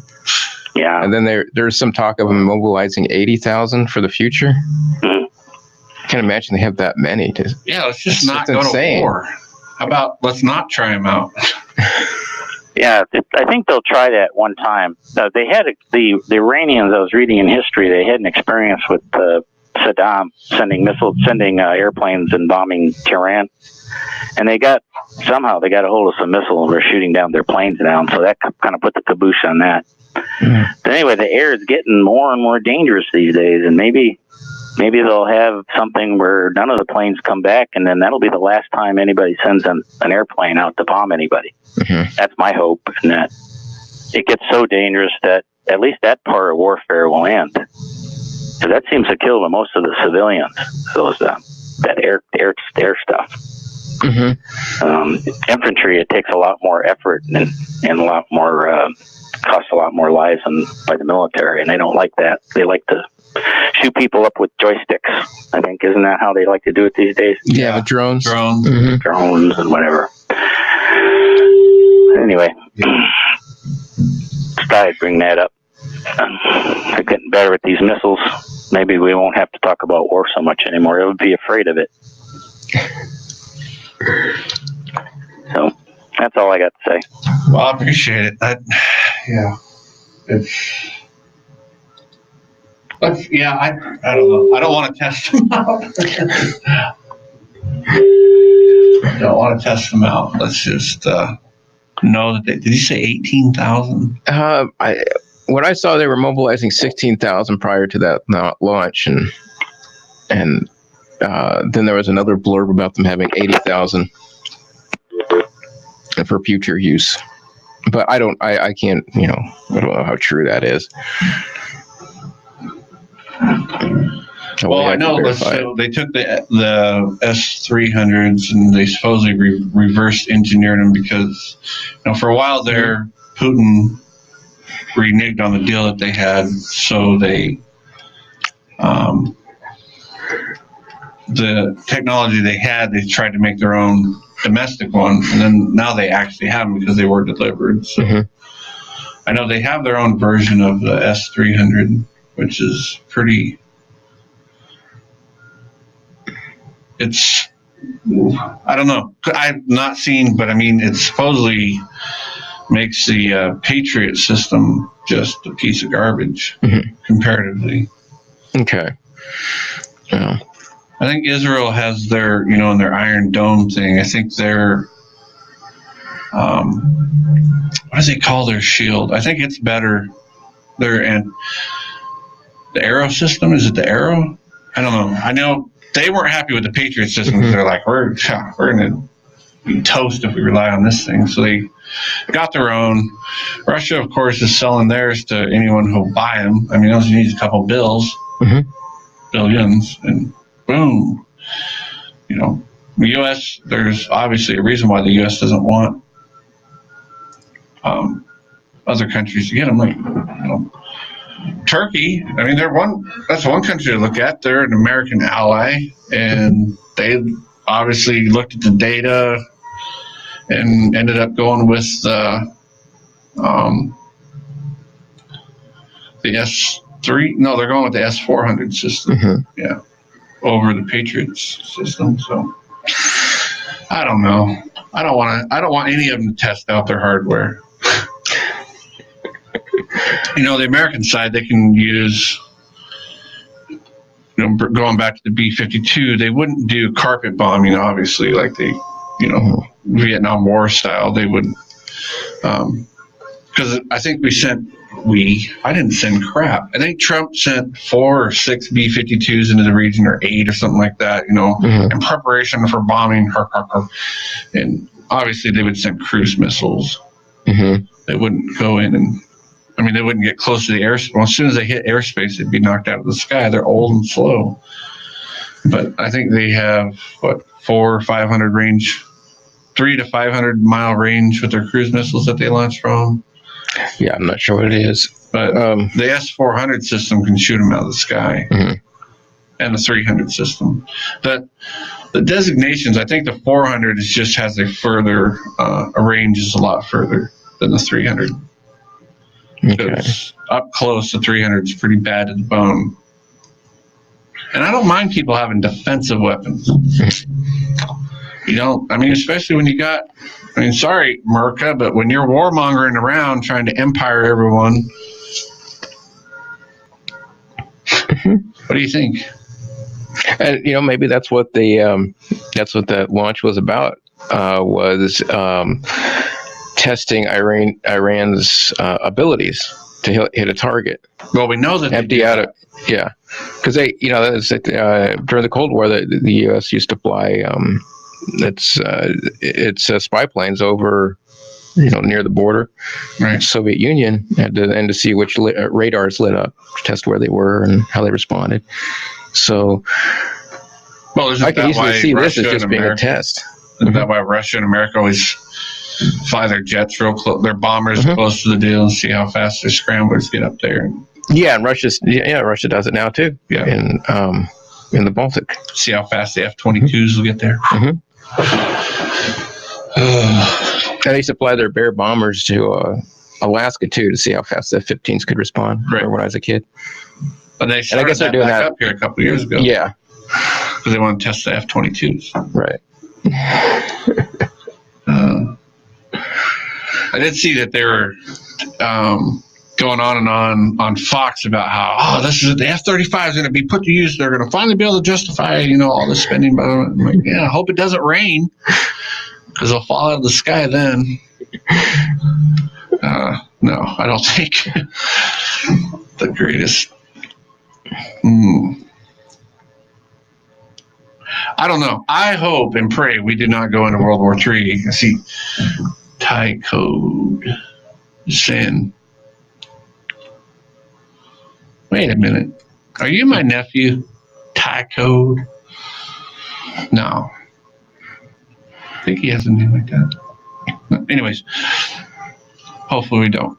Yeah, and then there's some talk of them mobilizing 80,000 for the future. Mm-hmm. I can't imagine they have that many. Let's just not go to war. How about let's not try them out? Yeah, I think they'll try that one time. They had the Iranians. I was reading in history. They had an experience with Saddam sending airplanes and bombing Tehran, and they got a hold of some missiles and were shooting down their planes down. So that kind of put the caboose on that. Mm-hmm. But anyway, the air is getting more and more dangerous these days, and maybe they'll have something where none of the planes come back, and then that'll be the last time anybody sends an airplane out to bomb anybody. Mm-hmm. That's my hope, and that it gets so dangerous that at least that part of warfare will end. So that seems to kill most of the civilians. That air stuff. Mm-hmm. Infantry, it takes a lot more effort and a lot more costs a lot more lives by the military, and they don't like that. They like to shoot people up with joysticks. I think isn't that how they like to do it these days? Yeah, with drones. Mm-hmm. Drones and whatever. Anyway, just thought I'd bring that up. They're getting better at these missiles. Maybe we won't have to talk about war so much anymore. They would be afraid of it. So that's all I got to say. Well, I appreciate it. I don't know. I don't want to test them out. I don't want to test them out. Let's just know that did you say 18,000? When I saw they were mobilizing 16,000 prior to that launch, and then there was another blurb about them having 80,000 for future use. But I can't, I don't know how true that is. Well, I know they took the S-300s and they supposedly reverse engineered them because, for a while there, Putin reneged on the deal that they had, so they the technology they had, they tried to make their own domestic one, and then now they actually have them because they were delivered. So I know they have their own version of the S-300, which is pretty. It's, I don't know. I've not seen, but I mean, it supposedly makes the Patriot system just a piece of garbage comparatively. Okay. Yeah. I think Israel has their, in their Iron Dome thing, I think they're what does he call their shield? I think it's better. The Arrow system, is it the Arrow? I don't know. I know they weren't happy with the Patriot system. They're like, we're going to be toast if we rely on this thing. So they got their own. Russia, of course, is selling theirs to anyone who'll buy them. I mean, all you need is a couple billions, and boom. You know, the U.S., there's obviously a reason why the U.S. doesn't want other countries to get them. Like, you know, Turkey, I mean, that's one country to look at. They're an American ally, and they obviously looked at the data and ended up going with the S3. No, they're going with the S400 system. Yeah, over the Patriot system. So I don't know. I don't want any of them to test out their hardware. You know, the American side, they can use, you know, going back to the B-52, they wouldn't do carpet bombing, obviously, like they, you know, Vietnam War style. They would, because I think I didn't send crap. I think Trump sent 4 or 6 B-52s into the region, or 8 or something like that, you know, in preparation for bombing. And obviously they would send cruise missiles. They wouldn't go in and, I mean, they wouldn't get close to the airspace. Well, as soon as they hit airspace, they'd be knocked out of the sky. They're old and slow. But I think they have, 400 or 500 range, 300 to 500 mile range with their cruise missiles that they launch from. Yeah, I'm not sure what it is. But the S-400 system can shoot them out of the sky. And the 300 system. The designations, I think the 400 just has a further, a range is a lot further than the 300. Because up close, the 300 is pretty bad to the bone. And I don't mind people having defensive weapons. You don't, I mean, especially when you got, I mean, sorry, Merca, but when you're warmongering around trying to empire everyone, what do you think? And you know, maybe that's what that launch was about. Was testing Iran's abilities to hit a target. Well, we know that empty out it. Yeah, because they, you know, during the Cold War, the U.S. used to fly its spy planes over, you know, near the border. Right. Soviet Union and to see which radars lit up, to test where they were and how they responded. So, well, I can easily see this as just being a test. Isn't that why Russia and America always fly their jets real close, their bombers close to the deal, and see how fast their scramblers get up there? Yeah, and Russia does it now too. Yeah, in the Baltic. See how fast the F-22s will get there. And they supply their Bear bombers to Alaska too, to see how fast the F-15s could respond. Right. When I was a kid. And I guess they're doing that up here a couple of years ago. Yeah, because they want to test the F-22s. Right. I did see that they were going on and on Fox about how, this is the F-35 is going to be put to use. They're going to finally be able to justify, you know, all this spending. But I'm like, yeah, I hope it doesn't rain, because they'll fall out of the sky then. No, I don't think the greatest. I don't know. I hope and pray we do not go into World War III. I see Thai code sin. Wait a minute. Are you my nephew? Thai code? No. I think he has a name like that. No. Anyways, hopefully we don't.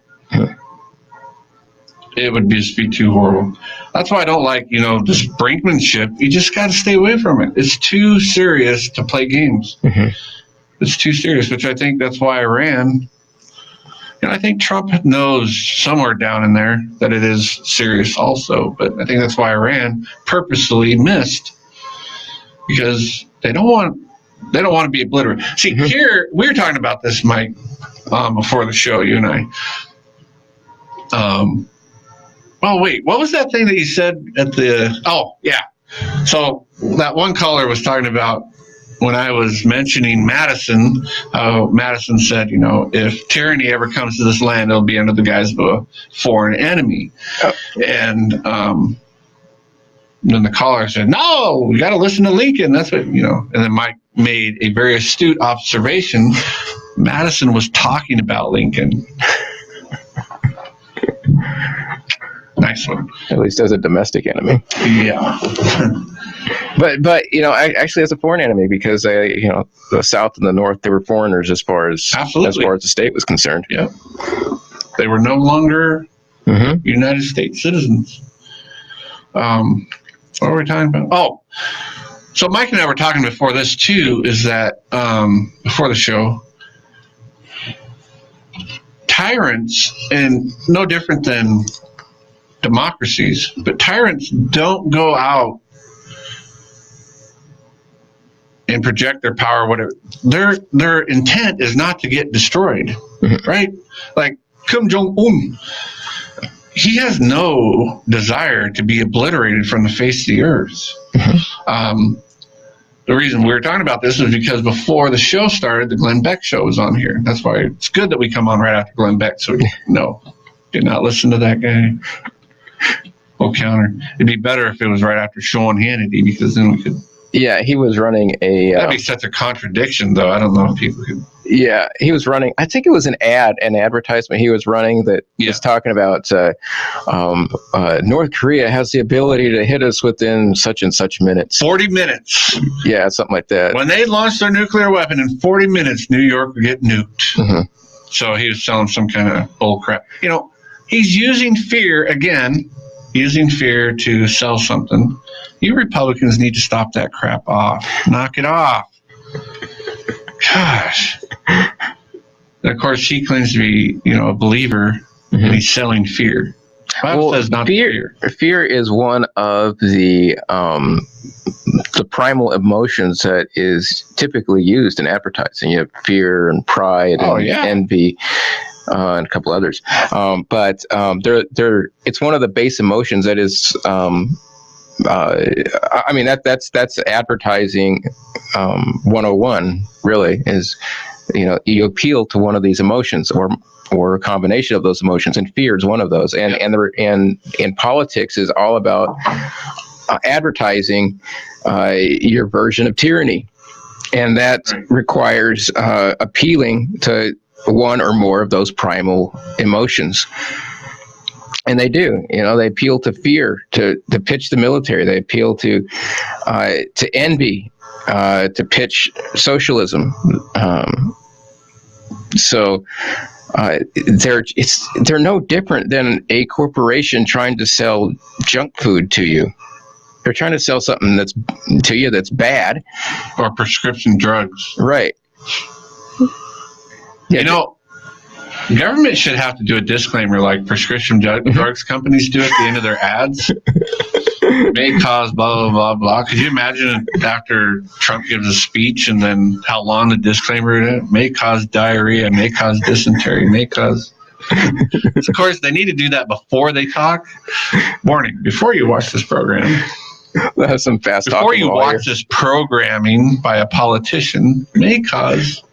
It would just be too horrible. That's why I don't like, you know, this brinkmanship. You just got to stay away from it. It's too serious to play games. It's too serious, which I think that's why Iran. And I think Trump knows somewhere down in there that it is serious also. But I think that's why Iran purposely missed, because they don't want to be obliterated. See, here we were talking about this, Mike, before the show, you and I. Oh, wait, what was that thing that you said at the... Oh, yeah. So that one caller was talking about when I was mentioning Madison, Madison said, if tyranny ever comes to this land, it'll be under the guise of a foreign enemy. And then the caller said, no, we got to listen to Lincoln. That's what, and then Mike made a very astute observation. Madison was talking about Lincoln. Nice one. At least as a domestic enemy. Yeah. But actually as a foreign enemy, because the South and the North, they were foreigners as far as the state was concerned. Yeah. They were no longer United States citizens. What were we talking about? Oh, so Mike and I were talking before this too, is that before the show, tyrants, and no different than democracies, but tyrants don't go out and project their power, whatever. Their intent is not to get destroyed, right? Like Kim Jong-un, he has no desire to be obliterated from the face of the earth. The reason we were talking about this is because before the show started, the Glenn Beck show was on here. That's why it's good that we come on right after Glenn Beck, so do not listen to that guy. We'll counter. It'd be better if it was right after Sean Hannity, because then we could. Yeah, he was running a. That'd be such a contradiction, though. I don't know if people could. Yeah, he was running. I think it was an advertisement he was running that was talking about North Korea has the ability to hit us within such and such minutes. 40 minutes. Yeah, something like that. When they launched their nuclear weapon in 40 minutes, New York would get nuked. So he was selling some kind of bull crap. He's using fear again. Using fear to sell something. You Republicans need to stop that crap off. Knock it off. Gosh. And of course, he claims to be, a believer, and he's selling fear. Bible says not fear. Fear is one of the primal emotions that is typically used in advertising. You have fear and pride and envy. And a couple others, but it's one of the base emotions that is. That's advertising 101. Really, is you appeal to one of these emotions or a combination of those emotions, and fear is one of those. And in politics is all about advertising your version of tyranny, and that requires appealing to one or more of those primal emotions. And they do, they appeal to fear, to pitch the military. They appeal to envy, to pitch socialism. They're no different than a corporation trying to sell junk food to you. They're trying to sell something that's bad, or prescription drugs. Right. Yeah, government should have to do a disclaimer like prescription drugs companies do at the end of their ads. May cause blah, blah, blah, blah. Could you imagine after Trump gives a speech and then how long the disclaimer is? May cause diarrhea, may cause dysentery, may cause... Of course, they need to do that before they talk. Warning, before you watch this program... That's some fast talking. Before you watch this programming by a politician, may cause...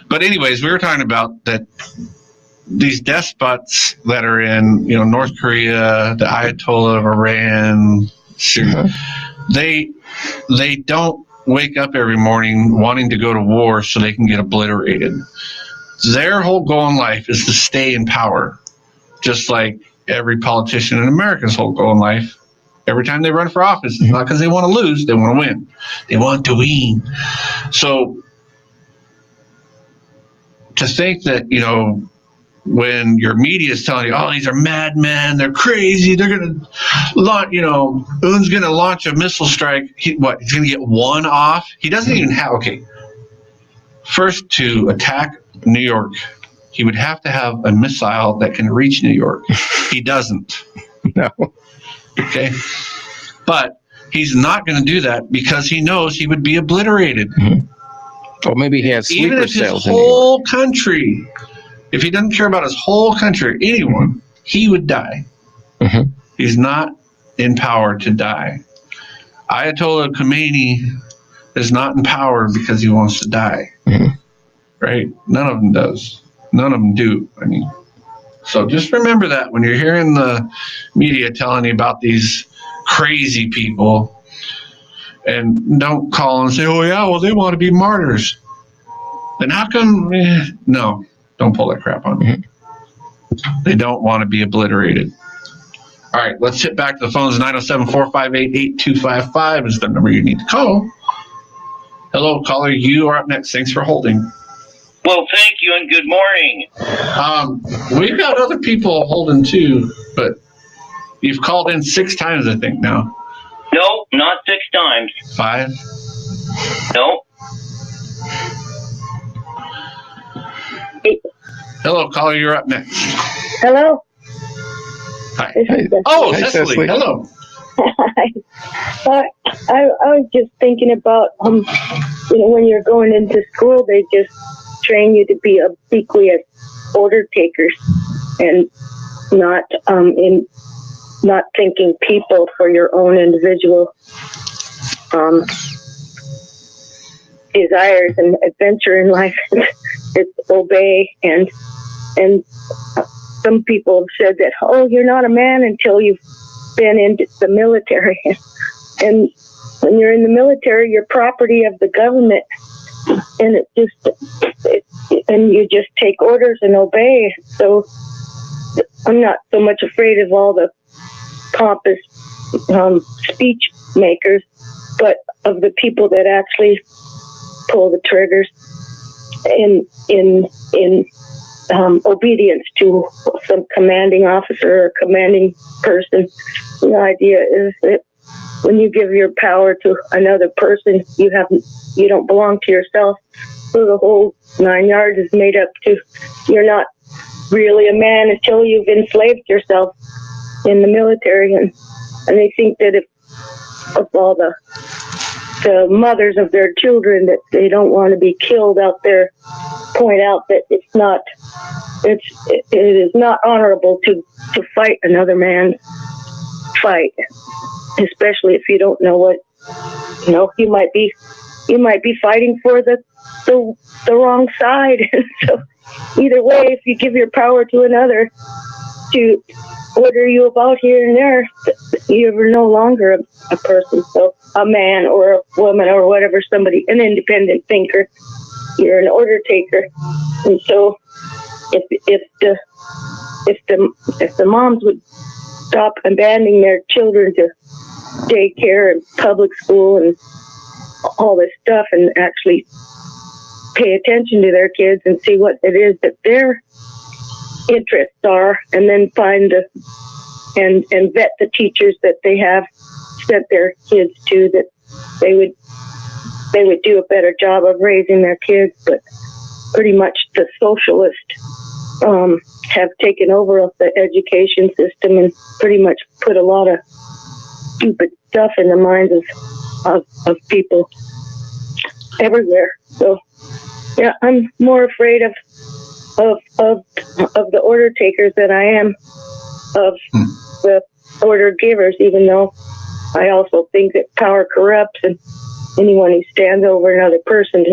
But anyways, we were talking about that these despots that are in, North Korea, the Ayatollah of Iran, Syria, they don't wake up every morning wanting to go to war so they can get obliterated. Their whole goal in life is to stay in power, just like every politician in America's whole goal in life. Every time they run for office, it's not because they want to lose, they want to win. They want to win. So to think that, when your media is telling you, oh, these are madmen, they're crazy, they're going to launch, Un's going to launch a missile strike. He's going to get one off? He doesn't even have, first to attack New York, he would have to have a missile that can reach New York. He doesn't. No. Okay. But he's not going to do that because he knows he would be obliterated. Or maybe he has sleeper cells in New York. Even if his whole country, if he doesn't care about his whole country, anyone, he would die. He's not in power to die. Ayatollah Khomeini is not in power because he wants to die. Right? None of them does. None of them do. I mean, so just remember that when you're hearing the media telling you about these crazy people, and don't call and say, oh yeah, well they want to be martyrs. Then how come? No, don't pull that crap on me. They don't want to be obliterated. All right, let's hit back to the phones. 907-458-8255 is the number you need to call. Hello, caller. You are up next. Thanks for holding. Well, thank you and good morning. We've got other people holding too, but you've called in 6 times, I think, now. No, not 6 times. 5? No. Hello, caller. You're up next. Hello. Hi. Oh, Cecily. Hello. Hi. I was just thinking about, when you're going into school, they just train you to be obsequious order takers and not not thinking people for your own individual desires and adventure in life. It's obey and some people have said that, oh, you're not a man until you've been in the military. And when you're in the military, you're property of the government, and and you just take orders and obey. So I'm not so much afraid of all the pompous speech makers, but of the people that actually pull the triggers in obedience to some commanding officer or commanding person. The idea is that when you give your power to another person, you don't belong to yourself. So the whole 9 yards is made up to you're not really a man until you've enslaved yourself in the military. And they think that if all the mothers of their children that they don't want to be killed out there point out that it is not honorable to fight another man's fight, especially if you don't know what you might be fighting for the wrong side. So either way, if you give your power to another to order you about here and there, you're no longer a person. So a man or a woman or whatever, somebody, an independent thinker, you're an order taker. And so if the moms would stop abandoning their children to daycare and public school and all this stuff and actually pay attention to their kids and see what it is that their interests are, and then find and vet the teachers that they have sent their kids to, that they would do a better job of raising their kids. But pretty much the socialists have taken over the education system and pretty much put a lot of stupid stuff in the minds of people everywhere. So yeah, I'm more afraid of the order takers than I am of the order givers, even though I also think that power corrupts, and anyone who stands over another person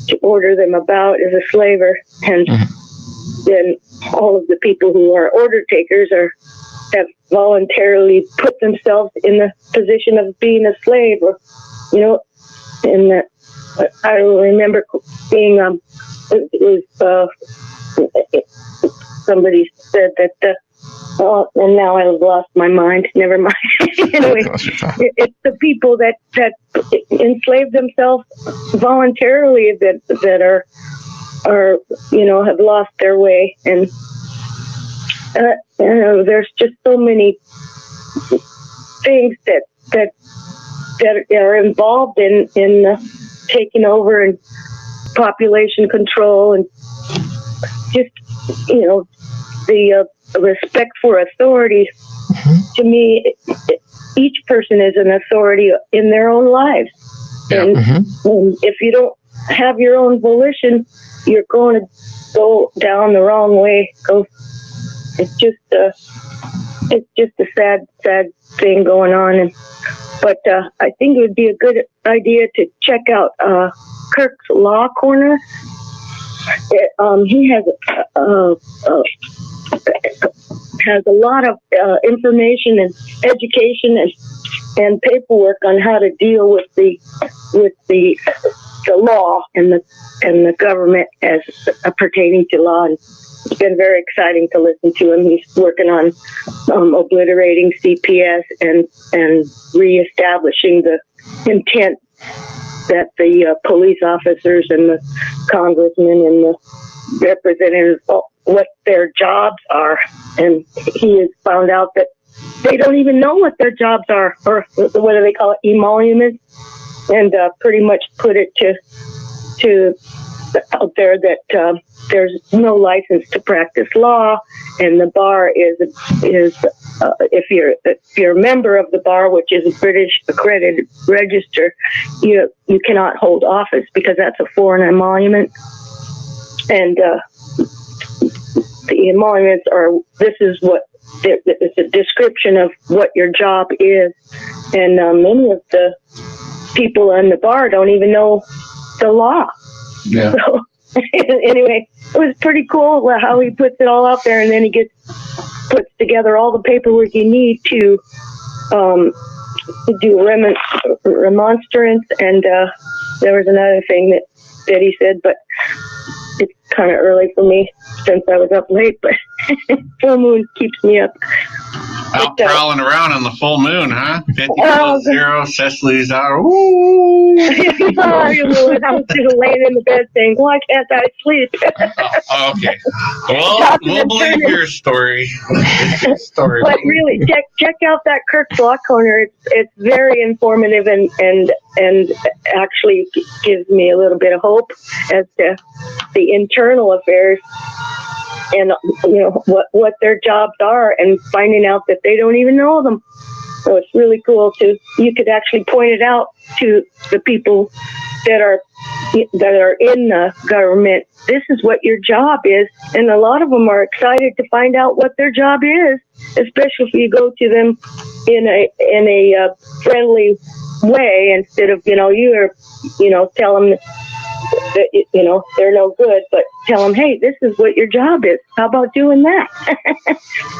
to order them about is a slaver. And then all of the people who are order takers have voluntarily put themselves in the position of being a slave, or and that I remember seeing somebody said that and now I've lost my mind. Never mind. Anyway, it's the people that enslave themselves voluntarily that are have lost their way, and there's just so many things that are involved in taking over and population control, and just the respect for authority. To me, each person is an authority in their own lives, and if you don't have your own volition, you're going to go down the wrong way. It's just it's just a sad thing going on. But I think it would be a good idea to check out Kirk's Law Corner. He has a lot of information and education and paperwork on how to deal with the law and the government as pertaining to law. And it's been very exciting to listen to him. He's working on obliterating CPS and reestablishing the intent that the police officers and the congressmen and the representatives, what their jobs are. And he has found out that they don't even know what their jobs are, or what do they call it, emoluments, and pretty much put it to out there that there's no license to practice law, and the bar is if you're a member of the bar, which is a British accredited register, you cannot hold office because that's a foreign emolument. And the emoluments are, this is what it's a description of what your job is, and many of the people in the bar don't even know the law. Yeah. So, anyway, it was pretty cool how he puts it all out there, and then he puts together all the paperwork you need to do remonstrance, and there was another thing that he said, but it's kind of early for me since I was up late, but full moon keeps me up. Out prowling around on the full moon, huh? 50-0, Cecily's out. Ooh. I was just laying in the bed saying, why can't I sleep? Okay. Well, we'll believe your story. But really, check out that Kirk's Law Corner. It's very informative and actually gives me a little bit of hope as to the internal affairs and what their jobs are, and finding out that they don't even know them. So it's really cool you could actually point it out to the people that are in the government. This is what your job is, and a lot of them are excited to find out what their job is, especially if you go to them in a friendly way instead of tell them that they're no good, but tell them, hey, this is what your job is. How about doing that?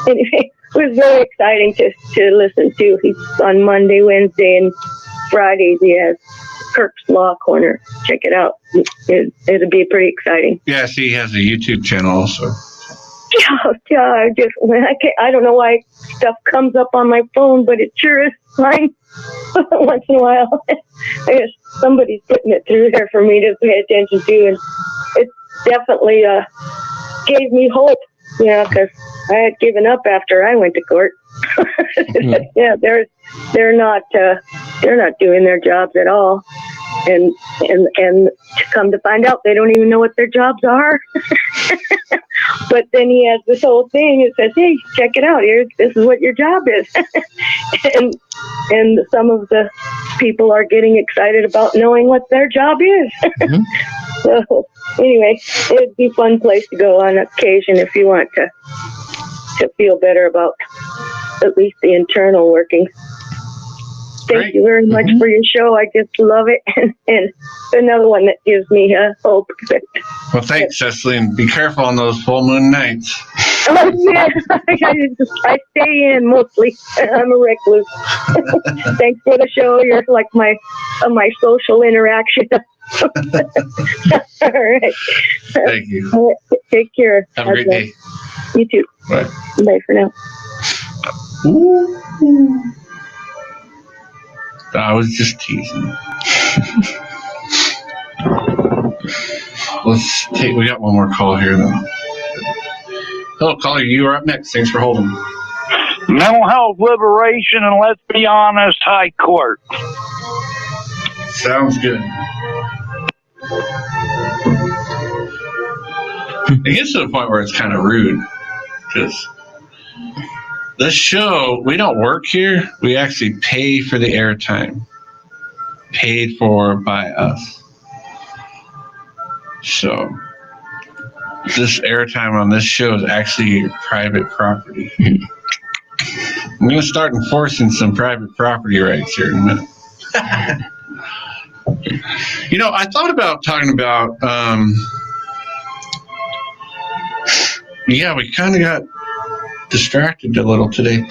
Anyway, it was very exciting to listen to. He's on Monday, Wednesday, and Fridays. He has Kirk's Law Corner. Check it out. It'll be pretty exciting. Yeah, he has a YouTube channel also. Yeah, I don't know why stuff comes up on my phone, but it sure is mine once in a while. I guess somebody's putting it through there for me to pay attention to, and it definitely gave me hope, because I had given up after I went to court. Yeah, they're not doing their jobs at all, and to come to find out they don't even know what their jobs are. But then he has this whole thing. It says, hey, check it out. This is what your job is. and some of the people are getting excited about knowing what their job is. Mm-hmm. So anyway, it'd be a fun place to go on occasion if you want to feel better about at least the internal workings. Thank you very much for your show. I just love it. And another one that gives me hope. Well, thanks, Cecily, and be careful on those full moon nights. Oh, yeah. I stay in mostly. I'm a recluse. Thanks for the show. You're like my social interaction. All right. Thank you. Take care. Have a great day. You too. Bye. Bye for now. Ooh. I was just teasing. We got one more call here though. Hello, caller, you are up next. Thanks for holding. Mental health liberation and, let's be honest, high court. Sounds good. It gets to the point where it's kind of rude because this show, we don't work here. We actually pay for the airtime. Paid for by us. So this airtime on this show is actually private property. I'm going to start enforcing some private property rights here in a minute. I thought about talking about, we kind of got distracted a little today.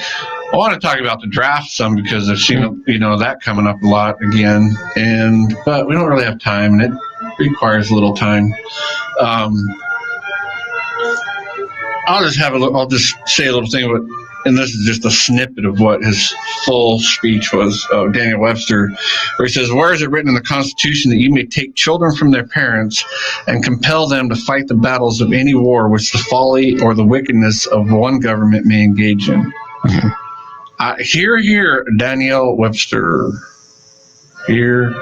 I want to talk about the draft some because I've seen, that coming up a lot again, but we don't really have time, and it requires a little time. I'll just say a little thing about, and this is just a snippet of what his full speech was, Daniel Webster, where he says, "Where is it written in the Constitution that you may take children from their parents and compel them to fight the battles of any war which the folly or the wickedness of one government may engage in?" Hear, Daniel Webster. Hear.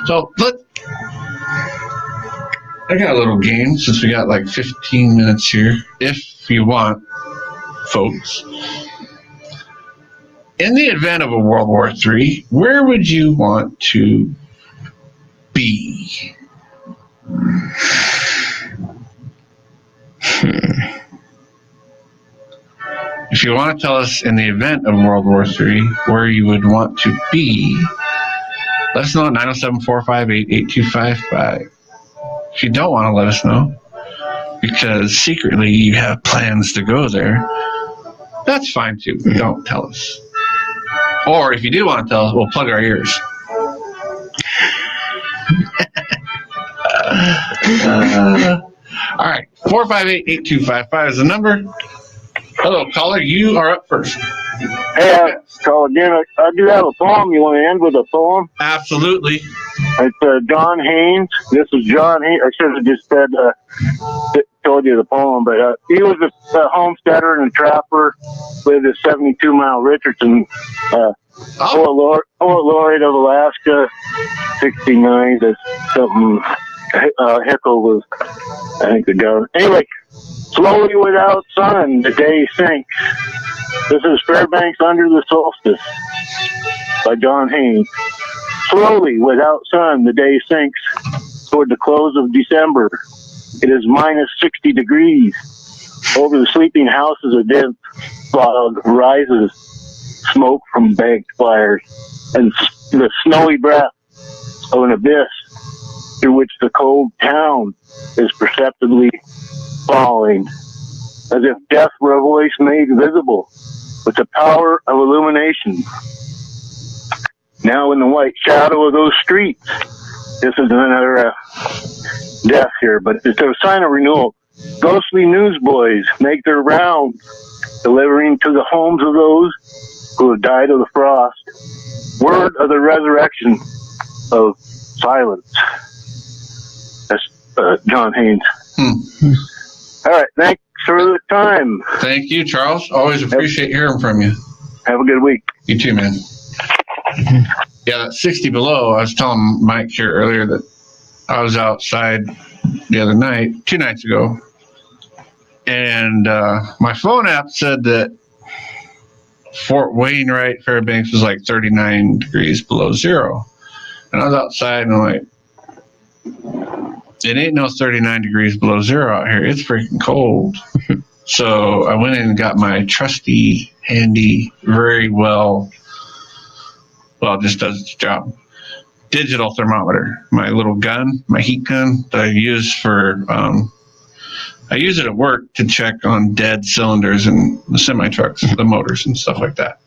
So I got a little game since we got like 15 minutes here, if you want, folks. In the event of a World War III, where would you want to be? If you want to tell us in the event of World War III where you would want to be, let us know at 907-458-8255. If you don't want to let us know, because secretly you have plans to go there, that's fine too. Don't tell us. Or if you do want to tell us, we'll plug our ears. All right, 458-8255 is the number. Hello, caller. You are up first. Hey, caller, I do have a poem. You want to end with a poem? Absolutely. It's John Haynes. This is John Haynes. I should have just said, told you the poem, but he was a homesteader and a trapper, lived at 72-mile Richardson, poet laureate of Alaska, 69 to something. Hickel was, I think, the governor. Anyway, slowly without sun, the day sinks. This is Fairbanks Under the Solstice by John Haynes. Slowly without sun, the day sinks toward the close of December. It is minus 60 degrees. Over the sleeping houses, a dense fog rises, smoke from banked fires, and the snowy breath of an abyss through which the cold town is perceptibly falling, as if death were a voice made visible with the power of illumination. Now in the white shadow of those streets, this is another death here, but it's a sign of renewal. Ghostly newsboys make their rounds, delivering to the homes of those who have died of the frost word of the resurrection of silence. That's John Haynes. All right, thanks for the time. Thank you, Charles. Always appreciate hearing from you. Have a good week. You too, man. Yeah, that's 60 below. I was telling Mike here earlier that I was outside the other night, 2 nights ago, and my phone app said that Fort Wainwright, Fairbanks was like 39 degrees below zero. And I was outside and I'm like, it ain't no 39 degrees below zero out here. It's freaking cold. So I went in and got my trusty, handy, very well, just does its job, digital thermometer. My little gun, my heat gun that I use for, I use it at work to check on dead cylinders in the semi-trucks, the motors and stuff like that.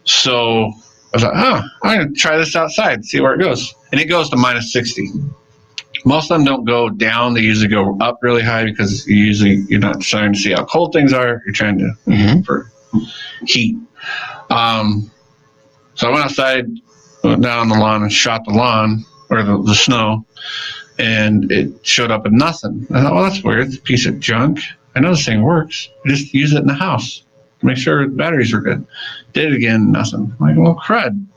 So I was like, I'm going to try this outside and see where it goes. And it goes to minus 60. Most of them don't go down. They usually go up really high because you're not trying to see how cold things are. You're trying to for heat. So I went outside, went down on the lawn and shot the lawn or the snow, and it showed up at nothing. I thought, well, that's weird. It's a piece of junk. I know this thing works. Just use it in the house. Make sure the batteries are good. Did it again, nothing. I'm like, well, crud.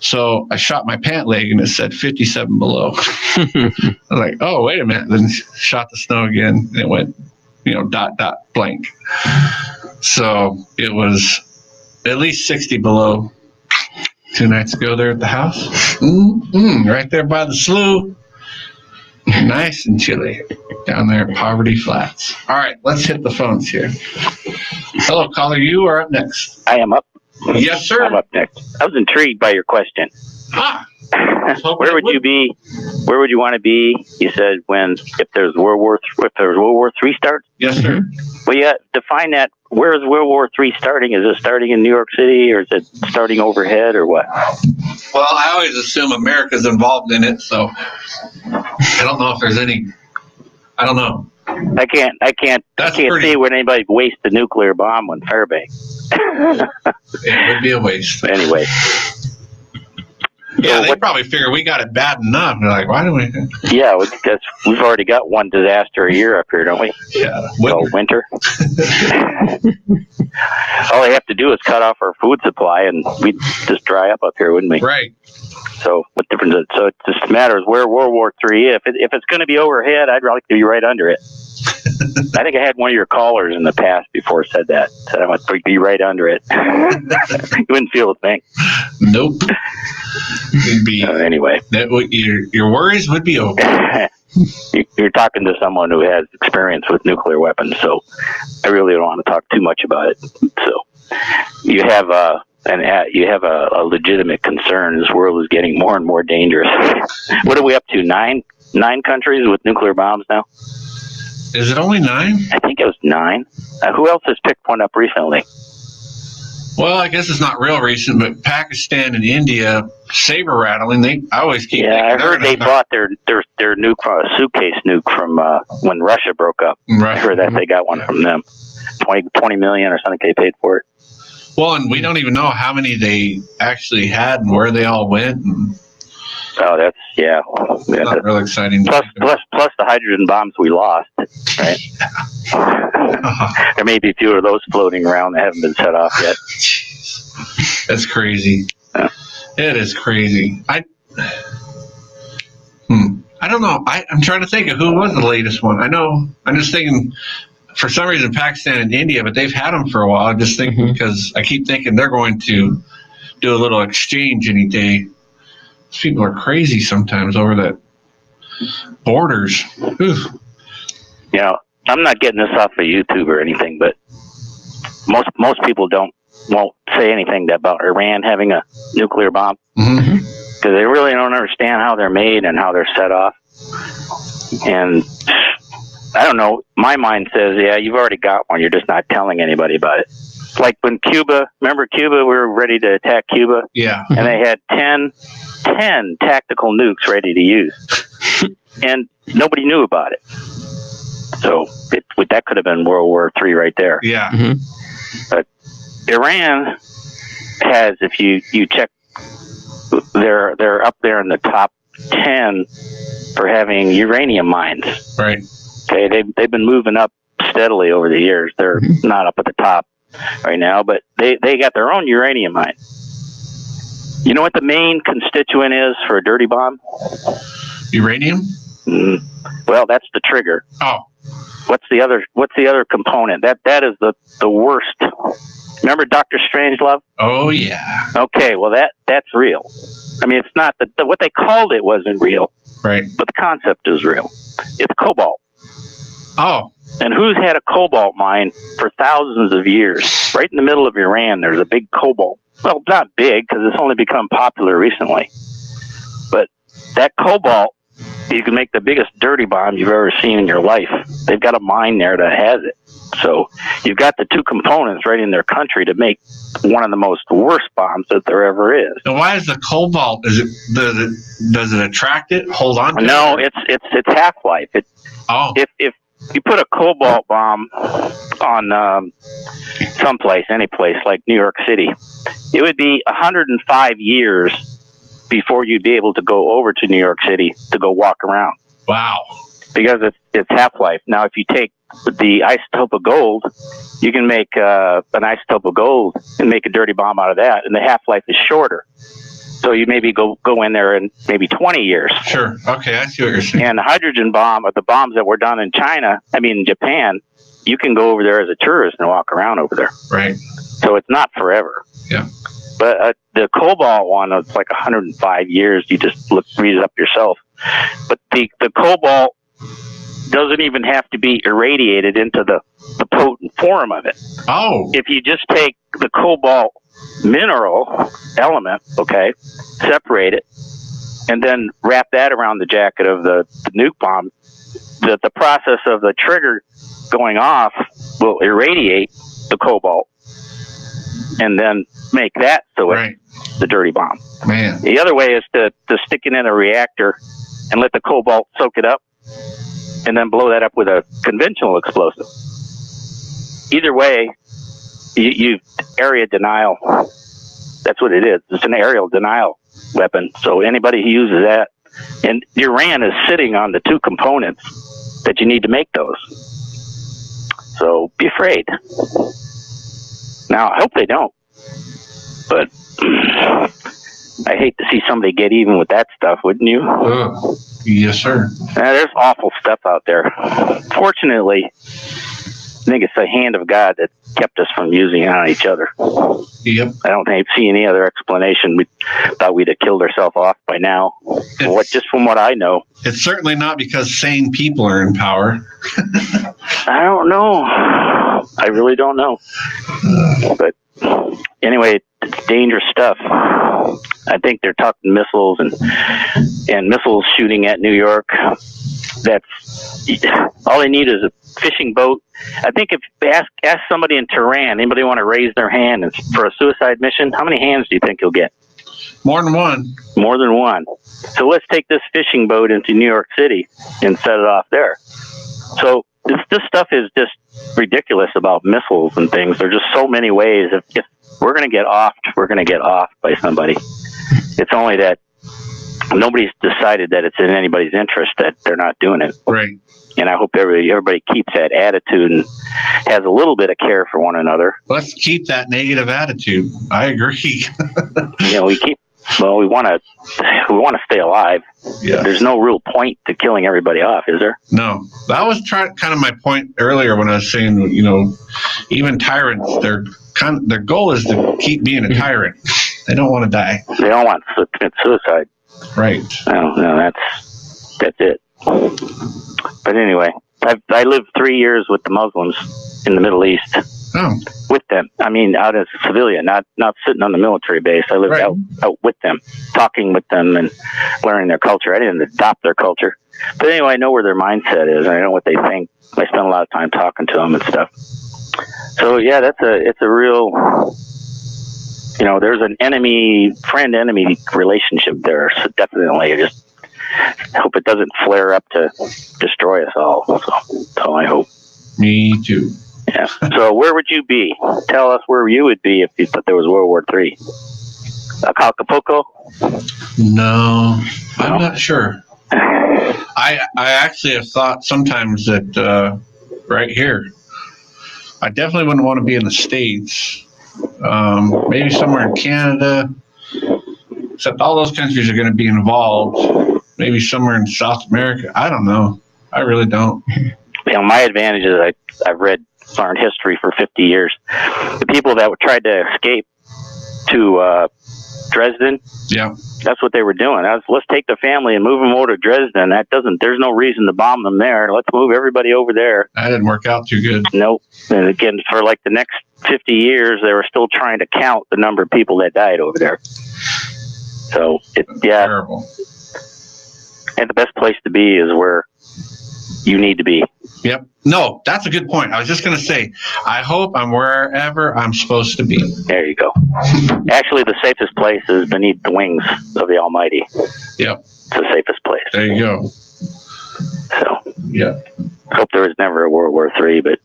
So I shot my pant leg and it said 57 below. I was like, oh, wait a minute. Then shot the snow again and it went, blank. So it was at least 60 below 2 nights ago there at the house. Right there by the slough. Nice and chilly down there at Poverty Flats. All right, let's hit the phones here. Hello, caller. You are up next. I am up. Yes, sir. I'm up next. I was intrigued by your question. Where would you be? Where would you want to be? You said if there's World War III starts. Yes, sir. Well, yeah. Define that. Where is World War III starting? Is it starting in New York City, or is it starting overhead, or what? Well, I always assume America's involved in it, so I don't know if there's any. I don't know. I can't see when anybody waste a nuclear bomb on Fairbanks. It would be a waste. Anyway. Yeah, they probably figure we got it bad enough. They're like, why do we? Yeah, because we've already got one disaster a year up here, don't we? Yeah, winter. All they have to do is cut off our food supply, and we'd just dry up here, wouldn't we? Right. So what difference is it? So it just matters where World War III is. If it's going to be overhead, I'd like to be right under it. I think I had one of your callers in the past before said that. Said I must be right under it. You wouldn't feel a thing. Nope. You'd be, anyway. Your worries would be over. You're talking to someone who has experience with nuclear weapons, so I really don't want to talk too much about it. So you have a legitimate concern. This world is getting more and more dangerous. What are we up to? Nine countries with nuclear bombs now? Is it only 9? I think it was 9. Who else has picked one up recently? Well, I guess it's not real recent, but Pakistan and India, saber rattling. I always keep. Yeah, I heard they bought their nuke, suitcase nuke from when Russia broke up. I heard that they got one from them. 20 million or something they paid for it. Well, and we don't even know how many they actually had and where they all went. Oh, that's not real exciting. Plus the hydrogen bombs we lost, right? There may be a few of those floating around that haven't been set off yet. That's crazy. Yeah. It is crazy. I don't know. I'm trying to think of who was the latest one. I know. I'm just thinking. For some reason, Pakistan and India, but they've had them for a while. I'm just thinking because I keep thinking they're going to do a little exchange any day. These people are crazy sometimes over that borders. Ooh. You know, I'm not getting this off of YouTube or anything, but most people won't say anything about Iran having a nuclear bomb because they really don't understand how they're made and how they're set off. And I don't know. My mind says, yeah, you've already got one. You're just not telling anybody about it. Like when remember Cuba? We were ready to attack Cuba. Yeah. And they had 10 tactical nukes ready to use. And nobody knew about it. So that could have been World War III right there. Yeah. But Iran has, if you check, they're up there in the top 10 for having uranium mines. Right. Okay, they've been moving up steadily over the years. They're not up at the top right now, but they got their own uranium mine. You know what the main constituent is for a dirty bomb? Uranium? Well, that's the trigger. Oh. What's the other component? That is the worst. Remember Dr. Strangelove? Oh yeah. Okay, well that's real. I mean, it's not what they called it wasn't real. Right. But the concept is real. It's cobalt. Oh. And who's had a cobalt mine for thousands of years? Right in the middle of Iran, there's a big cobalt. Well, not big because it's only become popular recently. But that cobalt, you can make the biggest dirty bomb you've ever seen in your life. They've got a mine there that has it. So you've got the two components right in their country to make one of the most worst bombs that there ever is. And why is the cobalt? Does it attract it? Hold on to it? No, it's half-life. If you put a cobalt bomb on any place like New York City, it would be 105 years before you'd be able to go over to New York City to go walk around. Wow. Because it's half-life. Now, if you take the isotope of gold, you can make an isotope of gold and make a dirty bomb out of that, and the half-life is shorter. So you maybe go in there in maybe 20 years. Sure. Okay, I see what you're saying. And the hydrogen bomb, or the bombs that were done in Japan, you can go over there as a tourist and walk around over there. Right. So it's not forever. Yeah. But the cobalt one, it's like 105 years. You just read it up yourself. But the cobalt doesn't even have to be irradiated into the potent form of it. Oh. If you just take the cobalt mineral element, okay, separate it, and then wrap that around the jacket of the nuke bomb, the process of the trigger going off will irradiate the cobalt and then make that so it's the dirty bomb. Man. The other way is to stick it in a reactor and let the cobalt soak it up and then blow that up with a conventional explosive. Either way, you area denial. That's what it is. It's an aerial denial weapon. So anybody who uses that, and Iran is sitting on the two components that you need to make those. So be afraid. Now, I hope they don't. But I hate to see somebody get even with that stuff, wouldn't you? Yes, sir. There's awful stuff out there. Fortunately, I think it's the hand of God that kept us from using it on each other. Yep. I don't see any other explanation. We thought we'd have killed ourselves off by now. Just from what I know. It's certainly not because sane people are in power. I don't know. I really don't know. But anyway, it's dangerous stuff. I think they're talking missiles and missiles shooting at New York. That's all they need is a fishing boat. I think if ask somebody in Tehran, anybody want to raise their hand for a suicide mission, how many hands do you think you'll get? More than one. More than one. So let's take this fishing boat into New York City and set it off there. So this stuff is just ridiculous about missiles and things. There's just so many ways. If we're going to get offed, we're going to get offed by somebody. It's only that nobody's decided that it's in anybody's interest that they're not doing it. Right. And I hope everybody keeps that attitude and has a little bit of care for one another. Let's keep that negative attitude. I agree. We want to stay alive. Yeah. There's no real point to killing everybody off, is there? No. That was kind of my point earlier when I was saying, even tyrants, their goal is to keep being a tyrant. They don't want to die. They don't want to commit suicide. Right. No, that's it. But anyway, I lived 3 years with the Muslims in the Middle East. Oh. With them. I mean, out as a civilian, not sitting on the military base. I lived out with them, talking with them and learning their culture. I didn't adopt their culture. But anyway, I know where their mindset is. I know what they think. I spent a lot of time talking to them and stuff. So yeah, it's a real, there's an friend-enemy relationship there. So definitely, I just hope it doesn't flare up to destroy us all. So that's all I hope. Me too. Yeah. So where would you be? Tell us where you would be if you thought there was World War III. Acapulco? No, I'm not sure. I actually have thought sometimes that right here, I definitely wouldn't want to be in the States. Maybe somewhere in Canada. Except all those countries are going to be involved. Maybe somewhere in South America. I don't know. I really don't. My advantage is I've learned history for 50 years. The people that tried to escape to Dresden, that's what they were doing. Let's take the family and move them over to Dresden. There's no reason to bomb them there. Let's move everybody over there. That didn't work out too good. Nope. And again, for like the next 50 years, they were still trying to count the number of people that died over there. So terrible. And the best place to be is where you need to be. Yep. No, that's a good point. I was just going to say, I hope I'm wherever I'm supposed to be. There you go. Actually, the safest place is beneath the wings of the Almighty. Yep. It's the safest place. There you go. So, yeah. I hope there was never a World War III, but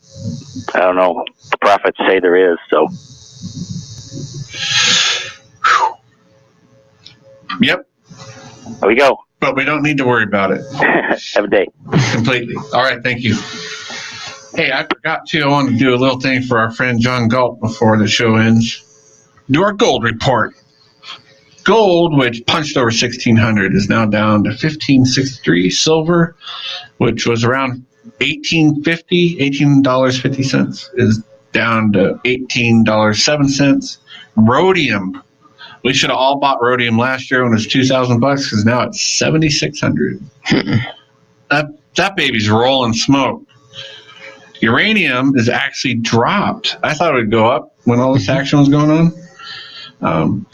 I don't know. The prophets say there is, so. Yep. There we go. But we don't need to worry about it. Have a day. Completely. All right. Thank you. Hey, I forgot to. I wanted to do a little thing for our friend John Galt before the show ends. Do our gold report. Gold, which punched over 1,600, is now down to 1,563. Silver, which was around $18.50, is down to $18.07. Rhodium, We should have all bought rhodium last year when it was $2,000 because now it's $7,600. That baby's rolling smoke. Uranium is actually dropped. I thought it would go up when all this action was going on.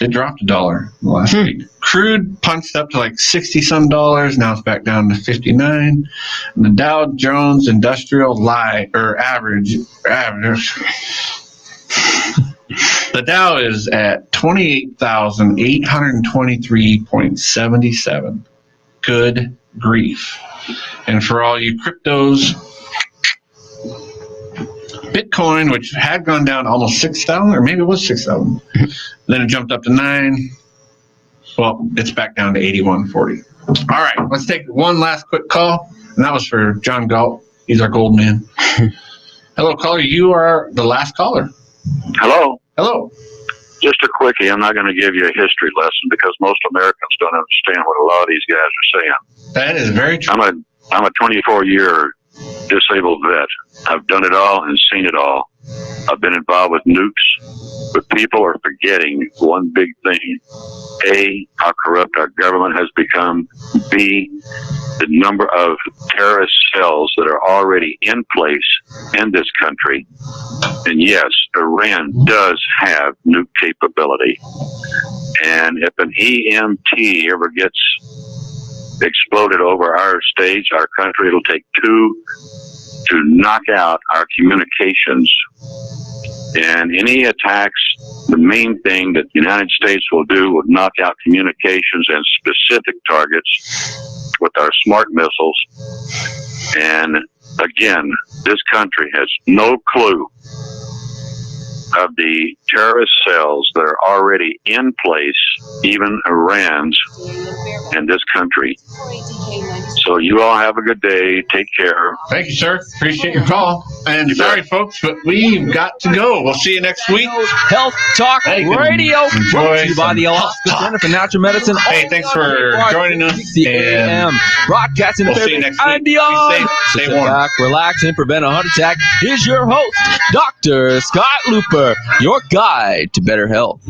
It dropped $1 last week. Crude punched up to like $60-some. Now it's back down to 59. And the Dow Jones Industrial average. The Dow is at 28,823.77. Good grief. And for all you cryptos, Bitcoin, which had gone down to almost 6,000, or maybe it was 6,000. Then it jumped up to 9. Well, it's back down to 81.40. All right, let's take one last quick call. And that was for John Galt. He's our gold man. Hello, caller. You are the last caller. Hello. Hello. Just a quickie. I'm not going to give you a history lesson because most Americans don't understand what a lot of these guys are saying. That is very true. I'm a 24-year disabled vet. I've done it all and seen it all. I've been involved with nukes, but people are forgetting one big thing. A, how corrupt our government has become. B, the number of terrorist cells that are already in place in this country. And yes, Iran does have nuke capability. And if an EMT ever gets exploded over our stage, our country, it'll take 2 to knock out our communications. And any attacks, the main thing that the United States will do will knock out communications and specific targets with our smart missiles. And again, this country has no clue of the terrorist cells that are already in place, even Iran's, in this country. So you all have a good day. Take care. Thank you, sir. Appreciate your call. And sorry, folks, but we've got to go. We'll see you next week. Health Talk Radio, brought to you by the Alaska Center for Natural Medicine. Hey, thanks for joining us. And broadcasting we'll see you next week. and beyond. Stay Sit warm. back, relax, and prevent a heart attack. Here's your host, Dr. Scott Looper, your guide to better health.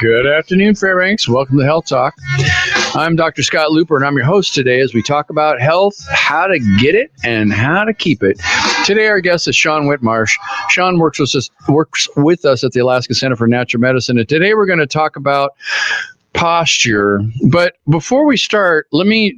Good afternoon, Fairbanks. Welcome to Health Talk. I'm Dr. Scott Looper, and I'm your host today as we talk about health, how to get it, and how to keep it. Today, our guest is Sean Whitmarsh. Sean works with us at the Alaska Center for Natural Medicine, and today we're going to talk about posture. But before we start, let me